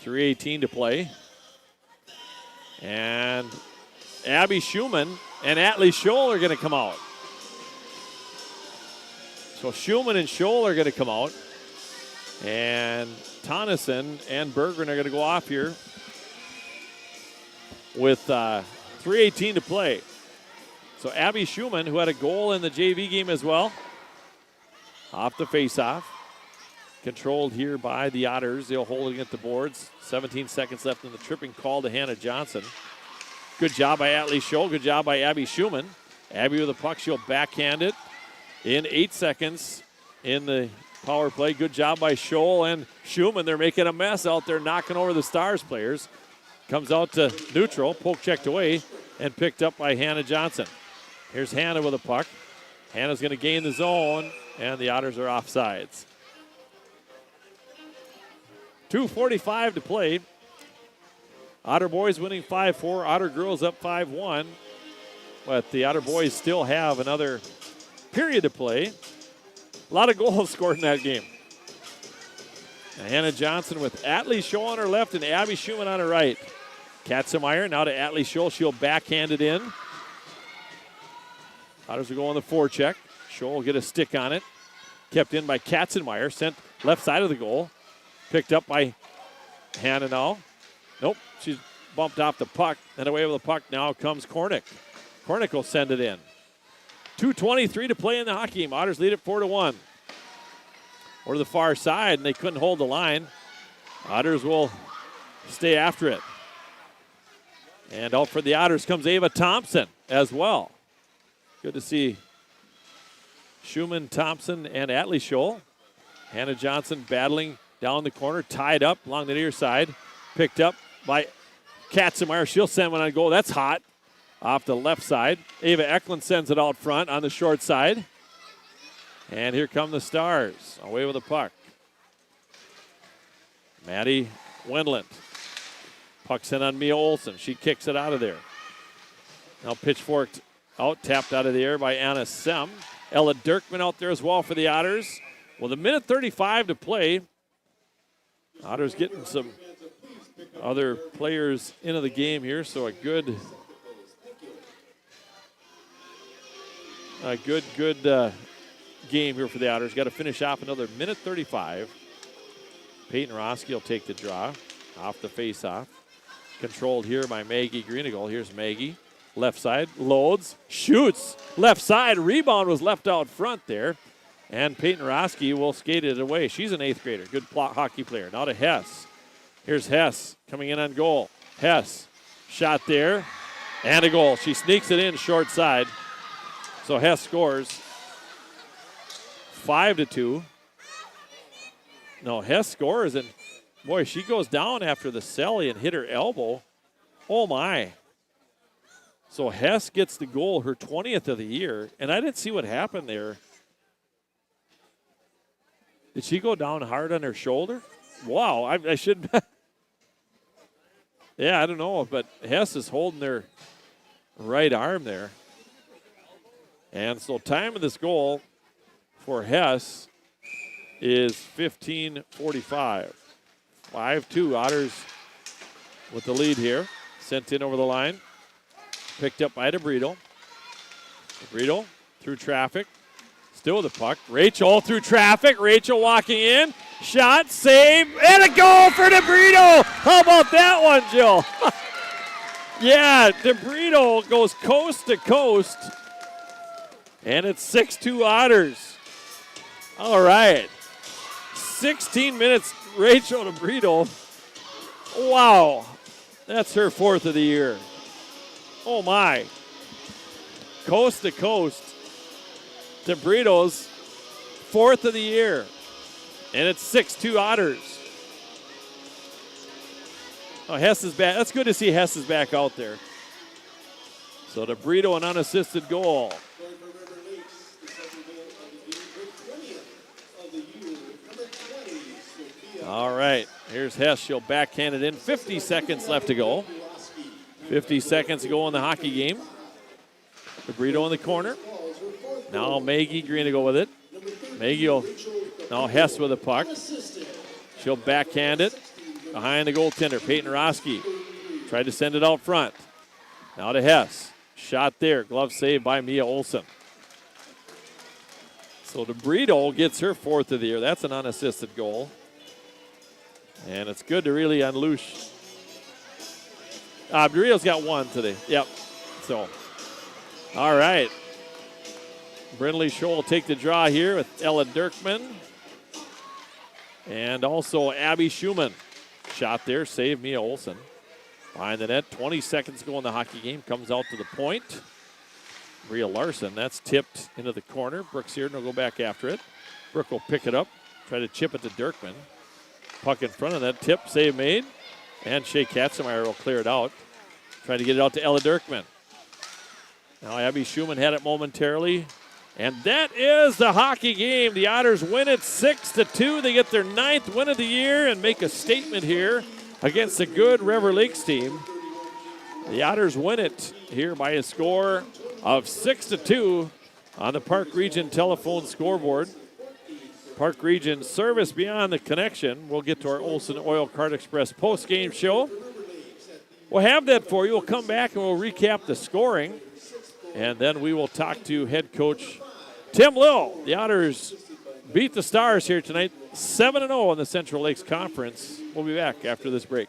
3:18 to play. And Abby Schumann and Atlee Scholl are going to come out. So Schumann and Scholl are going to come out. And Tonneson and Berggren are going to go off here with 3:18 to play. So Abby Schumann, who had a goal in the JV game as well, off the faceoff. Controlled here by the Otters. They'll hold it at the boards. 17 seconds left in the tripping call to Hannah Johnson. Good job by Atlee Scholl. Good job by Abby Schumann. Abby with the puck. She'll backhand it in 8 seconds in the power play. Good job by Scholl and Schumann. They're making a mess out there, knocking over the Stars players. Comes out to neutral. Poke checked away and picked up by Hannah Johnson. Here's Hannah with a puck. Hannah's going to gain the zone, and the Otters are offsides. 2:45 to play. Otter boys winning 5-4. Otter girls up 5-1. But the Otter boys still have another period to play. A lot of goals scored in that game. Hannah Johnson with Atlee Scholl on her left and Abby Schumann on her right. Katzenmeyer now to Atlee Scholl. She'll backhand it in. Otters will go on the forecheck. Scholl will get a stick on it. Kept in by Katzenmeyer. Sent left side of the goal. Picked up by Hannah now. Nope, she's bumped off the puck. And away with the puck now comes Kornick. Kornick will send it in. 2:23 to play in the hockey game. Otters lead it 4-1. Or to the far side, and they couldn't hold the line. Otters will stay after it. And out for the Otters comes Ava Thompson as well. Good to see Schumann, Thompson, and Atlee Scholl. Hannah Johnson battling down the corner, tied up along the near side. Picked up by Katzenmeyer. She'll send one on goal. That's hot. Off the left side. Ava Eklund sends it out front on the short side. And here come the Stars. Away with the puck. Maddie Wendland. Puck's in on Mia Olsen. She kicks it out of there. Now pitchforked out, tapped out of the air by Anna Sem. Ella Dirkman out there as well for the Otters. With 1:35 to play. Otters getting some other players into the game here, so a good game here for the Otters. Got to finish off another 1:35. Peyton Roski will take the draw off the face-off. Controlled here by Maggie Greenagle. Here's Maggie. Left side, loads, shoots. Left side, rebound was left out front there. And Peyton Roski will skate it away. She's an 8th grader, good hockey player. Now to Hess. Here's Hess coming in on goal. Hess, shot there, and a goal. She sneaks it in short side. So Hess scores 5-2. No, Hess scores, and boy, she goes down after the celly and hit her elbow. Oh my. So Hess gets the goal, her 20th of the year, and I didn't see what happened there. Did she go down hard on her shoulder? Wow, I should. Yeah, I don't know, but Hess is holding their right arm there. And so time of this goal for Hess is 15:45. 5-2, Otters with the lead here. Sent in over the line. Picked up by DeBrito. DeBrito through traffic. Still with the puck. Rachel through traffic. Rachel walking in. Shot, save, and a goal for DeBrito. How about that one, Jill? Yeah, DeBrito goes coast to coast. And it's 6-2 Otters. All right. 16 minutes, Rachel DeBrito. Wow. That's her 4th of the year. Oh, my. Coast to coast. DeBrito's 4th of the year. And it's 6-2 Otters. Oh, Hess is back. That's good to see Hess is back out there. So DeBrito, an unassisted goal. All right, here's Hess. She'll backhand it in. 50 seconds left to go. 50 seconds to go in the hockey game. DeBrito in the corner. Now Maggie Greenagle with it. Maggie will, now Hess with the puck. She'll backhand it behind the goaltender, Peyton Roski. Tried to send it out front. Now to Hess. Shot there. Glove save by Mia Olsen. So DeBrito gets her 4th of the year. That's an unassisted goal. And it's good to really unleash. DeBrito's got 1 today. Yep. So, all right. Brindley Scholl will take the draw here with Ella Dirkman. And also Abby Schumann. Shot there, save Mia Olsen. Behind the net, 20 seconds to go in the hockey game. Comes out to the point. Bria Larson, that's tipped into the corner. Brooks here, will go back after it. Brooke will pick it up, try to chip it to Dirkman. Puck in front of that, tip, save made. And Shea Katzenmeyer will clear it out. Trying to get it out to Ella Dirkman. Now Abby Schumann had it momentarily. And that is the hockey game. The Otters win it 6-2. They get their 9th win of the year and make a statement here against a good River Lakes team. The Otters win it here by a score of 6-2 on the Park Region telephone scoreboard. Park Region service beyond the connection. We'll get to our Olson Oil Card Express post-game show. We'll have that for you. We'll come back and we'll recap the scoring. And then we will talk to head coach Tim Lill. The Otters beat the Stars here tonight, 7-0 in the Central Lakes Conference. We'll be back after this break.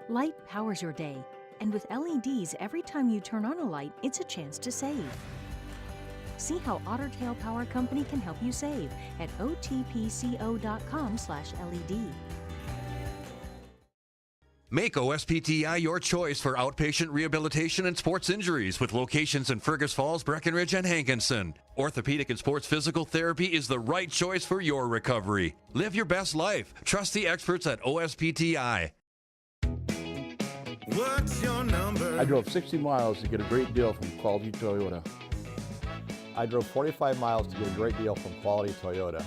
Light powers your day, and with LEDs, every time you turn on a light, it's a chance to save. See how Otter Tail Power Company can help you save at otpco.com/LED. Make OSPTI your choice for outpatient rehabilitation and sports injuries with locations in Fergus Falls, Breckenridge, and Hankinson. Orthopedic and sports physical therapy is the right choice for your recovery. Live your best life. Trust the experts at OSPTI. What's your number? I drove 60 miles to get a great deal from Quality Toyota. I drove 45 miles to get a great deal from Quality Toyota.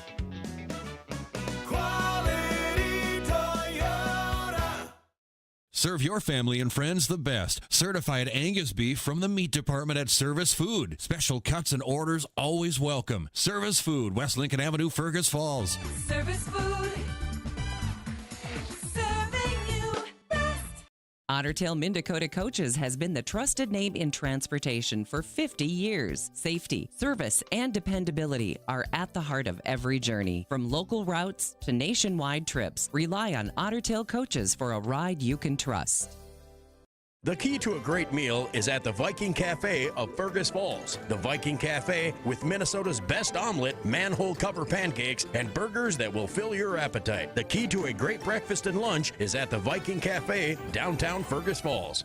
Serve your family and friends the best. Certified Angus beef from the meat department at Service Food. Special cuts and orders always welcome. Service Food, West Lincoln Avenue, Fergus Falls. Service Food. Serving you best. Otter Tail Minn Dakota Coaches has been the trusted name in transportation for 50 years. Safety, service, and dependability are at the heart of every journey. From local routes to nationwide trips, rely on Otter Tail Coaches for a ride you can trust. The key to a great meal is at the Viking Cafe of Fergus Falls. The Viking Cafe with Minnesota's best omelet, manhole cover pancakes, and burgers that will fill your appetite. The key to a great breakfast and lunch is at the Viking Cafe, downtown Fergus Falls.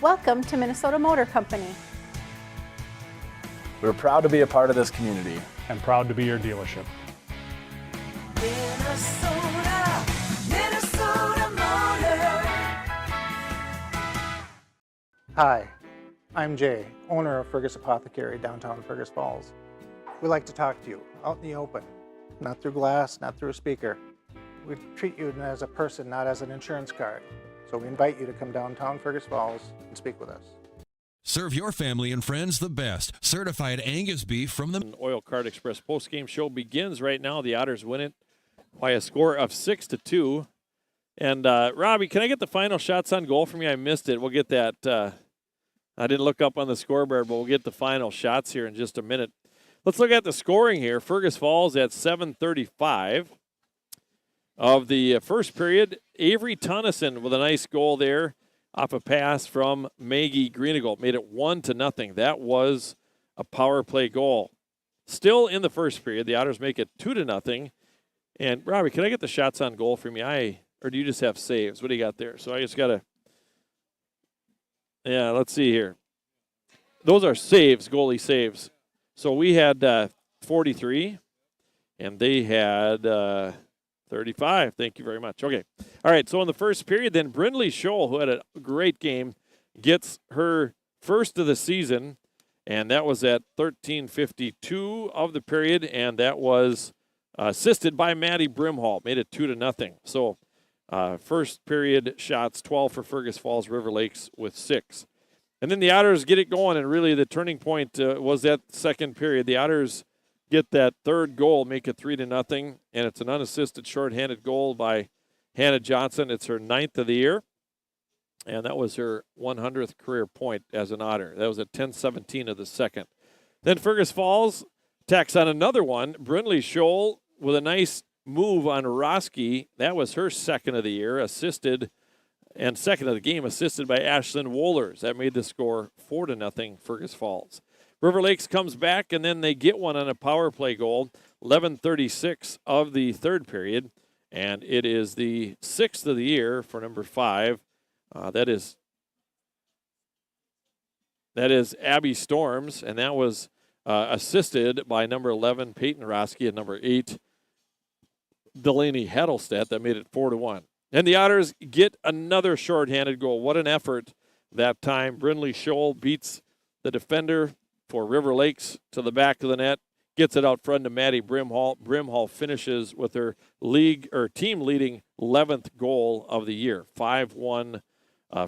Welcome to Minnesota Motor Company. We're proud to be a part of this community. And proud to be your dealership. Minnesota, Minnesota Motor. Hi, I'm Jay, owner of Fergus Apothecary, downtown Fergus Falls. We like to talk to you out in the open, not through glass, not through a speaker. We treat you as a person, not as an insurance card. So we invite you to come downtown Fergus Falls and speak with us. Serve your family and friends the best. Certified Angus beef from the Oil Card Express post-game show begins right now. The Otters win it by a score of 6-2. And Robbie, can I get the final shots on goal from you? I missed it. We'll get that. I didn't look up on the scoreboard, but we'll get the final shots here in just a minute. Let's look at the scoring here. Fergus Falls at 7:35 of the first period. Avery Tonneson with a nice goal there off a pass from Maggie Greenegold. Made it 1-0. That was a power play goal. Still in the first period, the Otters make it 2-0. And Robbie, can I get the shots on goal from you? Or do you just have saves? What do you got there? So I just got to. Yeah, let's see here. Those are saves, goalie saves. So we had 43, and they had 35. Thank you very much. Okay. All right, so in the first period, then Brindley Scholl, who had a great game, gets her first of the season, and that was at 13:52 of the period, and that was assisted by Maddie Brimhall. Made it 2-0. So first period shots, 12 for Fergus Falls River Lakes with 6. And then the Otters get it going, and really the turning point was that second period. The Otters get that third goal, make it 3-0, and it's an unassisted shorthanded goal by Hannah Johnson. It's her 9th of the year, and that was her 100th career point as an Otter. That was at 10:17 of the second. Then Fergus Falls tacks on another one. Brindley Scholl with a nice move on Roski. That was her second of the year, assisted, and second of the game, assisted by Ashlyn Wohlers. That made the score 4-0 Fergus Falls. River Lakes comes back, and then they get one on a power play goal, 11:36 of the third period, and it is the 6th of the year for number 5. That is Abby Storms, and that was assisted by number 11, Peyton Roski, and number 8, Delaney Heddlestedt. That made it 4-1. And the Otters get another shorthanded goal. What an effort that time. Brindley Scholl beats the defender for River Lakes to the back of the net, gets it out front to Maddie Brimhall. Brimhall finishes with her team leading 11th goal of the year. 5-1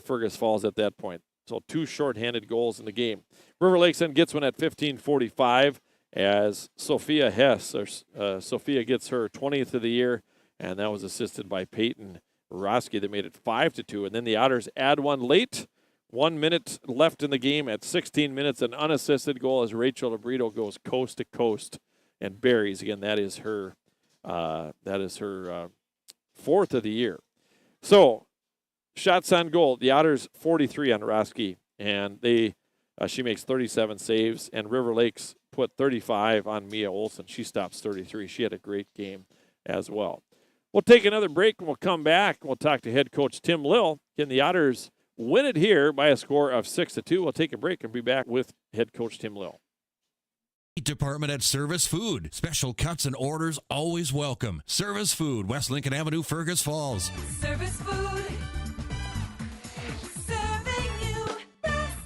Fergus Falls at that point. So 2 shorthanded goals in the game. River Lakes then gets one at 15:45 as Sophia Hess, Sophia gets her 20th of the year, and that was assisted by Peyton Roski that made it 5-2. And then the Otters add one late. 1 minute left in the game at 16 minutes, an unassisted goal as Rachel Abrito goes coast to coast and buries. Again, that is her 4th of the year. So, shots on goal. The Otters 43 on Roski, and she makes 37 saves, and River Lakes put 35 on Mia Olson. She stops 33. She had a great game as well. We'll take another break, and we'll come back. We'll talk to head coach Tim Lill. Can the Otters win it here by a score of 6-2? We'll take a break and be back with head coach Tim Lill. Department at Service Food. Special cuts and orders always welcome. Service Food, West Lincoln Avenue, Fergus Falls. Service food. Serving you best.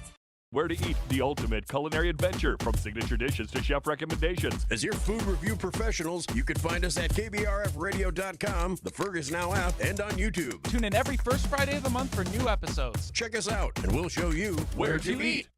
Where to eat, the ultimate culinary adventure, from signature dishes to chef recommendations. As your food review professionals, you can find us at KBRFradio.com, the Fergus Now app, and on YouTube. Tune in every first Friday of the month for new episodes. Check us out, and we'll show you where to eat.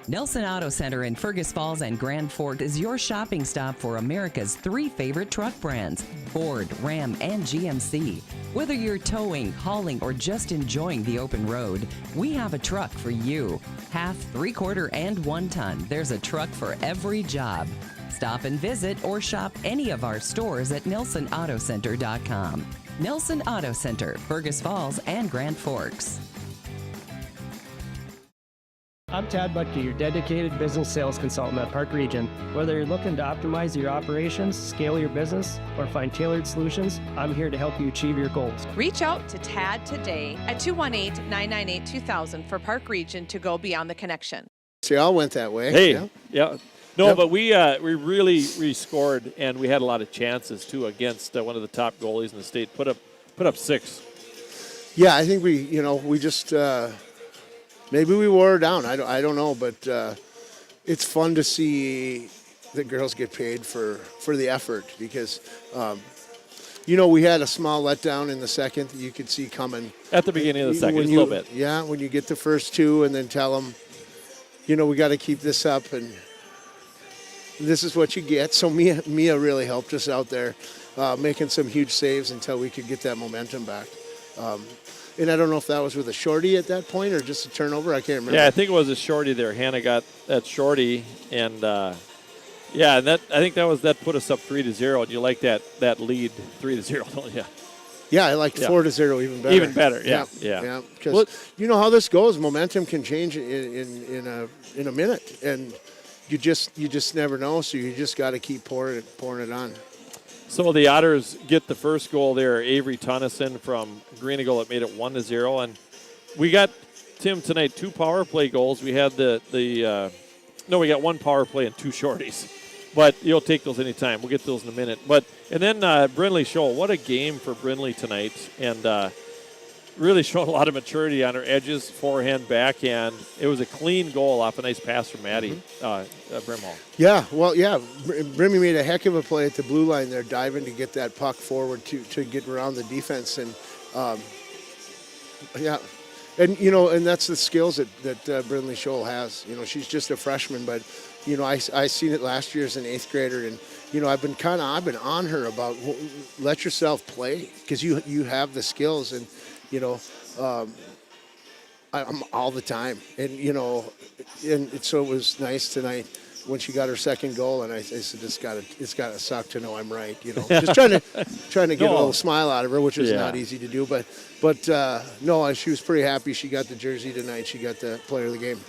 Nelson Auto Center in Fergus Falls and Grand Forks is your shopping stop for America's 3 favorite truck brands, Ford, Ram, and GMC. Whether you're towing, hauling, or just enjoying the open road, we have a truck for you. Half, 3/4, and 1 ton. There's a truck for every job. Stop and visit or shop any of our stores at NelsonAutoCenter.com. Nelson Auto Center, Fergus Falls and Grand Forks. I'm Tad Butke, your dedicated business sales consultant at Park Region. Whether you're looking to optimize your operations, scale your business, or find tailored solutions, I'm here to help you achieve your goals. Reach out to Tad today at 218-998-2000 for Park Region to go beyond the connection. See, all went that way. Hey, yeah. No, but we really rescored, and we had a lot of chances, too, against one of the top goalies in the state. Put up 6. Yeah, I think we just maybe we wore her down. I don't know, but it's fun to see the girls get paid for the effort because, we had a small letdown in the second that you could see coming. At the beginning of the second, a little bit. Yeah, when you get the first 2 and then tell them, we got to keep this up and this is what you get. So Mia really helped us out there, making some huge saves until we could get that momentum back. And I don't know if that was with a shorty at that point or just a turnover. I can't remember. Yeah, I think it was a shorty there. Hannah got that shorty, and and I think that put us up 3-0. And you like that lead 3-0, don't you? Yeah, I like 4-0 even better. Even better, yeah. Because you know how this goes. Momentum can change in a minute, and you just never know. So you just got to keep pouring it on. So the Otters get the first goal there. Avery Tonneson from Greenagle that made it 1-0, and we got Tim tonight 2 power play goals. We had we got 1 power play and 2 shorties, but you'll take those anytime. We'll get those in a minute. And then Brindley Scholl, what a game for Brindley tonight, and really showing a lot of maturity on her edges, forehand, backhand. It was a clean goal off a nice pass from Maddie Brimhall. Yeah, Brimmy made a heck of a play at the blue line there, diving to get that puck forward to get around the defense. And, and that's the skills that Brindley Scholl has. She's just a freshman, but, I seen it last year as an 8th grader, and, I've been on her about let yourself play because you have the skills and, I'm all the time. And, so it was nice tonight when she got her second goal, and I said, it's got to suck to know I'm right. Just trying to get a little smile out of her, which is not easy to do. But no, she was pretty happy. She got the jersey tonight. She got the player of the game.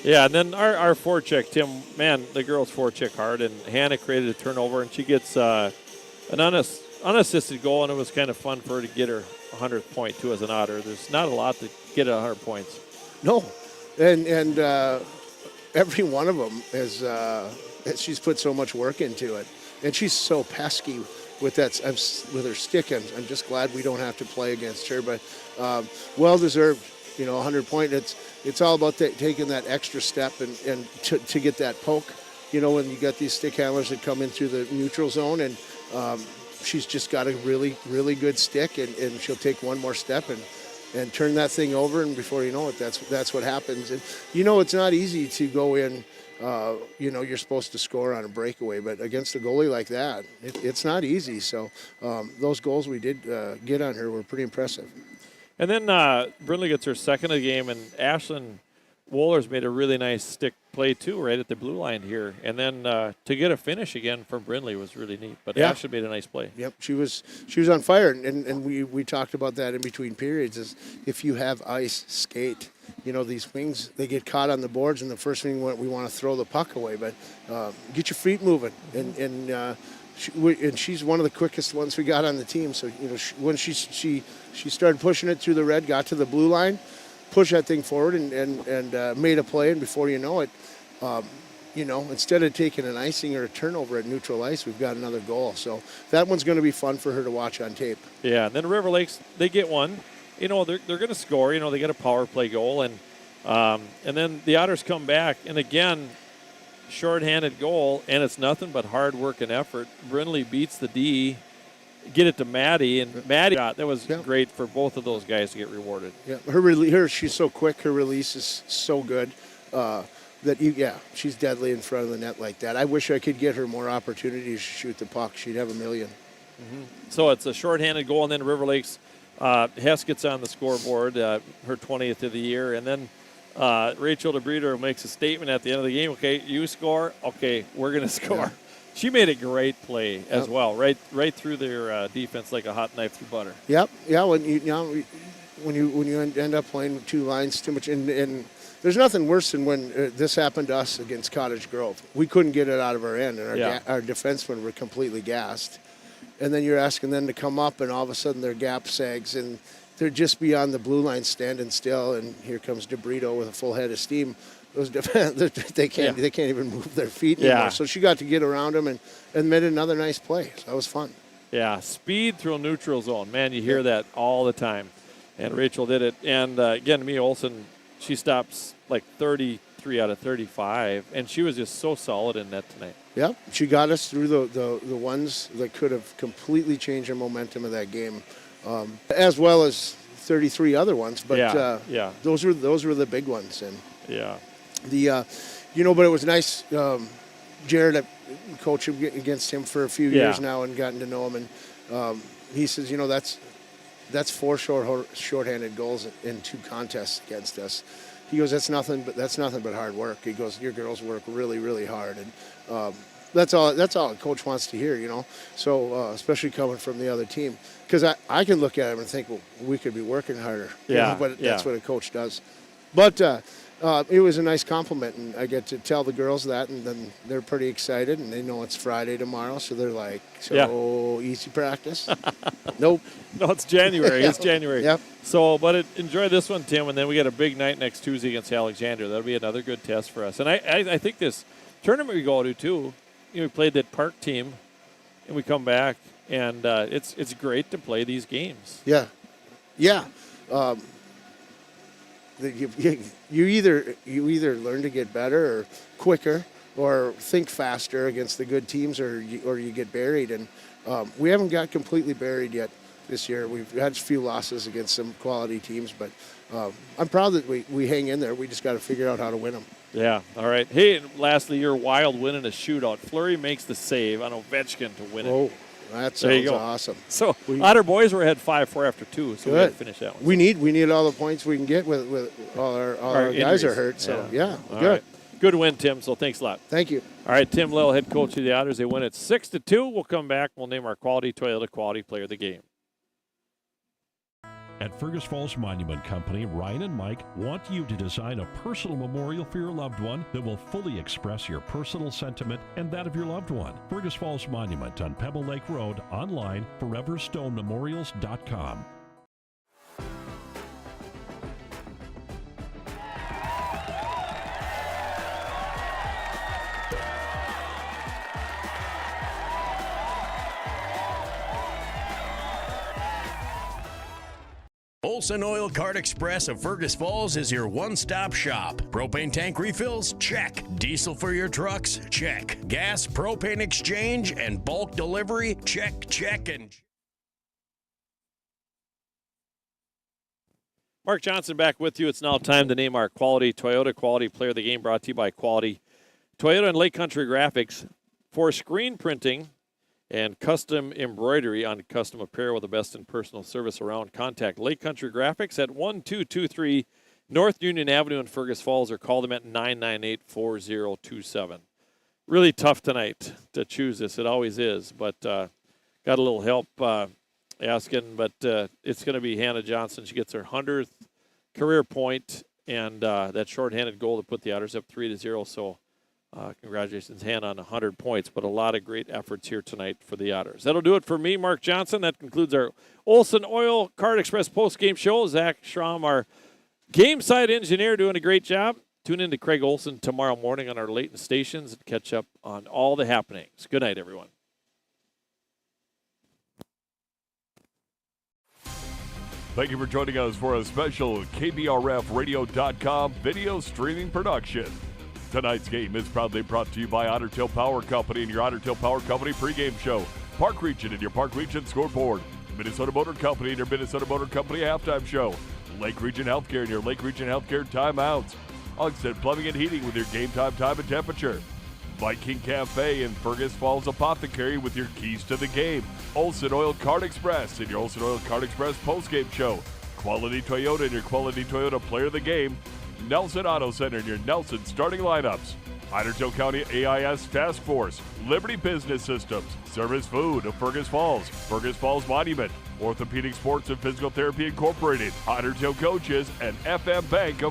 Yeah, and then our forecheck, Tim, man, the girls forecheck hard, and Hannah created a turnover, and she gets an unassisted goal, and it was kind of fun for her to get her 100th point, too, as an Otter. There's not a lot to get 100 points. No, and every one of them is she's put so much work into it, and she's so pesky with her stick. I'm just glad we don't have to play against her, but well deserved. 100 point. It's all about taking that extra step and to get that poke. When you got these stick handlers that come in through the neutral zone, and she's just got a really, really good stick, and she'll take one more step and turn that thing over, and before you know it, that's what happens. And it's not easy to go in. You're supposed to score on a breakaway, but against a goalie like that, it's not easy. So those goals we did get on her were pretty impressive. And then Brindley gets her second of the game, and Ashlyn Wohlers made a really nice stick play too, right at the blue line here. And then to get a finish again from Brindley was really neat. But Ashlyn made a nice play. Yep, she was on fire, and we talked about that in between periods. Is if you have ice, skate. These wings, they get caught on the boards, and the first thing we want to throw the puck away. But get your feet moving, and she's one of the quickest ones we got on the team. So when she started pushing it through the red, got to the blue line, pushed that thing forward, and made a play. And before you know it, instead of taking an icing or a turnover at neutral ice, we've got another goal. So that one's going to be fun for her to watch on tape. Yeah, and then River Lakes, they get one. They're going to score. They get a power play goal, and then the Otters come back, and again, shorthanded goal, and it's nothing but hard work and effort. Brindley beats the D, get it to Maddie, and Maddie, that was great for both of those guys to get rewarded. Yeah, she's so quick. Her release is so good she's deadly in front of the net like that. I wish I could get her more opportunities to shoot the puck. She'd have a million. Mm-hmm. So it's a shorthanded goal, and then River Lakes. Hess gets on the scoreboard, her 20th of the year, and then Rachel DeBreeder makes a statement at the end of the game. Okay, you score. Okay, we're going to score. Yeah. She made a great play as well, right through their defense like a hot knife through butter. Yep. Yeah. When you end up playing with two lines too much, and there's nothing worse than when this happened to us against Cottage Grove. We couldn't get it out of our end, and our defensemen were completely gassed. And then you're asking them to come up, and all of a sudden their gap sags, and they're just beyond the blue line standing still, and here comes DeBrito with a full head of steam. Those they can't even move their feet anymore. Yeah. So she got to get around them and made another nice play. So that was fun. Yeah, speed through a neutral zone. Man, you hear that all the time. And Rachel did it. And again, Mia Olson, she stops like 33 out of 35, and she was just so solid in that tonight. Yeah, she got us through the ones that could have completely changed the momentum of that game, as well as 33 other ones. But those were the big ones. And but it was nice. Jared, I coached against him for a few years now and gotten to know him, and he says, that's 4 shorthanded goals in 2 contests against us. He goes, that's nothing but hard work. He goes, your girls work really, really hard, and that's all a coach wants to hear, So especially coming from the other team, because I can look at him and think, well, we could be working harder. But that's what a coach does. But it was a nice compliment, and I get to tell the girls that, and then they're pretty excited, and they know it's Friday tomorrow, so they're like, easy practice? Nope. No, it's January. It's January. Yep. So, but enjoy this one, Tim, and then we got a big night next Tuesday against Alexandria. That'll be another good test for us. And I think this tournament we go to, too, we played that Park team, and we come back, and it's great to play these games. Yeah. Yeah. You either learn to get better or quicker or think faster against the good teams, or you get buried. And we haven't got completely buried yet this year. We've had a few losses against some quality teams, but I'm proud that we hang in there. We just got to figure out how to win them. Yeah, all right. Hey, lastly, your Wild win in a shootout. Fleury makes the save on Ovechkin to win it. Oh, that sounds awesome. So Otter boys were ahead 5-4 after 2, so we had to finish that one. We need all the points we can get with all our guys are hurt. So good. Right. Good win, Tim. So thanks a lot. Thank you. All right, Tim Lill, head coach of the Otters. They win it 6-2. We'll come back. We'll name our Quality Toyota Quality Player of the Game. At Fergus Falls Monument Company, Ryan and Mike want you to design a personal memorial for your loved one that will fully express your personal sentiment and that of your loved one. Fergus Falls Monument on Pebble Lake Road, online, foreverstonememorials.com. Olson Oil Cart Express of Fergus Falls is your one-stop shop. Propane tank refills? Check. Diesel for your trucks? Check. Gas, propane exchange, and bulk delivery? Check, check, and... Mark Johnson back with you. It's now time to name our Quality Toyota Quality Player of the Game, brought to you by Quality Toyota and Lake Country Graphics. For screen printing and custom embroidery on custom apparel with the best in personal service around, contact Lake Country Graphics at 1223 North Union Avenue in Fergus Falls, or call them at 998-4027. Really tough tonight to choose this. It always is, but got a little help asking, but it's going to be Hannah Johnson. She gets her 100th career point, and that shorthanded goal to put the Otters up 3-0. So congratulations, Hannah, on 100 points, but a lot of great efforts here tonight for the Otters. That'll do it for me, Mark Johnson. That concludes our Olson Oil Cart Express post-game show. Zach Schramm, our game side engineer, doing a great job. Tune in to Craig Olson tomorrow morning on our Layton stations and catch up on all the happenings. Good night, everyone. Thank you for joining us for a special KBRFradio.com video streaming production. Tonight's game is proudly brought to you by Otter Tail Power Company and your Otter Tail Power Company pregame show. Park Region and your Park Region scoreboard. Minnesota Motor Company and your Minnesota Motor Company halftime show. Lake Region Healthcare and your Lake Region Healthcare timeouts. Ogstead Plumbing and Heating with your game time and temperature. Viking Cafe and Fergus Falls Apothecary with your keys to the game. Olson Oil Cart Express and your Olson Oil Cart Express postgame show. Quality Toyota and your Quality Toyota Player of the Game. Nelson Auto Center and your Nelson starting lineups. Idaho County AIS Task Force. Liberty Business Systems. Service Food of Fergus Falls Monument. Orthopedic Sports and Physical Therapy Incorporated. Otter Tail Coaches and FM Bank of